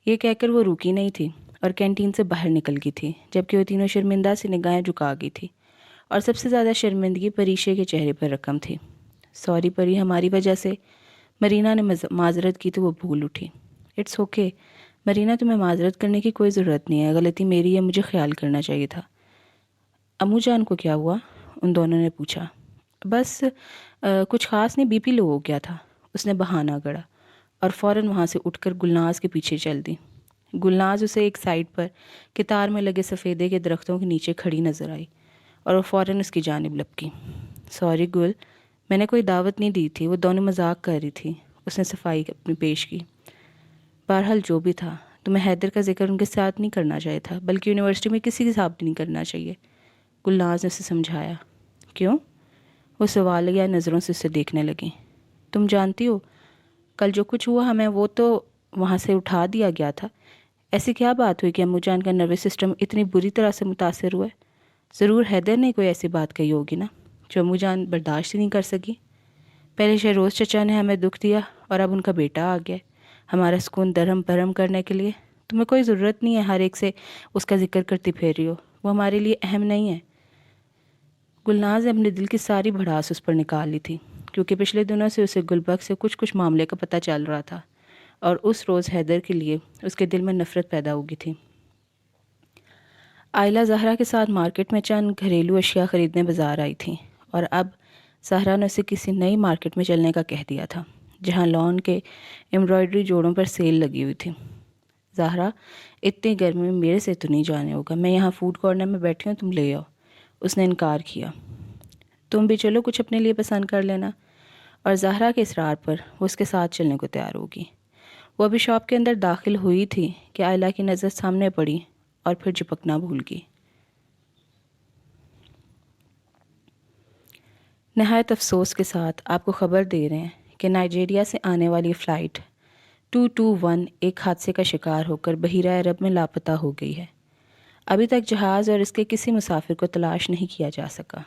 یہ کہہ کر وہ رکی نہیں تھی اور کینٹین سے باہر نکل گئی تھی، جبکہ وہ تینوں شرمندہ سے نگاہیں جھکا گئی تھی، اور سب سے زیادہ شرمندگی پریشے کے چہرے پر رقم تھی۔ سوری پری، ہماری وجہ سے، مرینا نے معذرت کی تو وہ بھول اٹھی۔ اٹس اوکے مرینا، تمہیں معذرت کرنے کی کوئی ضرورت نہیں ہے، غلطی میری ہے، مجھے خیال کرنا چاہیے تھا۔ امو جان کو کیا ہوا؟ ان دونوں نے پوچھا۔ بس کچھ خاص نہیں، بی پی لو ہو گیا تھا، اس نے بہانہ گڑھا اور فوراً وہاں سے اٹھ کر گلناز کے پیچھے چل دی۔ گلناز اسے ایک سائڈ پر قطار میں لگے سفیدے کے درختوں کے نیچے کھڑی نظر آئی اور وہ فوراً اس کی جانب لپکی۔ سوری گل، میں نے کوئی دعوت نہیں دی تھی، وہ دونوں مذاق کر رہی تھی، اس نے صفائی اپنی پیش کی۔ بہرحال جو بھی تھا، تمہیں حیدر کا ذکر ان کے ساتھ نہیں کرنا چاہیے تھا، بلکہ یونیورسٹی میں کسی کے ساتھ نہیں کرنا چاہیے، گلناز نے اسے سمجھایا۔ کیوں؟ وہ سوالیہ نظروں سے اسے دیکھنے لگی۔ تم جانتی ہو کل جو کچھ ہوا، ہمیں وہ تو وہاں سے اٹھا دیا گیا تھا، ایسی کیا بات ہوئی کہ امو جان کا نروس سسٹم اتنی بری طرح سے متاثر ہوا ہے؟ ضرور حیدر نے کوئی ایسی بات کہی ہوگی نا جو امو جان برداشت نہیں کر سکی۔ پہلے شہروز چچا نے ہمیں دکھ دیا اور اب ان کا بیٹا آ گیا ہمارا سکون درہم برہم کرنے کے لیے۔ تمہیں کوئی ضرورت نہیں ہے ہر ایک سے اس کا ذکر کرتی پھیر رہی ہو، وہ ہمارے لیے اہم نہیں ہے۔ گلناز نے اپنے دل کی ساری بھڑاس اس پر نکال لی تھی، کیونکہ پچھلے دنوں سے اسے گلبرگ سے کچھ معاملے کا پتہ چل رہا تھا اور اس روز حیدر کے لیے اس کے دل میں نفرت پیدا ہو گئی تھی۔ آئلہ زہرا کے ساتھ مارکیٹ میں چند گھریلو اشیاء خریدنے بازار آئی تھیں، اور اب زہرا نے اسے کسی نئی مارکیٹ میں چلنے کا کہہ دیا تھا جہاں لون کے ایمبرائڈری جوڑوں پر سیل لگی ہوئی تھی۔ زہرا، اتنی گرمی میں میرے سے تو نہیں جانے ہوگا، میں یہاں فوڈ کارنر میں بیٹھی ہوں، تم لے آؤ۔ اس نے انکار کیا۔ تم بھی چلو، کچھ اپنے لیے پسند کر لینا۔ اور زہرا کے اصرار پر وہ اس کے ساتھ چلنے کو تیار ہوگی۔ وہ ابھی شاپ کے اندر داخل ہوئی تھی کہ آئلہ کی نظر سامنے پڑی اور پھر چپکنا بھول گئی۔ نہایت افسوس کے ساتھ آپ کو خبر دے رہے ہیں کہ نائجیریا سے آنے والی فلائٹ 221 ایک حادثے کا شکار ہو کر بحیرہ عرب میں لاپتہ ہو گئی ہے۔ ابھی تک جہاز اور اس کے کسی مسافر کو تلاش نہیں کیا جا سکا۔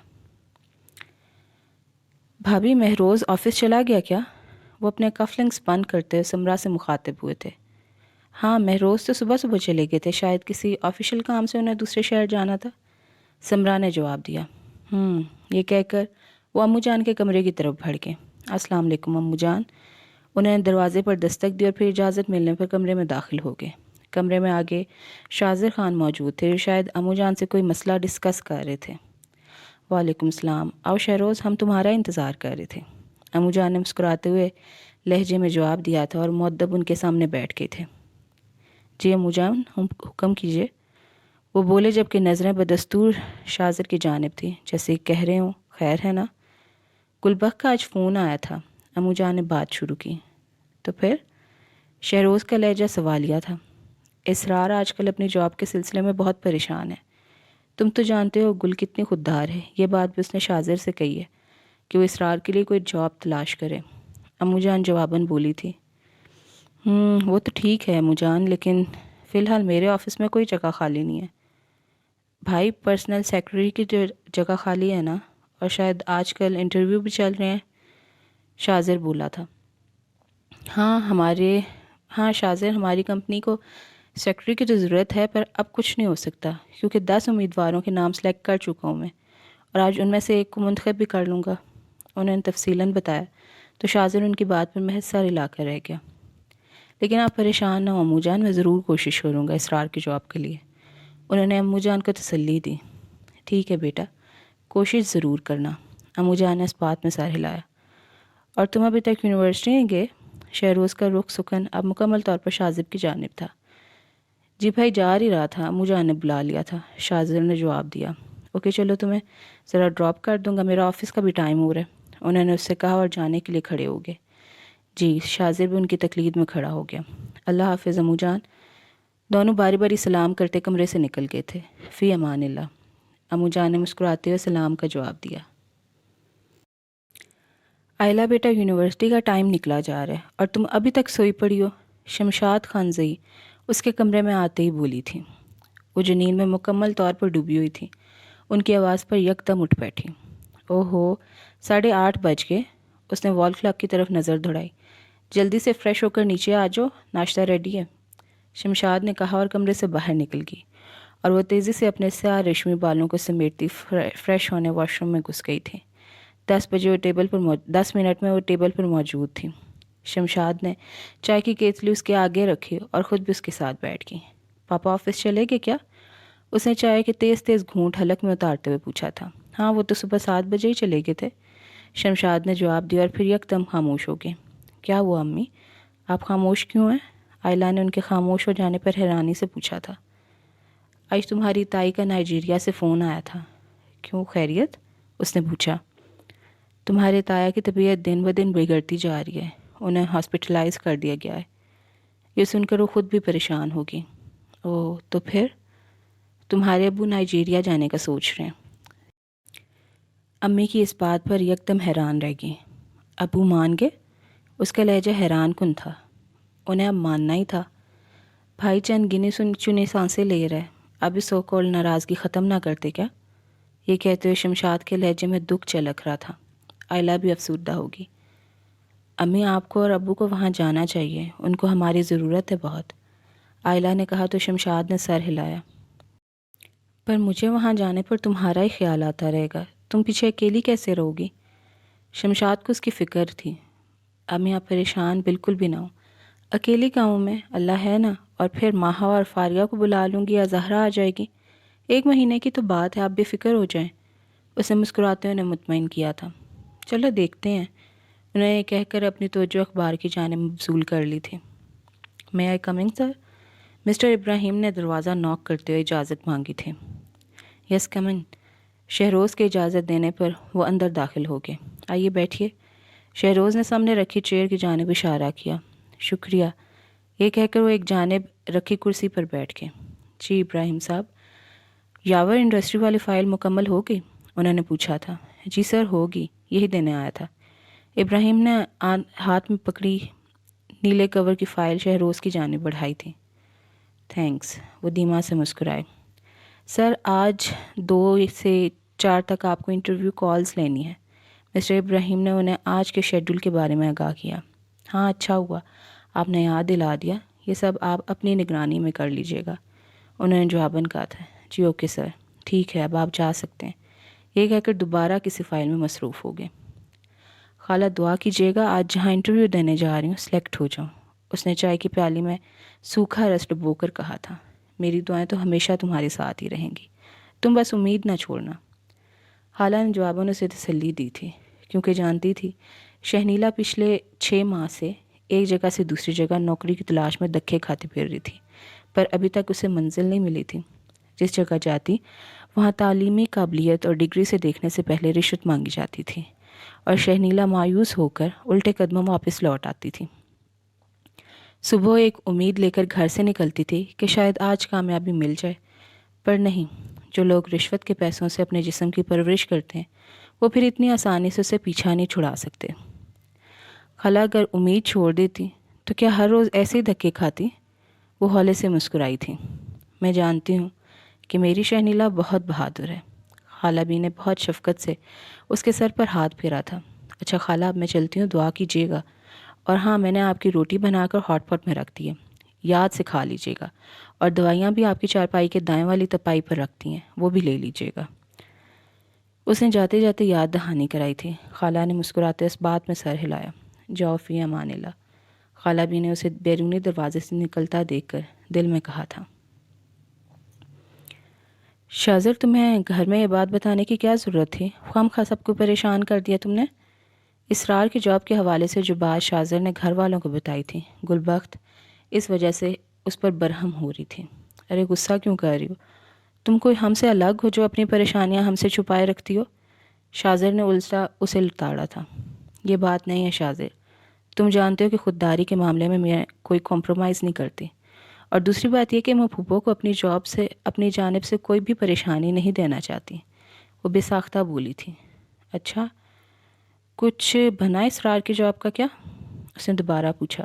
بھابھی، مہروز آفس چلا گیا کیا؟ وہ اپنے کفلنگز بند کرتے ہوئے سمرا سے مخاطب ہوئے تھے۔ ہاں، مہروز تو صبح صبح چلے گئے تھے، شاید کسی آفیشیل کام سے انہیں دوسرے شہر جانا تھا، سمرا نے جواب دیا۔ یہ کہہ کر وہ امو جان کے کمرے کی طرف بڑھ گئے۔ السلام علیکم امو جان۔ انہوں نے دروازے پر دستک دی اور پھر اجازت ملنے پر کمرے میں داخل ہو گئے۔ کمرے میں آگے شاذر خان موجود تھے، شاید امو جان سے کوئی مسئلہ ڈسکس کر رہے تھے۔ وعلیکم السلام، آؤ شہروز، ہم تمہارا انتظار کر رہے تھے۔ امو جان نے مسکراتے ہوئے لہجے میں جواب دیا تھا اور مؤدب ان کے سامنے بیٹھ گئے تھے۔ جی امو جان، حکم کیجیے، وہ بولے جبکہ نظریں بدستور شاذر کی جانب تھیں، جیسے کہہ رہے ہوں خیر ہے نا۔ گلبخ کا آج فون آیا تھا، امو جان نے بات شروع کی۔ تو پھر؟ شہروز کا لہجہ سوالیہ تھا۔ اسرار آج کل اپنی جاب کے سلسلے میں بہت پریشان ہے۔ تم تو جانتے ہو گل کتنی خوددار ہے، یہ بات بھی اس نے شاذر سے کہی ہے کہ وہ اسرار کے لیے کوئی جاب تلاش کرے۔ امو جان جواباً بولی تھی، وہ تو ٹھیک ہے امو جان، لیکن فی الحال میرے آفس میں کوئی جگہ خالی نہیں ہے۔ بھائی پرسنل سیکرٹری کی جو جگہ خالی ہے نا، اور شاید آج کل انٹرویو بھی چل رہے ہیں، شاذر بولا تھا۔ ہاں شاذر، ہماری کمپنی کو سیکرٹری کی تو ضرورت ہے، پر اب کچھ نہیں ہو سکتا کیونکہ 10 امیدواروں کے نام سلیکٹ کر چکا ہوں میں، اور آج ان میں سے ایک کو منتخب بھی کر لوں گا۔ انہوں نے تفصیلاً بتایا تو شاذر ان کی بات پر محض سر ہلا کر رہ گیا۔ لیکن آپ پریشان نہ ہو امو جان، میں ضرور کوشش کروں گا اسرار کی جاب کے لیے۔ انہوں نے امو جان کو تسلی دی۔ ٹھیک ہے بیٹا، کوشش ضرور کرنا۔ امو جان نے اس بات میں سر ہلایا۔ اور تم ابھی تک یونیورسٹی نہیں گئے؟ شہروز کا رخ سکن اب مکمل طور پر شاذب کی جانب تھا۔ جی بھائی، جا ہی رہا تھا، امو جان نے بلا لیا تھا، شاذر نے جواب دیا۔ اوکے چلو، تمہیں ذرا ڈراپ کر دوں گا، میرا آفس کا بھی ٹائم ہو رہا ہے، انہوں نے اس سے کہا اور جانے کے لیے کھڑے ہو گئے۔ جی، شاذر بھی ان کی تقلید میں کھڑا ہو گیا۔ اللہ حافظ امو جان۔ دونوں باری باری سلام کرتے کمرے سے نکل گئے تھے۔ فی امان اللہ، امو جان نے مسکراتے ہوئے سلام کا جواب دیا۔ آئلہ بیٹا، یونیورسٹی کا ٹائم نکلا جا رہا ہے اور تم ابھی تک سوئی پڑی ہو، شمشاد خانزئی اس کے کمرے میں آتے ہی بولی تھی۔ وہ جنین میں مکمل طور پر ڈوبی ہوئی تھی، ان کی آواز پر یکدم اٹھ بیٹھی۔ اوہو، 8:30 بج گئے۔ اس نے وال کلاک کی طرف نظر دوڑائی۔ جلدی سے فریش ہو کر نیچے آ جاؤ، ناشتہ ریڈی ہے، شمشاد نے کہا اور کمرے سے باہر نکل گئی، اور وہ تیزی سے اپنے سیاہ ریشمی بالوں کو سمیٹتی فریش ہونے واش روم میں گھس گئی تھی۔ 10 منٹ میں وہ ٹیبل پر موجود تھی۔ شمشاد نے چائے کی کیتلی اس کے آگے رکھی اور خود بھی اس کے ساتھ بیٹھ گئی۔ پاپا آفس چلے گئے کیا؟ اس نے چائے کے تیز تیز گھونٹ حلق میں اتارتے ہوئے پوچھا تھا۔ ہاں، وہ تو صبح 7 بجے ہی چلے گئے تھے، شمشاد نے جواب دیا اور پھر یکدم خاموش ہو گئے۔ کیا ہوا امی، آپ خاموش کیوں ہیں؟ آئلہ نے ان کے خاموش ہو جانے پر حیرانی سے پوچھا تھا۔ آج تمہاری تائی کا نائجیریا سے فون آیا تھا۔ کیوں، خیریت؟ اس نے پوچھا۔ تمہارے تایا کی طبیعت دن بدن بگڑتی جا رہی ہے، انہیں ہاسپٹلائز کر دیا گیا ہے۔ یہ سن کر وہ خود بھی پریشان ہوگی۔ اوہ، تو پھر؟ تمہارے ابو نائجیریا جانے کا سوچ رہے ہیں۔ امی کی اس بات پر یکدم حیران رہ گئی۔ ابو مان گئے؟ اس کا لہجہ حیران کن تھا۔ انہیں اب ماننا ہی تھا۔ بھائی چند گنے چنے سانسیں لے رہے، اب اس سو کال ناراضگی ختم نہ کرتے کیا؟ یہ کہتے ہوئے شمشاد کے لہجے میں دکھ چلک رہا تھا۔ آئلہ بھی افسردہ ہوگی۔ امی، آپ کو اور ابو کو وہاں جانا چاہیے، ان کو ہماری ضرورت ہے بہت، آئلہ نے کہا تو شمشاد نے سر ہلایا۔ پر مجھے وہاں جانے پر تمہارا ہی خیال آتا رہے گا، تم پیچھے اکیلی کیسے رہو گی؟ شمشاد کو اس کی فکر تھی۔ امی آپ پریشان بالکل بھی نہ ہو، اکیلی گاؤں میں اللہ ہے نا، اور پھر ماہا اور فاریہ کو بلا لوں گی یا زہرا آ جائے گی، 1 مہینے کی تو بات ہے، آپ بے فکر ہو جائیں، اسے مسکراتے ہوئے مطمئن کیا تھا۔ چلو دیکھتے ہیں، انہوں نے یہ کہہ کر اپنی توجہ اخبار کی جانب مبذول کر لی تھی۔ میں آئی کمنگ سر؟ مسٹر ابراہیم نے دروازہ ناک کرتے ہوئے اجازت مانگی تھی۔ یس کمن۔ شہروز کے اجازت دینے پر وہ اندر داخل ہو گئے۔ آئیے بیٹھیے، شہروز نے سامنے رکھی چیئر کی جانب اشارہ کیا۔ شکریہ، یہ کہہ کر وہ ایک جانب رکھی کرسی پر بیٹھ گئے۔ جی ابراہیم صاحب، یاور انڈسٹری والی فائل مکمل ہو گئی؟ انہوں نے پوچھا تھا۔ جی سر، ہوگی، یہی دینے آیا تھا۔ ابراہیم نے ہاتھ میں پکڑی نیلے کور کی فائل شہروز کی جانب بڑھائی تھی۔ تھینکس، وہ دھیما سے مسکرائے۔ سر، آج 2 سے 4 تک آپ کو انٹرویو کالز لینی ہے، مسٹر ابراہیم نے انہیں آج کے شیڈول کے بارے میں آگاہ کیا۔ ہاں، اچھا ہوا آپ نے یاد دلا دیا، یہ سب آپ اپنی نگرانی میں کر لیجیے گا، انہوں نے جواباً کہا تھا۔ جی اوکے سر، ٹھیک ہے، اب آپ جا سکتے ہیں، یہ کہہ کر دوبارہ کسی فائل میں مصروف ہو گئے۔ خالہ دعا کیجیے گا آج جہاں انٹرویو دینے جا رہی ہوں سلیکٹ ہو جاؤں، اس نے چائے کی پیالی میں سوکھا رس ڈبو کر کہا تھا، میری دعائیں تو ہمیشہ تمہارے ساتھ ہی رہیں گی، تم بس امید نہ چھوڑنا۔ خالہ نے جواباً اسے تسلی دی تھی، کیونکہ جانتی تھی شہنیلا پچھلے 6 ماہ سے ایک جگہ سے دوسری جگہ نوکری کی تلاش میں دھکے کھاتی پھر رہی تھی، پر ابھی تک اسے منزل نہیں ملی تھی۔ جس جگہ جاتی وہاں تعلیمی قابلیت اور ڈگری سے دیکھنے سے پہلے رشوت مانگی جاتی تھی، اور شہنیلا مایوس ہو کر الٹے قدموں واپس لوٹ آتی تھی۔ صبح ایک امید لے کر گھر سے نکلتی تھی کہ شاید آج کامیابی مل جائے، پر نہیں، جو لوگ رشوت کے پیسوں سے اپنے جسم کی پرورش کرتے ہیں وہ پھر اتنی آسانی سے اسے پیچھا نہیں چھڑا سکتے۔ خالہ اگر امید چھوڑ دیتی تو کیا ہر روز ایسے ہی دھکے کھاتی؟ وہ ہولے سے مسکرائی تھی۔ میں جانتی ہوں کہ میری شہنیلا بہت بہادر ہے۔ خالہ بی نے بہت شفقت سے اس کے سر پر ہاتھ پھیرا تھا۔ اچھا خالہ، اب میں چلتی ہوں، دعا کیجیے گا، اور ہاں، میں نے آپ کی روٹی بنا کر ہاٹ پاٹ میں رکھ دی ہے، یاد سے کھا لیجیے گا، اور دوائیاں بھی آپ کی چارپائی کے دائیں والی تپائی پر رکھتی ہیں، وہ بھی لے لیجیے گا۔ اس نے جاتے جاتے یاد دہانی کرائی تھی۔ خالہ نے مسکراتے اس بات میں سر ہلایا۔ جاؤ فی امان اللہ۔ خالہ بی نے اسے بیرونی دروازے سے نکلتا دیکھ کر دل میں کہا تھا، شازر تمہیں گھر میں یہ بات بتانے کی کیا ضرورت تھی؟ خواہ سب کو پریشان کر دیا تم نے۔ اسرار کے جاب کے حوالے سے جو بات شازر نے گھر والوں کو بتائی تھی، گلبخت اس وجہ سے اس پر برہم ہو رہی تھی۔ ارے غصہ کیوں کر رہی ہو؟ تم کوئی ہم سے الگ ہو جو اپنی پریشانیاں ہم سے چھپائے رکھتی ہو؟ شازر نے الٹا اسے لتاڑا تھا۔ یہ بات نہیں ہے شازر، تم جانتے ہو کہ خودداری کے معاملے میں کوئی کمپرومائز نہیں کرتی، اور دوسری بات یہ کہ میں پھوپھو کو اپنی جاب سے اپنی جانب سے کوئی بھی پریشانی نہیں دینا چاہتی۔ وہ بے ساختہ بولی تھی۔ اچھا، کچھ بنا اسرار کی جاب کا کیا؟ اس نے دوبارہ پوچھا۔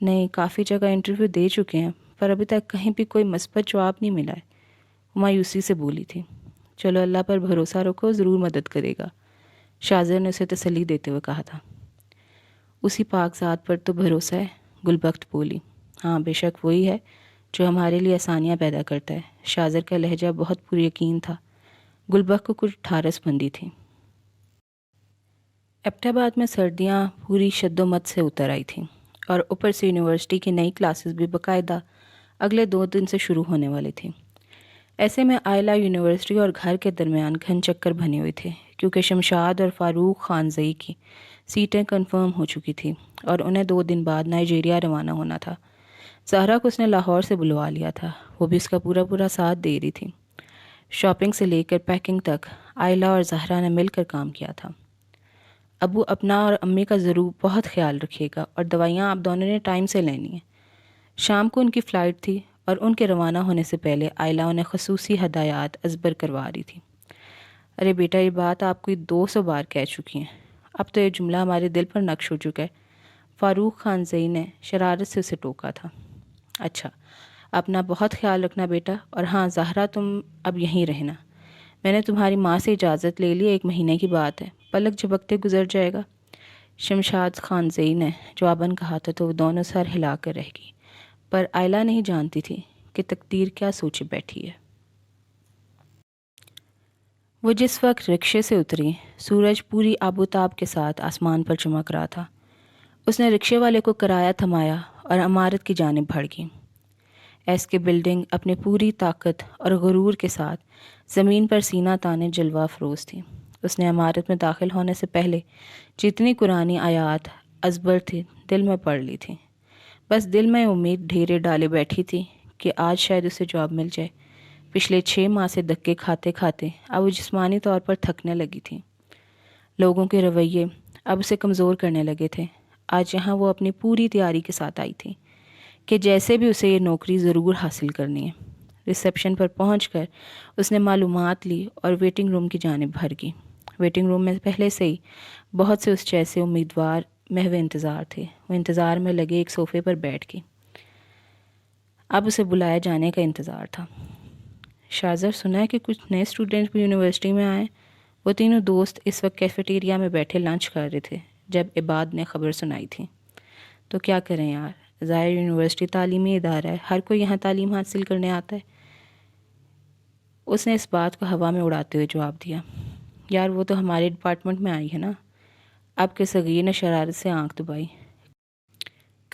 نہیں، کافی جگہ انٹرویو دے چکے ہیں، پر ابھی تک کہیں بھی کوئی مثبت جواب نہیں ملا ہے، وہ مایوسی سے بولی تھی۔ چلو اللہ پر بھروسہ رکھو، ضرور مدد کرے گا، شازر نے اسے تسلی دیتے ہوئے کہا تھا۔ اسی پاک ذات پر تو بھروسہ ہے، گلبخت بولی۔ ہاں بے شک وہی ہے جو ہمارے لیے آسانیاں پیدا کرتا ہے۔ شازر کا لہجہ بہت پر یقین تھا۔ گلبخت کو کچھ ٹھارس بندی تھی۔ ایبٹ آباد میں سردیاں پوری شد و مت سے اتر آئی تھیں، اور اوپر سے یونیورسٹی کی نئی کلاسز بھی باقاعدہ اگلے 2 دن سے شروع ہونے والی تھیں۔ ایسے میں آئلہ یونیورسٹی اور گھر کے درمیان گھن چکر بنے ہوئے تھے، کیونکہ شمشاد اور فاروق خانزئی کی سیٹیں کنفرم ہو چکی تھیں اور انہیں 2 دن بعد نائجیریا روانہ ہونا تھا۔ زہرا کو اس نے لاہور سے بلوا لیا تھا، وہ بھی اس کا پورا ساتھ دے رہی تھی۔ شاپنگ سے لے کر پیکنگ تک آئلہ اور زہرا نے مل کر کام کیا تھا۔ ابو اپنا اور امی کا ضرور بہت خیال رکھیے گا، اور دوائیاں آپ دونوں نے ٹائم سے لینی ہیں۔ شام کو ان کی فلائٹ تھی، اور ان کے روانہ ہونے سے پہلے آئلہ انہیں خصوصی ہدایات ازبر کروا رہی تھی۔ ارے بیٹا، یہ بات آپ کو 200 بار کہہ چکی ہیں، اب تو یہ جملہ ہمارے دل پر نقش ہو چکا ہے، فاروق خانزئی نے شرارت سے اسے ٹوکا تھا۔ اچھا، اپنا بہت خیال رکھنا بیٹا، اور ہاں زہرا، تم اب یہیں رہنا۔ میں نے تمہاری ماں سے اجازت لے لی، 1 مہینے کی بات ہے، پلک جھپکتے گزر جائے گا۔ شمشاد خانزئی نے جواباً کہا تھا تو وہ دونوں سر ہلا کر رہ گئی، پر آئلہ نہیں جانتی تھی کہ تقدیر کیا سوچے بیٹھی ہے۔ وہ جس وقت رکشے سے اتری، سورج پوری آب و تاب کے ساتھ آسمان پر چمک رہا تھا۔ اس نے رکشے والے کو کرایہ تھمایا اور عمارت کی جانب بڑھ گئی۔ ایس کے بلڈنگ اپنی پوری طاقت اور غرور کے ساتھ زمین پر سینہ تانے جلوہ افروز تھی۔ اس نے عمارت میں داخل ہونے سے پہلے جتنی قرآنی آیات ازبر تھی دل میں پڑھ لی تھی۔ بس دل میں امید ڈھیرے ڈالے بیٹھی تھی کہ آج شاید اسے جاب مل جائے۔ پچھلے 6 ماہ سے دھکے کھاتے کھاتے اب وہ جسمانی طور پر تھکنے لگی تھی۔ لوگوں کے رویے اب اسے کمزور کرنے لگے تھے۔ آج یہاں وہ اپنی پوری تیاری کے ساتھ آئی تھی کہ جیسے بھی اسے یہ نوکری ضرور حاصل کرنی ہے۔ ریسیپشن پر پہنچ کر اس نے معلومات لی اور ویٹنگ روم کی جانب بھر گئی۔ ویٹنگ روم میں پہلے سے ہی بہت سے اس جیسے امیدوار محو انتظار تھے۔ وہ انتظار میں لگے ایک صوفے پر بیٹھ گئی۔ اب اسے بلائے جانے کا انتظار تھا۔ شازر، سنا ہے کہ کچھ نئے اسٹوڈنٹس بھی یونیورسٹی میں آئے۔ وہ تینوں دوست اس وقت کیفیٹیریا میں بیٹھے لنچ کر رہے تھے جب عباد نے خبر سنائی تھی۔ تو کیا کریں یار، ظاہر یونیورسٹی تعلیمی ادارہ ہے، ہر کوئی یہاں تعلیم حاصل کرنے آتا ہے۔ اس نے اس بات کو ہوا میں اڑاتے ہوئے جواب دیا، یار وہ تو ہمارے ڈپارٹمنٹ میں آئی ہے نا۔ اب کے صغیر نے شرارت سے آنکھ دبائی۔